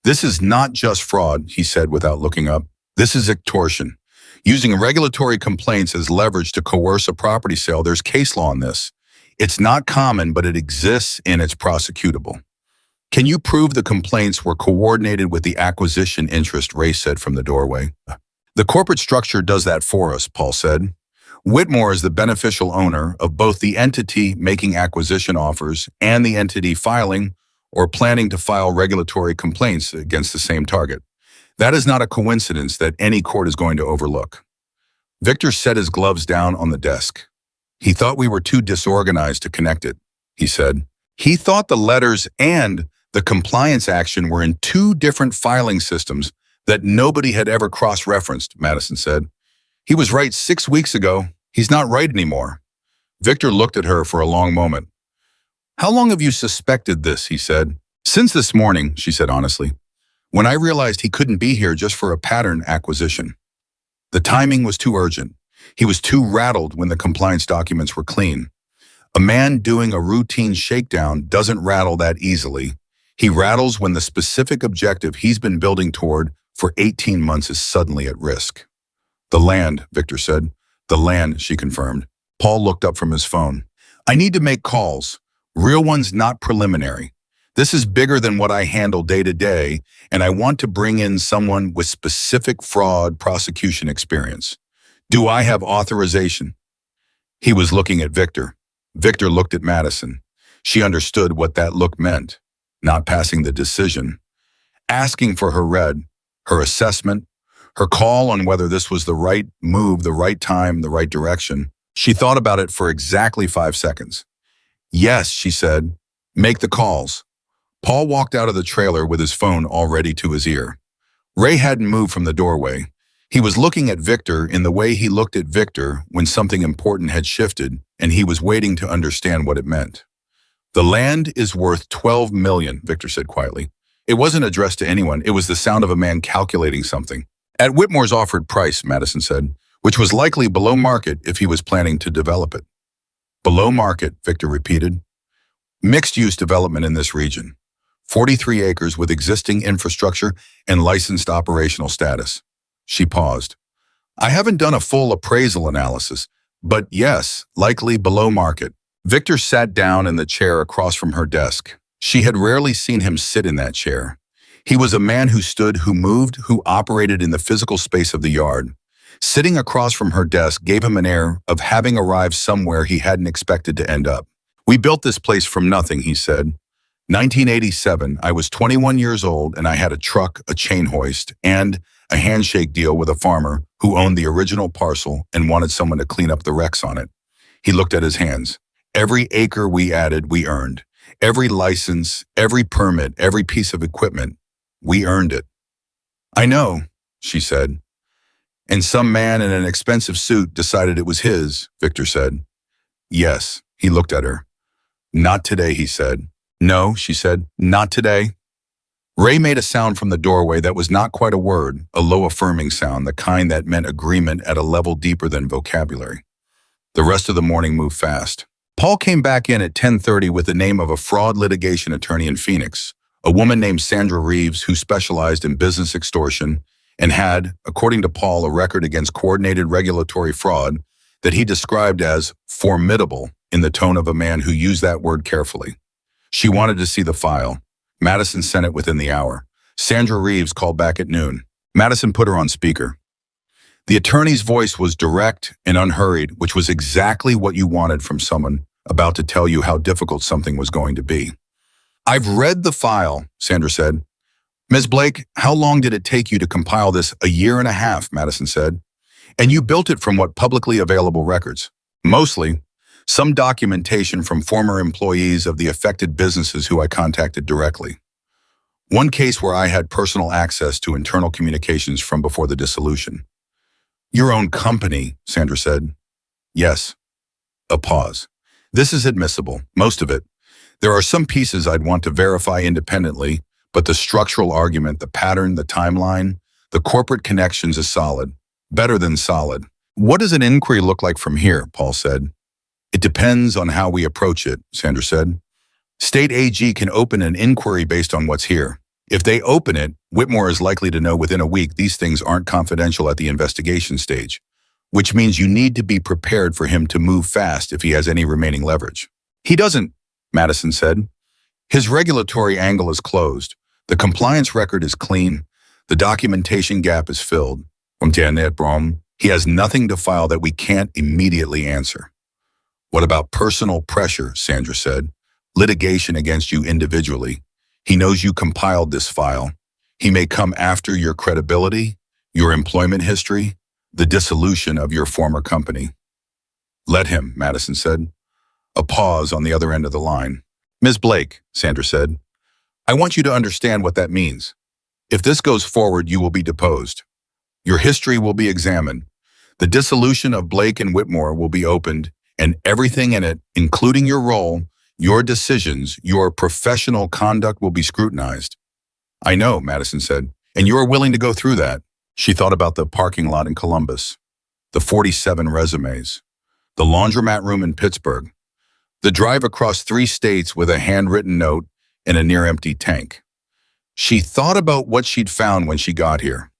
"This is not just fraud," he said without looking up. "This is extortion. Using regulatory complaints as leverage to coerce a property sale, there's case law on this. It's not common, but it exists and it's prosecutable." "Can you prove the complaints were coordinated with the acquisition interest?" Ray said from the doorway. "The corporate structure does that for us," Paul said. "Whitmore is the beneficial owner of both the entity making acquisition offers and the entity filing or planning to file regulatory complaints against the same target. That is not a coincidence that any court is going to overlook." Victor set his gloves down on the desk. "He thought we were too disorganized to connect it," he said. "He thought the letters and the compliance action were in 2 different filing systems that nobody had ever cross-referenced," Madison said. "He was right 6 weeks ago. He's not right anymore." Victor looked at her for a long moment. "How long have you suspected this?" he said. "Since this morning," she said honestly, "when I realized he couldn't be here just for a pattern acquisition. The timing was too urgent. He was too rattled when the compliance documents were clean. A man doing a routine shakedown doesn't rattle that easily. He rattles when the specific objective he's been building toward for 18 months is suddenly at risk." "The land," Victor said. "The land," she confirmed. Paul looked up from his phone. "I need to make calls. Real ones, not preliminary. This is bigger than what I handle day to day, and I want to bring in someone with specific fraud prosecution experience. Do I have authorization?" He was looking at Victor. Victor looked at Madison. She understood what that look meant. Not passing the decision. Asking for her read, her assessment, her call on whether this was the right move, the right time, the right direction. She thought about it for exactly 5 seconds. "Yes," she said. "Make the calls." Paul walked out of the trailer with his phone already to his ear. Ray hadn't moved from the doorway. He was looking at Victor in the way he looked at Victor when something important had shifted, and he was waiting to understand what it meant. "The land is worth $12 million, Victor said quietly. It wasn't addressed to anyone. It was the sound of a man calculating something. "At Whitmore's offered price," Madison said, "which was likely below market if he was planning to develop it." "Below market," Victor repeated. "Mixed-use development in this region. 43 acres with existing infrastructure and licensed operational status." She paused. "I haven't done a full appraisal analysis, but yes, likely below market." Victor sat down in the chair across from her desk. She had rarely seen him sit in that chair. He was a man who stood, who moved, who operated in the physical space of the yard. Sitting across from her desk gave him an air of having arrived somewhere he hadn't expected to end up. "We built this place from nothing," he said. 1987, I was 21 years old and I had a truck, a chain hoist, and a handshake deal with a farmer who owned the original parcel and wanted someone to clean up the wrecks on it. He looked at his hands. Every acre we added, we earned. Every license, every permit, every piece of equipment, we earned it. "I know," she said. "And some man in an expensive suit decided it was his," Victor said. "Yes," he looked at her. "Not today," he said. "No," she said, "not today." Ray made a sound from the doorway that was not quite a word, a low affirming sound, the kind that meant agreement at a level deeper than vocabulary. The rest of the morning moved fast. Paul came back in at 10:30 with the name of a fraud litigation attorney in Phoenix, a woman named Sandra Reeves who specialized in business extortion and had, according to Paul, a record against coordinated regulatory fraud that he described as formidable in the tone of a man who used that word carefully. She wanted to see the file. Madison sent it within the hour. Sandra Reeves called back at noon. Madison put her on speaker. The attorney's voice was direct and unhurried, which was exactly what you wanted from someone about to tell you how difficult something was going to be. "I've read the file," Sandra said. "Ms. Blake, how long did it take you to compile this?" "A year and a half," Madison said. "And you built it from what publicly available records?" "Mostly. Some documentation from former employees of the affected businesses who I contacted directly. One case where I had personal access to internal communications from before the dissolution." "Your own company," Sandra said. "Yes." A pause. "This is admissible, most of it. There are some pieces I'd want to verify independently, but the structural argument, the pattern, the timeline, the corporate connections is solid. Better than solid." "What does an inquiry look like from here?" Paul said. "It depends on how we approach it," Sandra said. "State AG can open an inquiry based on what's here. If they open it, Whitmore is likely to know within a week these things aren't confidential at the investigation stage, which means you need to be prepared for him to move fast if he has any remaining leverage." "He doesn't," Madison said. "His regulatory angle is closed. The compliance record is clean. The documentation gap is filled. He has nothing to file that we can't immediately answer." "What about personal pressure?" Sandra said. "Litigation against you individually. He knows you compiled this file. He may come after your credibility, your employment history, the dissolution of your former company." "Let him," Madison said. A pause on the other end of the line. "Ms. Blake," Sandra said, "I want you to understand what that means. If this goes forward, you will be deposed. Your history will be examined. The dissolution of Blake and Whitmore will be opened, and everything in it, including your role, your decisions, your professional conduct will be scrutinized." "I know," Madison said, "and you are willing to go through that." She thought about the parking lot in Columbus, the 47 resumes, the laundromat room in Pittsburgh, the drive across 3 states with a handwritten note and a near-empty tank. She thought about what she'd found when she got here.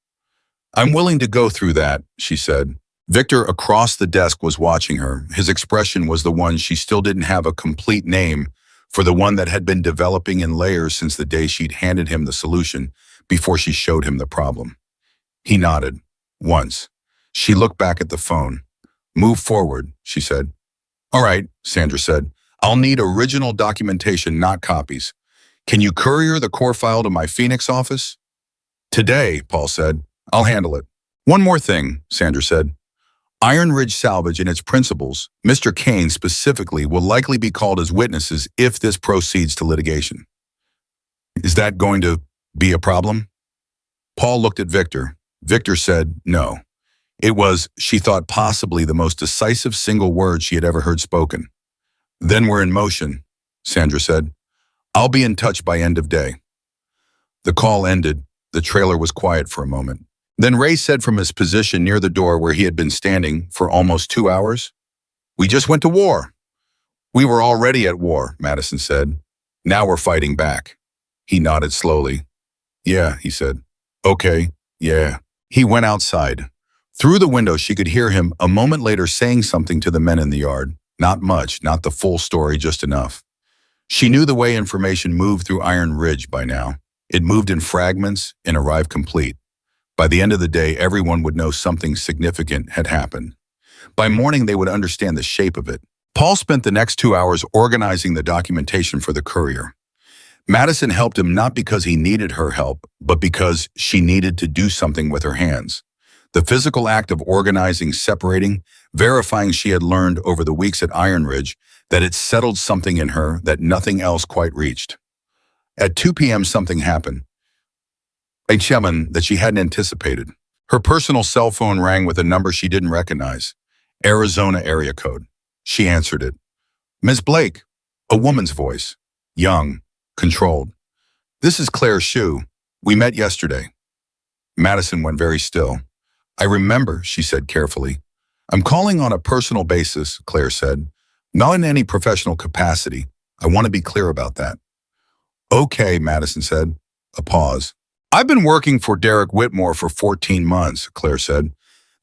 "I'm willing to go through that," she said. Victor across the desk was watching her. His expression was the one she still didn't have a complete name for, the one that had been developing in layers since the day she'd handed him the solution before she showed him the problem. He nodded. Once. She looked back at the phone. "Move forward," she said. "All right," Sandra said. "I'll need original documentation, not copies. Can you courier the core file to my Phoenix office?" "Today," Paul said. "I'll handle it." "One more thing," Sandra said. "Iron Ridge Salvage and its principals, Mr. Kane specifically, will likely be called as witnesses if this proceeds to litigation. Is that going to be a problem?" Paul looked at Victor. Victor said no. It was, she thought, possibly the most decisive single word she had ever heard spoken. "Then we're in motion," Sandra said. "I'll be in touch by end of day." The call ended. The trailer was quiet for a moment. Then Ray said from his position near the door where he had been standing for almost 2 hours, "We just went to war." "We were already at war," Madison said. "Now we're fighting back." He nodded slowly. "Yeah," he said. "Okay, yeah." He went outside. Through the window, she could hear him a moment later saying something to the men in the yard. Not much, not the full story, just enough. She knew the way information moved through Iron Ridge by now. It moved in fragments and arrived complete. By the end of the day, everyone would know something significant had happened. By morning, they would understand the shape of it. Paul spent the next 2 hours organizing the documentation for the courier. Madison helped him not because he needed her help, but because she needed to do something with her hands. The physical act of organizing, separating, verifying she had learned over the weeks at Iron Ridge that it settled something in her that nothing else quite reached. At 2 p.m. something happened. A chairman that she hadn't anticipated. Her personal cell phone rang with a number she didn't recognize. Arizona area code. She answered it. "Ms. Blake," a woman's voice. Young, controlled. "This is Claire Shue. We met yesterday." Madison went very still. "I remember," she said carefully. "I'm calling on a personal basis," Claire said. "Not in any professional capacity. I want to be clear about that." "Okay," Madison said. A pause. "I've been working for Derek Whitmore for 14 months, Claire said.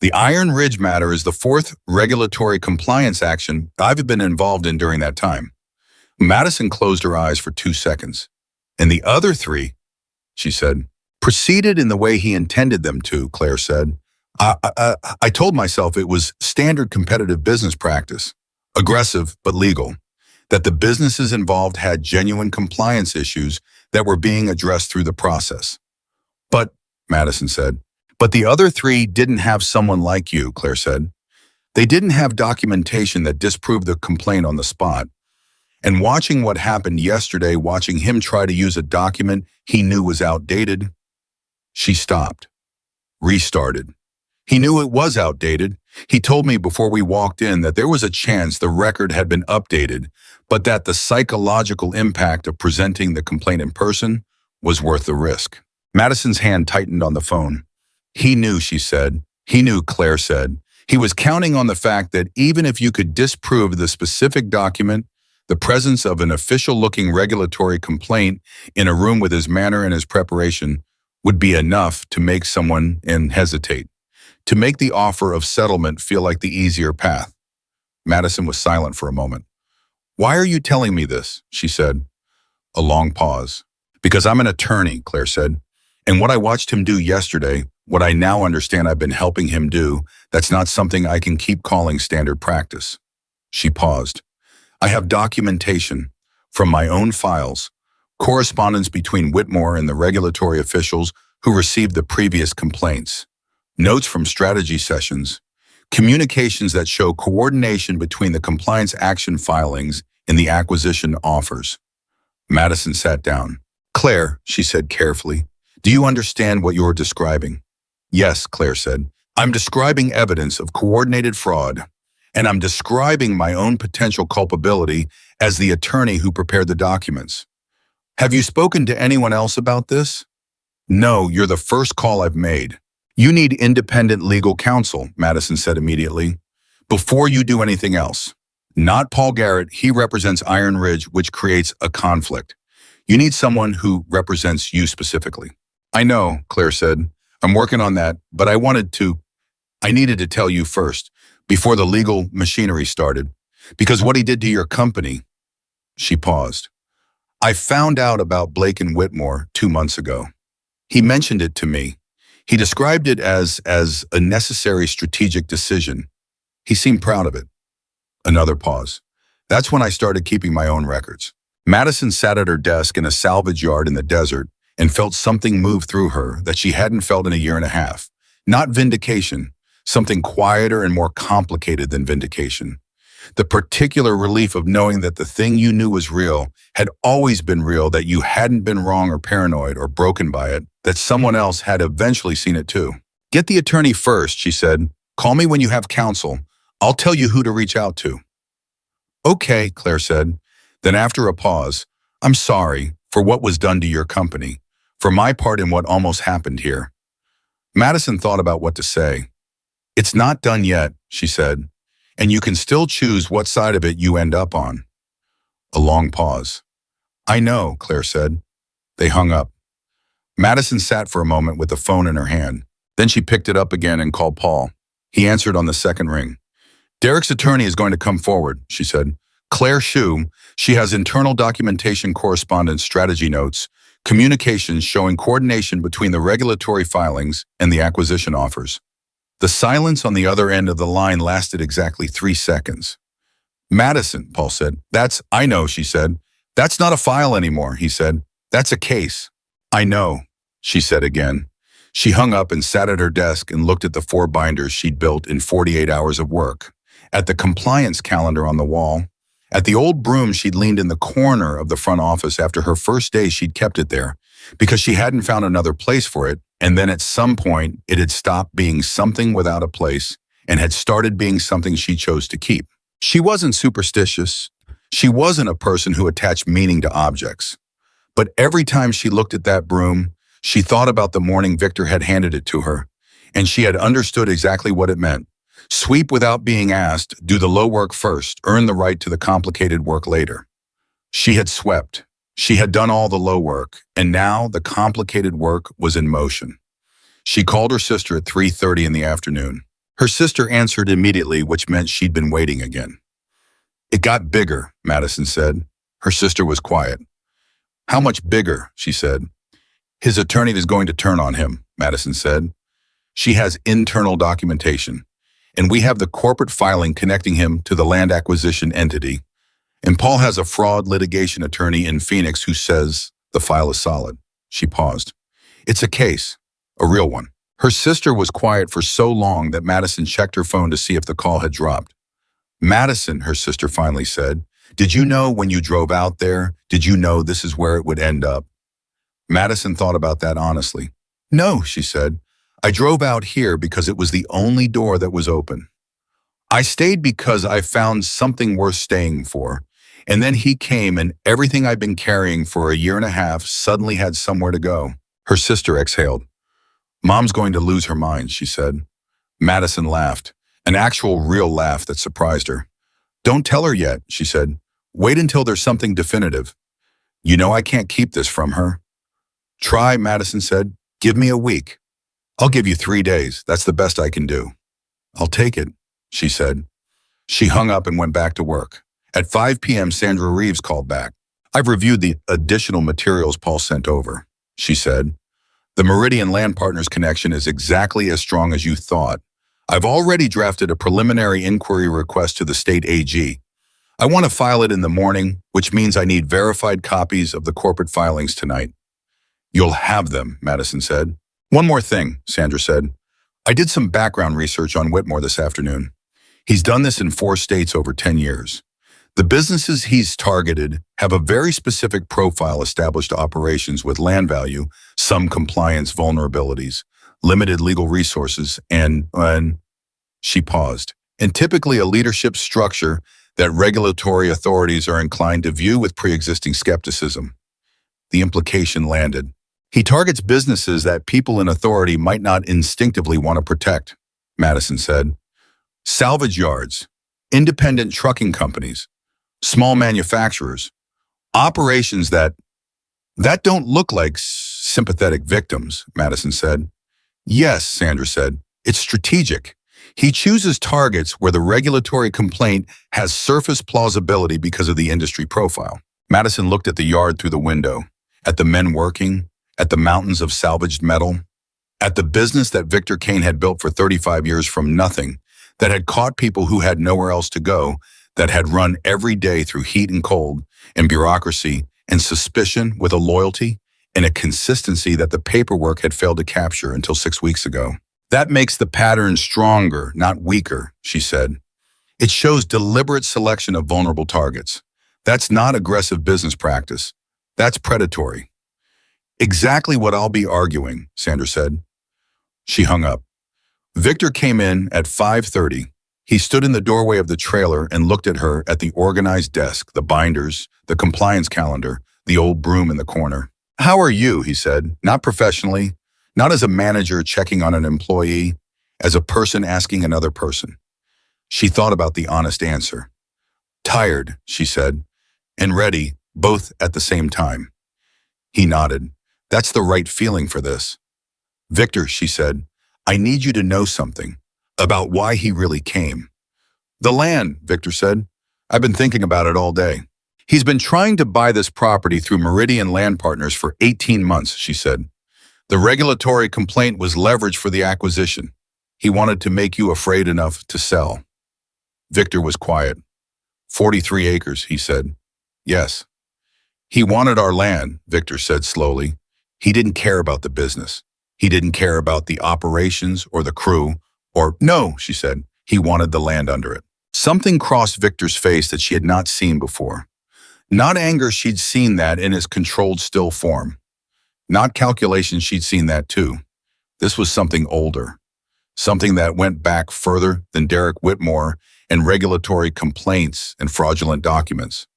"The Iron Ridge matter is the fourth regulatory compliance action I've been involved in during that time." Madison closed her eyes for 2 seconds. "And the other 3, she said. "Proceeded in the way he intended them to," Claire said. I told myself it was standard competitive business practice, aggressive but legal, that the businesses involved had genuine compliance issues that were being addressed through the process. "But," Madison said, "but the other 3 didn't have someone like you," Claire said. "They didn't have documentation that disproved the complaint on the spot. And watching what happened yesterday, watching him try to use a document he knew was outdated." She stopped, restarted. "He knew it was outdated. He told me before we walked in that there was a chance the record had been updated, but that the psychological impact of presenting the complaint in person was worth the risk." Madison's hand tightened on the phone. "He knew," she said. "He knew," Claire said. "He was counting on the fact that even if you could disprove the specific document, the presence of an official-looking regulatory complaint in a room with his manner and his preparation would be enough to make someone hesitate, to make the offer of settlement feel like the easier path." Madison was silent for a moment. "Why are you telling me this?" she said. A long pause. "Because I'm an attorney," Claire said. "And what I watched him do yesterday, what I now understand I've been helping him do, that's not something I can keep calling standard practice." She paused. "I have documentation from my own files, correspondence between Whitmore and the regulatory officials who received the previous complaints, notes from strategy sessions, communications that show coordination between the compliance action filings and the acquisition offers." Madison sat down. "Claire," she said carefully, "do you understand what you're describing?" "Yes," Claire said. "I'm describing evidence of coordinated fraud, and I'm describing my own potential culpability as the attorney who prepared the documents." "Have you spoken to anyone else about this?" "No, you're the first call I've made." "You need independent legal counsel," Madison said immediately, "before you do anything else. Not Paul Garrett, he represents Iron Ridge, which creates a conflict. You need someone who represents you specifically." "I know," Claire said. "I'm working on that, but I needed to tell you first, before the legal machinery started, because what he did to your company." She paused. "I found out about Blake and Whitmore 2 months ago. He mentioned it to me. He described it as a necessary strategic decision. He seemed proud of it." Another pause. "That's when I started keeping my own records." Madison sat at her desk in a salvage yard in the desert and felt something move through her that she hadn't felt in a year and a half. Not vindication, something quieter and more complicated than vindication. The particular relief of knowing that the thing you knew was real had always been real, that you hadn't been wrong or paranoid or broken by it, that someone else had eventually seen it too. "Get the attorney first," she said. "Call me when you have counsel. I'll tell you who to reach out to." "Okay," Claire said. Then after a pause, "I'm sorry for what was done to your company, for my part in what almost happened here." Madison thought about what to say. "It's not done yet," she said, "and you can still choose what side of it you end up on." A long pause. "I know," Claire said. They hung up. Madison sat for a moment with the phone in her hand. Then she picked it up again and called Paul. He answered on the second ring. "Derek's attorney is going to come forward," she said. "Claire Shue, she has internal documentation, correspondence, strategy notes, Communications showing coordination between the regulatory filings and the acquisition offers. The silence on the other end of the line lasted exactly 3 seconds. Madison, Paul said. I know, she said. That's not a file anymore, he said. That's a case. I know, she said again. She hung up and sat at her desk and looked at the 4 binders she'd built in 48 hours of work, at the compliance calendar on the wall, at the old broom she'd leaned in the corner of the front office after her first day she'd kept it there, because she hadn't found another place for it, and then at some point it had stopped being something without a place and had started being something she chose to keep. She wasn't superstitious. She wasn't a person who attached meaning to objects. But every time she looked at that broom, she thought about the morning Victor had handed it to her, and she had understood exactly what it meant. Sweep without being asked, do the low work first, earn the right to the complicated work later. She had swept. She had done all the low work, and now the complicated work was in motion. She called her sister at 3:30 in the afternoon. Her sister answered immediately, which meant she'd been waiting again. It got bigger, Madison said. Her sister was quiet. How much bigger, she said. His attorney is going to turn on him, Madison said. She has internal documentation, and we have the corporate filing connecting him to the land acquisition entity. And Paul has a fraud litigation attorney in Phoenix who says the file is solid. She paused. It's a case, a real one. Her sister was quiet for so long that Madison checked her phone to see if the call had dropped. Madison, her sister finally said, did you know when you drove out there, did you know this is where it would end up? Madison thought about that honestly. No, she said. I drove out here because it was the only door that was open. I stayed because I found something worth staying for. And then he came and everything I'd been carrying for a year and a half suddenly had somewhere to go. Her sister exhaled. Mom's going to lose her mind, she said. Madison laughed, an actual real laugh that surprised her. Don't tell her yet, she said. Wait until there's something definitive. You know I can't keep this from her. Try, Madison said. Give me a week. I'll give you 3 days. That's the best I can do. I'll take it, she said. She hung up and went back to work. At 5 p.m., Sandra Reeves called back. I've reviewed the additional materials Paul sent over, she said. The Meridian Land Partners connection is exactly as strong as you thought. I've already drafted a preliminary inquiry request to the state AG. I want to file it in the morning, which means I need verified copies of the corporate filings tonight. You'll have them, Madison said. One more thing, Sandra said. I did some background research on Whitmore this afternoon. He's done this in 4 states over 10 years. The businesses he's targeted have a very specific profile established to operations with land value, some compliance vulnerabilities, limited legal resources, and she paused. And typically a leadership structure that regulatory authorities are inclined to view with pre-existing skepticism. The implication landed. He targets businesses that people in authority might not instinctively want to protect, Madison said. Salvage yards, independent trucking companies, small manufacturers, operations that don't look like sympathetic victims, Madison said. Yes, Sandra said. It's strategic. He chooses targets where the regulatory complaint has surface plausibility because of the industry profile. Madison looked at the yard through the window, at the men working, at the mountains of salvaged metal, at the business that Victor Kane had built for 35 years from nothing, that had caught people who had nowhere else to go, that had run every day through heat and cold, and bureaucracy, and suspicion with a loyalty and a consistency that the paperwork had failed to capture until 6 weeks ago. That makes the pattern stronger, not weaker, she said. It shows deliberate selection of vulnerable targets. That's not aggressive business practice. That's predatory. Exactly what I'll be arguing, Sandra said. She hung up. Victor came in at 5:30. He stood in the doorway of the trailer and looked at her at the organized desk, the binders, the compliance calendar, the old broom in the corner. How are you, he said, not professionally, not as a manager checking on an employee, as a person asking another person. She thought about the honest answer. Tired, she said, and ready, both at the same time. He nodded. That's the right feeling for this. Victor, she said, I need you to know something about why he really came. The land, Victor said. I've been thinking about it all day. He's been trying to buy this property through Meridian Land Partners for 18 months, she said. The regulatory complaint was leverage for the acquisition. He wanted to make you afraid enough to sell. Victor was quiet. 43 acres, he said. Yes. He wanted our land, Victor said slowly. He didn't care about the business. He didn't care about the operations or the crew, no, she said. He wanted the land under it. Something crossed Victor's face that she had not seen before. Not anger, she'd seen that in his controlled still form. Not calculation, she'd seen that too. This was something older. Something that went back further than Derek Whitmore and regulatory complaints and fraudulent documents.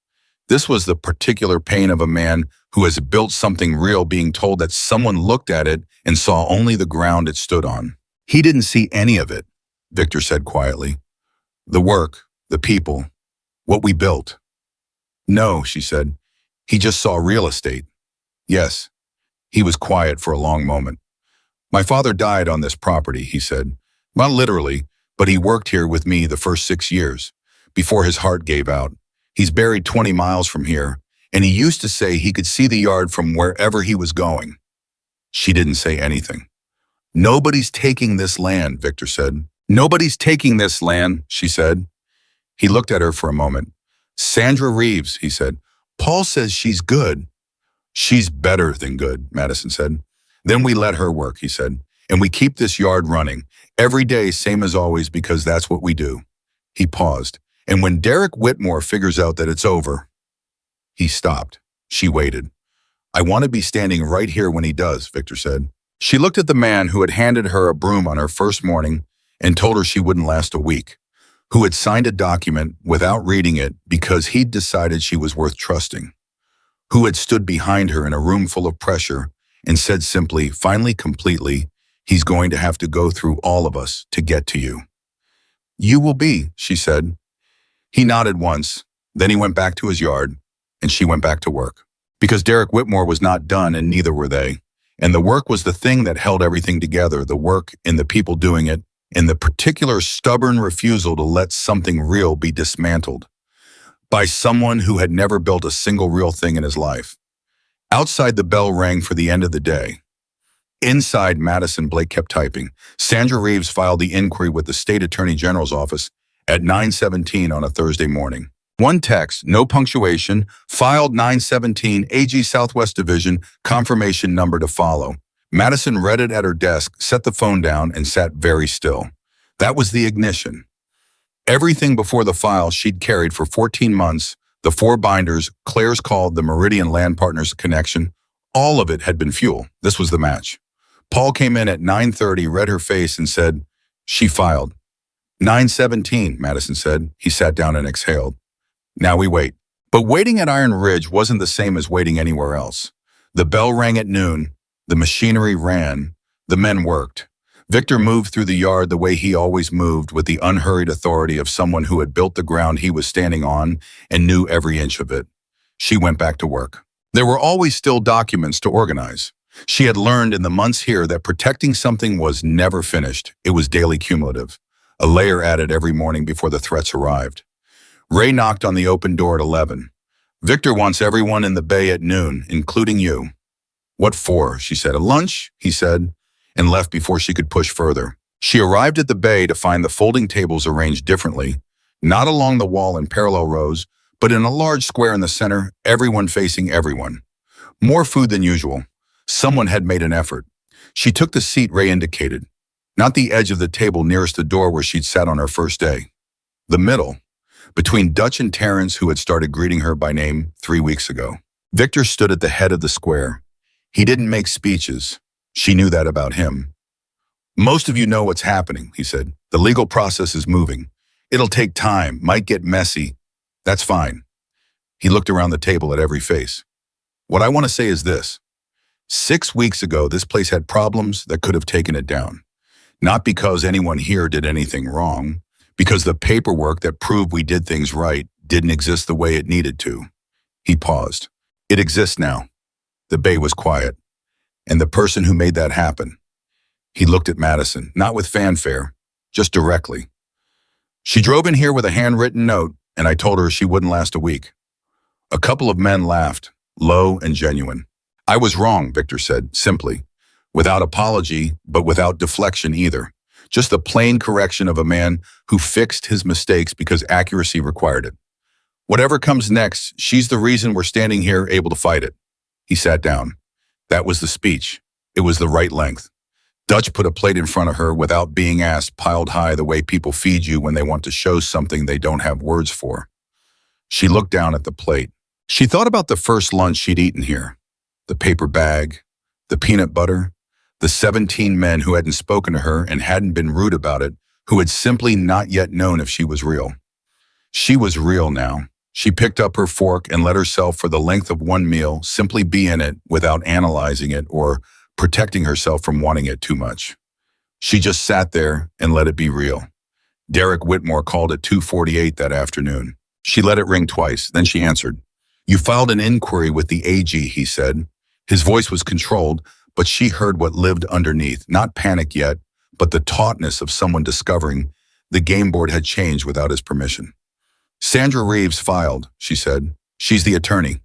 This was the particular pain of a man who has built something real being told that someone looked at it and saw only the ground it stood on. He didn't see any of it, Victor said quietly. The work, the people, what we built. No, she said. He just saw real estate. Yes. He was quiet for a long moment. My father died on this property, he said. Not literally, but he worked here with me the first 6 years, before his heart gave out. He's buried 20 miles from here, and he used to say he could see the yard from wherever he was going. She didn't say anything. Nobody's taking this land, Victor said. Nobody's taking this land, she said. He looked at her for a moment. Sandra Reeves, he said. Paul says she's good. She's better than good, Madison said. Then we let her work, he said. And we keep this yard running, every day same as always because that's what we do. He paused. And when Derek Whitmore figures out that it's over, he stopped. She waited. I want to be standing right here when he does, Victor said. She looked at the man who had handed her a broom on her first morning and told her she wouldn't last a week, who had signed a document without reading it because he'd decided she was worth trusting, who had stood behind her in a room full of pressure and said simply, finally, completely, he's going to have to go through all of us to get to you. You will be, she said. He nodded once, then he went back to his yard, and she went back to work. Because Derek Whitmore was not done, and neither were they. And the work was the thing that held everything together, the work and the people doing it, and the particular stubborn refusal to let something real be dismantled by someone who had never built a single real thing in his life. Outside, the bell rang for the end of the day. Inside, Madison Blake kept typing. Sandra Reeves filed the inquiry with the State Attorney General's office at 9:17 on a Thursday morning. One text, no punctuation, filed 9:17, AG Southwest Division, confirmation number to follow. Madison read it at her desk, set the phone down, and sat very still. That was the ignition. Everything before the file she'd carried for 14 months, the 4 binders Claire's called the Meridian Land Partners connection, all of it had been fuel. This was the match. Paul came in at 9:30, read her face, and said, she filed. 9:17, Madison said. He sat down and exhaled. Now we wait. But waiting at Iron Ridge wasn't the same as waiting anywhere else. The bell rang at noon. The machinery ran. The men worked. Victor moved through the yard the way he always moved, with the unhurried authority of someone who had built the ground he was standing on and knew every inch of it. She went back to work. There were always still documents to organize. She had learned in the months here that protecting something was never finished. It was daily cumulative, a layer added every morning before the threats arrived. Ray knocked on the open door at 11. Victor wants everyone in the bay at noon, including you. What for? She said. A lunch, he said, and left before she could push further. She arrived at the bay to find the folding tables arranged differently, not along the wall in parallel rows, but in a large square in the center, everyone facing everyone. More food than usual. Someone had made an effort. She took the seat Ray indicated, not the edge of the table nearest the door where she'd sat on her first day. The middle, between Dutch and Terrence, who had started greeting her by name 3 weeks ago. Victor stood at the head of the square. He didn't make speeches. She knew that about him. Most of you know what's happening, he said. The legal process is moving. It'll take time, might get messy. That's fine. He looked around the table at every face. What I want to say is this. 6 weeks ago, this place had problems that could have taken it down. Not because anyone here did anything wrong, because the paperwork that proved we did things right didn't exist the way it needed to. He paused. It exists now. The bay was quiet. And the person who made that happen. He looked at Madison, not with fanfare, just directly. She drove in here with a handwritten note, and I told her she wouldn't last a week. A couple of men laughed, low and genuine. I was wrong, Victor said, simply, without apology, but without deflection either. Just the plain correction of a man who fixed his mistakes because accuracy required it. Whatever comes next, she's the reason we're standing here able to fight it. He sat down. That was the speech. It was the right length. Dutch put a plate in front of her without being asked, piled high the way people feed you when they want to show something they don't have words for. She looked down at the plate. She thought about the first lunch she'd eaten here. The paper bag, the peanut butter, the 17 men who hadn't spoken to her and hadn't been rude about it, who had simply not yet known if she was real. She was real now. She picked up her fork and let herself, for the length of one meal, simply be in it without analyzing it or protecting herself from wanting it too much. She just sat there and let it be real. Derek Whitmore called at 2:48 that afternoon. She let it ring twice, then she answered. You filed an inquiry with the AG, he said. His voice was controlled, but she heard what lived underneath, not panic yet, but the tautness of someone discovering the game board had changed without his permission. Sandra Reeves filed, she said. She's the attorney.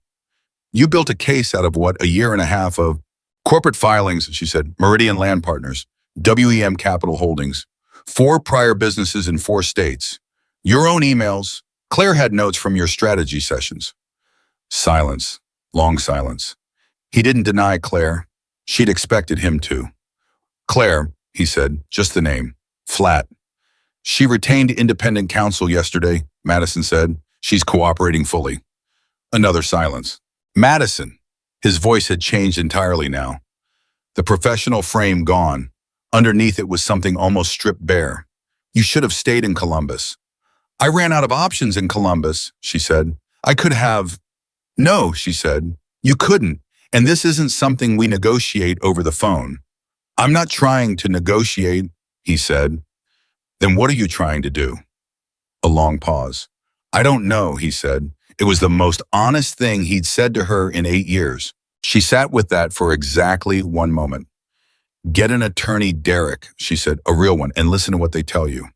You built a case out of what, a year and a half of corporate filings, she said. Meridian Land Partners, WEM Capital Holdings, 4 prior businesses in 4 states. Your own emails. Claire had notes from your strategy sessions. Silence, long silence. He didn't deny Claire. She'd expected him to. Claire, he said, just the name. Flat. She retained independent counsel yesterday, Madison said. She's cooperating fully. Another silence. Madison. His voice had changed entirely now. The professional frame gone. Underneath it was something almost stripped bare. You should have stayed in Columbus. I ran out of options in Columbus, she said. I could have. No, she said. You couldn't. And this isn't something we negotiate over the phone. I'm not trying to negotiate, he said. Then what are you trying to do? A long pause. I don't know, he said. It was the most honest thing he'd said to her in 8 years. She sat with that for exactly 1 moment. Get an attorney, Derek, she said, a real one, and listen to what they tell you.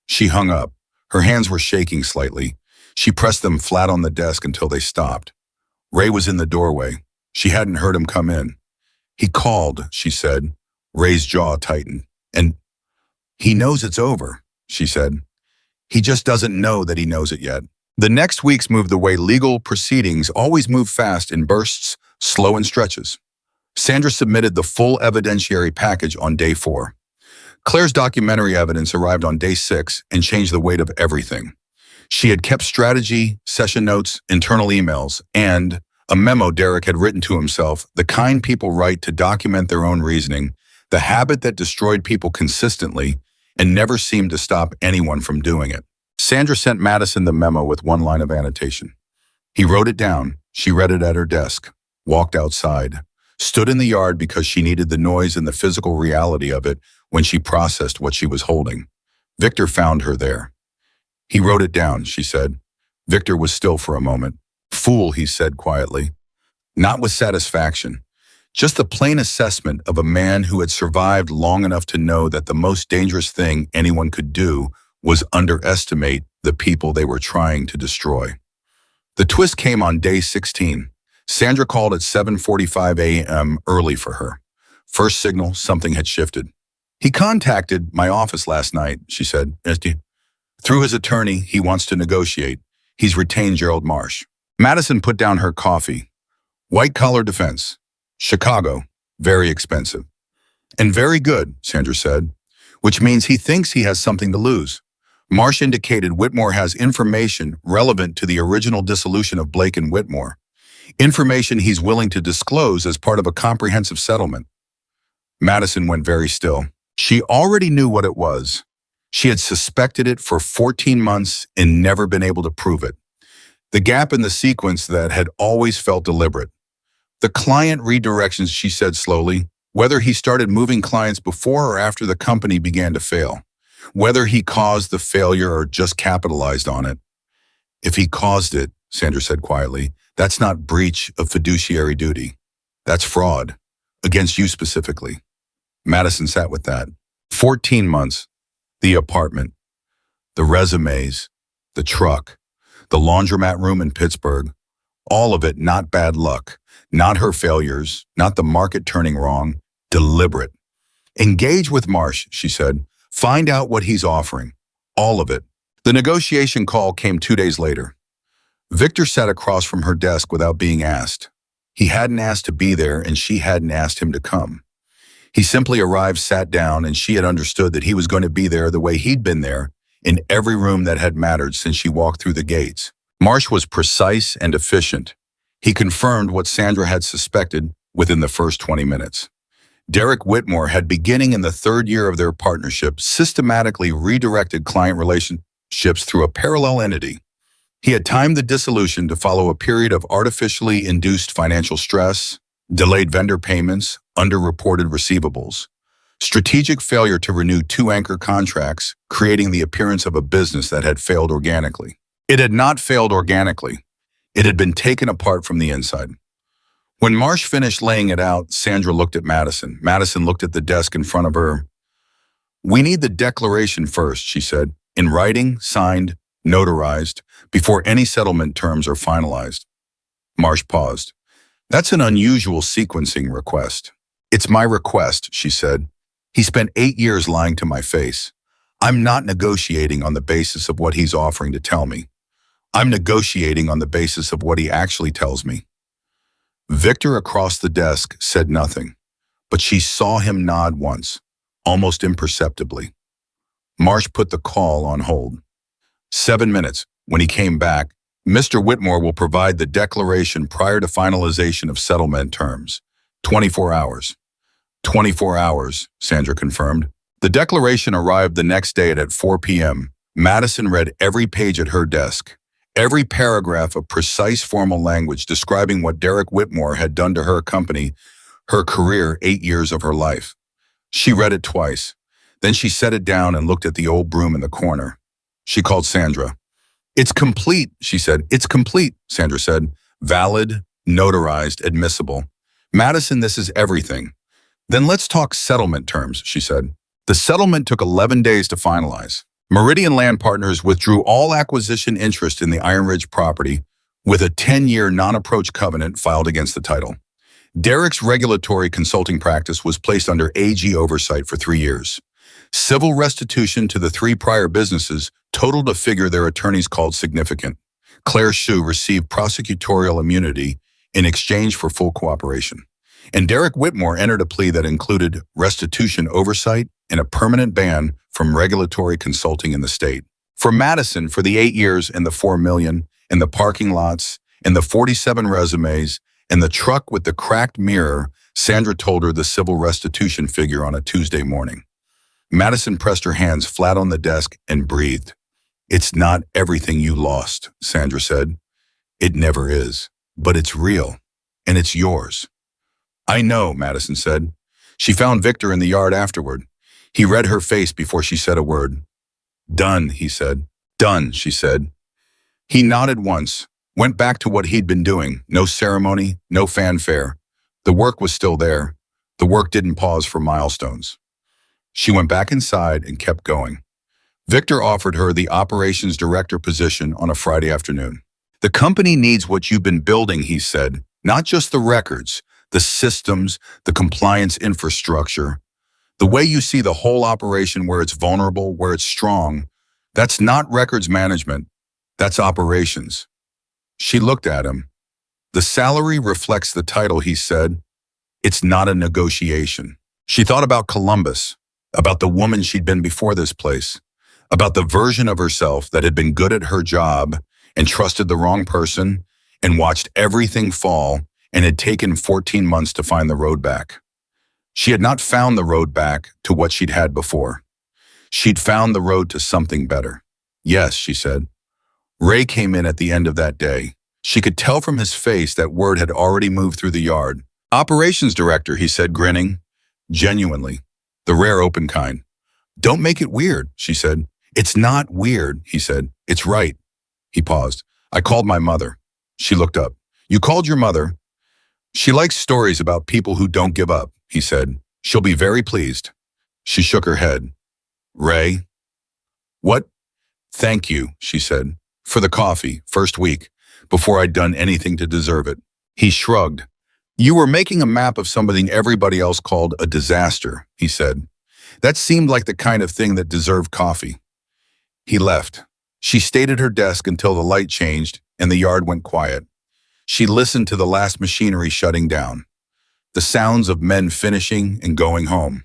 She hung up. Her hands were shaking slightly. She pressed them flat on the desk until they stopped. Ray was in the doorway. She hadn't heard him come in. He called, she said. Ray's jaw tightened. And he knows it's over, she said. He just doesn't know that he knows it yet. The next weeks moved the way legal proceedings always move fast in bursts, slow in stretches. Sandra submitted the full evidentiary package on day 4. Claire's documentary evidence arrived on day 6 and changed the weight of everything. She had kept strategy, session notes, internal emails, and a memo Derek had written to himself, the kind people write to document their own reasoning, the habit that destroyed people consistently and never seemed to stop anyone from doing it. Sandra sent Madison the memo with 1 line of annotation. He wrote it down. She read it at her desk, walked outside, stood in the yard because she needed the noise and the physical reality of it when she processed what she was holding. Victor found her there. He wrote it down, she said. Victor was still for a moment. Fool, he said quietly. Not with satisfaction. Just the plain assessment of a man who had survived long enough to know that the most dangerous thing anyone could do was underestimate the people they were trying to destroy. The twist came on day 16. Sandra called at 7:45 a.m. early for her. First signal, something had shifted. He contacted my office last night, she said. Through his attorney, he wants to negotiate. He's retained Gerald Marsh. Madison put down her coffee. White-collar defense. Chicago. Very expensive. And very good, Sandra said, which means he thinks he has something to lose. Marsh indicated Whitmore has information relevant to the original dissolution of Blake and Whitmore. Information he's willing to disclose as part of a comprehensive settlement. Madison went very still. She already knew what it was. She had suspected it for 14 months and never been able to prove it. The gap in the sequence that had always felt deliberate. The client redirections, she said slowly, whether he started moving clients before or after the company began to fail, whether he caused the failure or just capitalized on it. If he caused it, Sandra said quietly, that's not breach of fiduciary duty. That's fraud, against you specifically. Madison sat with that. 14 months, the apartment, the resumes, the truck, the laundromat room in Pittsburgh, All of it not bad luck, not her failures, not the market turning wrong, deliberate. Engage with Marsh, she said. Find out what he's offering. All of it. The negotiation call came 2 days later. Victor sat across from her desk without being asked. He hadn't asked to be there, and she hadn't asked him to come. He simply arrived, sat down, and she had understood that he was going to be there the way he'd been there, in every room that had mattered since she walked through the gates. Marsh was precise and efficient. He confirmed what Sandra had suspected within the first 20 minutes. Derek Whitmore had, beginning in the 3rd year of their partnership, systematically redirected client relationships through a parallel entity. He had timed the dissolution to follow a period of artificially induced financial stress, delayed vendor payments, underreported receivables, strategic failure to renew 2 anchor contracts, creating the appearance of a business that had failed organically. It had not failed organically. It had been taken apart from the inside. When Marsh finished laying it out, Sandra looked at Madison. Madison looked at the desk in front of her. "We need the declaration first," she said, "in writing, signed, notarized, before any settlement terms are finalized." Marsh paused. "That's an unusual sequencing request." "It's my request," she said. "He spent 8 years lying to my face. I'm not negotiating on the basis of what he's offering to tell me. I'm negotiating on the basis of what he actually tells me." Victor across the desk said nothing, but she saw him nod once, almost imperceptibly. Marsh put the call on hold. 7 minutes. When he came back, "Mr. Whitmore will provide the declaration prior to finalization of settlement terms. 24 hours. 24 hours, Sandra confirmed. The declaration arrived the next day at 4 p.m. Madison read every page at her desk, every paragraph of precise formal language describing what Derek Whitmore had done to her company, her career, 8 years of her life. She read it twice. Then she set it down and looked at the old broom in the corner. She called Sandra. "It's complete," she said. "It's complete," Sandra said. "Valid, notarized, admissible. Madison, this is everything." "Then let's talk settlement terms," she said. The settlement took 11 days to finalize. Meridian Land Partners withdrew all acquisition interest in the Iron Ridge property with a 10-year non-approach covenant filed against the title. Derek's regulatory consulting practice was placed under AG oversight for 3 years. Civil restitution to the 3 prior businesses totaled a figure their attorneys called significant. Claire Shue received prosecutorial immunity in exchange for full cooperation. And Derek Whitmore entered a plea that included restitution oversight and a permanent ban from regulatory consulting in the state. For Madison, for the 8 years and the $4 million, and the parking lots, and the 47 resumes, and the truck with the cracked mirror, Sandra told her the civil restitution figure on a Tuesday morning. Madison pressed her hands flat on the desk and breathed. "It's not everything you lost," Sandra said. "It never is, but it's real, and it's yours." "I know," Madison said. She found Victor in the yard afterward. He read her face before she said a word. "Done," he said. "Done," she said. He nodded once, went back to what he'd been doing. No ceremony, no fanfare. The work was still there. The work didn't pause for milestones. She went back inside and kept going. Victor offered her the operations director position on a Friday afternoon. "The company needs what you've been building," he said. "Not just the records, the systems, the compliance infrastructure. The way you see the whole operation, where it's vulnerable, where it's strong. That's not records management. That's operations." She looked at him. "The salary reflects the title," he said. "It's not a negotiation." She thought about Columbus, about the woman she'd been before this place, about the version of herself that had been good at her job and trusted the wrong person and watched everything fall and had taken 14 months to find the road back. She had not found the road back to what she'd had before. She'd found the road to something better. "Yes," she said. Ray came in at the end of that day. She could tell from his face that word had already moved through the yard. "Operations director," he said, grinning. Genuinely. The rare open kind. "Don't make it weird," she said. "It's not weird," he said. "It's right." He paused. "I called my mother." She looked up. "You called your mother?" "She likes stories about people who don't give up," he said. "She'll be very pleased." She shook her head. "Ray?" "What?" "Thank you," she said. "For the coffee, first week. before I'd done anything to deserve it. He shrugged. You were making a map of something everybody else called a disaster, he said. That seemed like the kind of thing that deserved coffee. He left. She stayed at her desk until the light changed and the yard went quiet. She listened to the last machinery shutting down, the sounds of men finishing and going home.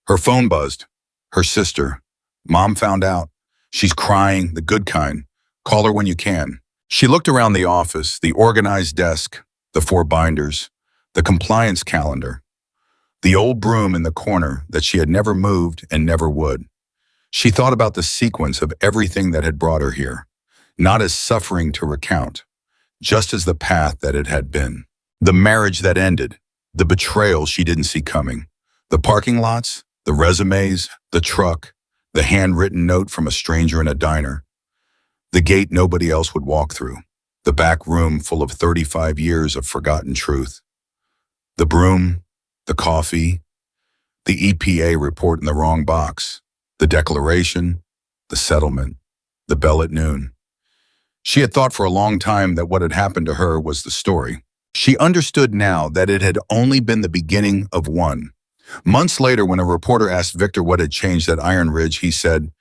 Her phone buzzed. Her sister. Mom found out. She's crying, the good kind. Call her when you can. She looked around the office, the organized desk, the 4 binders, the compliance calendar, the old broom in the corner that she had never moved and never would. She thought about the sequence of everything that had brought her here, not as suffering to recount, just as the path that it had been. The marriage that ended, the betrayal she didn't see coming, the parking lots, the resumes, the truck, the handwritten note from a stranger in a diner, the gate nobody else would walk through, the back room full of 35 years of forgotten truth, the broom, the coffee, the EPA report in the wrong box, the declaration, the settlement, the bell at noon. She had thought for a long time that what had happened to her was the story. She understood now that it had only been the beginning of one. Months later, when a reporter asked Victor what had changed at Iron Ridge, he said,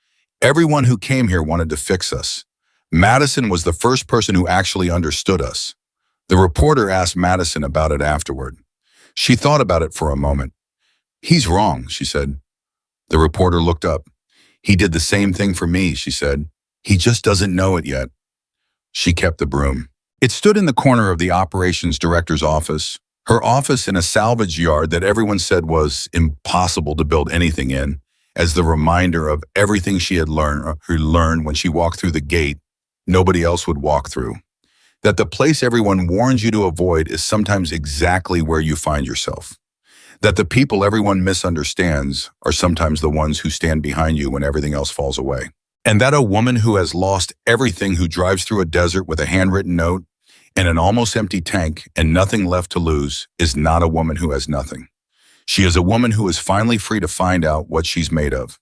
"Everyone who came here wanted to fix us. Madison was the first person who actually understood us." The reporter asked Madison about it afterward. She thought about it for a moment. "He's wrong," she said. The reporter looked up. "He did the same thing for me," she said. "He just doesn't know it yet." She kept the broom. It stood in the corner of the operations director's office, her office in a salvage yard that everyone said was impossible to build anything in, as the reminder of everything she had learned when she walked through the gate nobody else would walk through. That the place everyone warns you to avoid is sometimes exactly where you find yourself. That the people everyone misunderstands are sometimes the ones who stand behind you when everything else falls away. And that a woman who has lost everything, who drives through a desert with a handwritten note and an almost empty tank and nothing left to lose, is not a woman who has nothing. She is a woman who is finally free to find out what she's made of.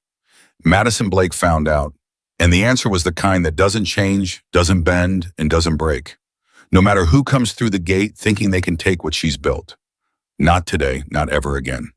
Madison Blake found out, and the answer was the kind that doesn't change, doesn't bend, and doesn't break. No matter who comes through the gate thinking they can take what she's built. Not today, not ever again.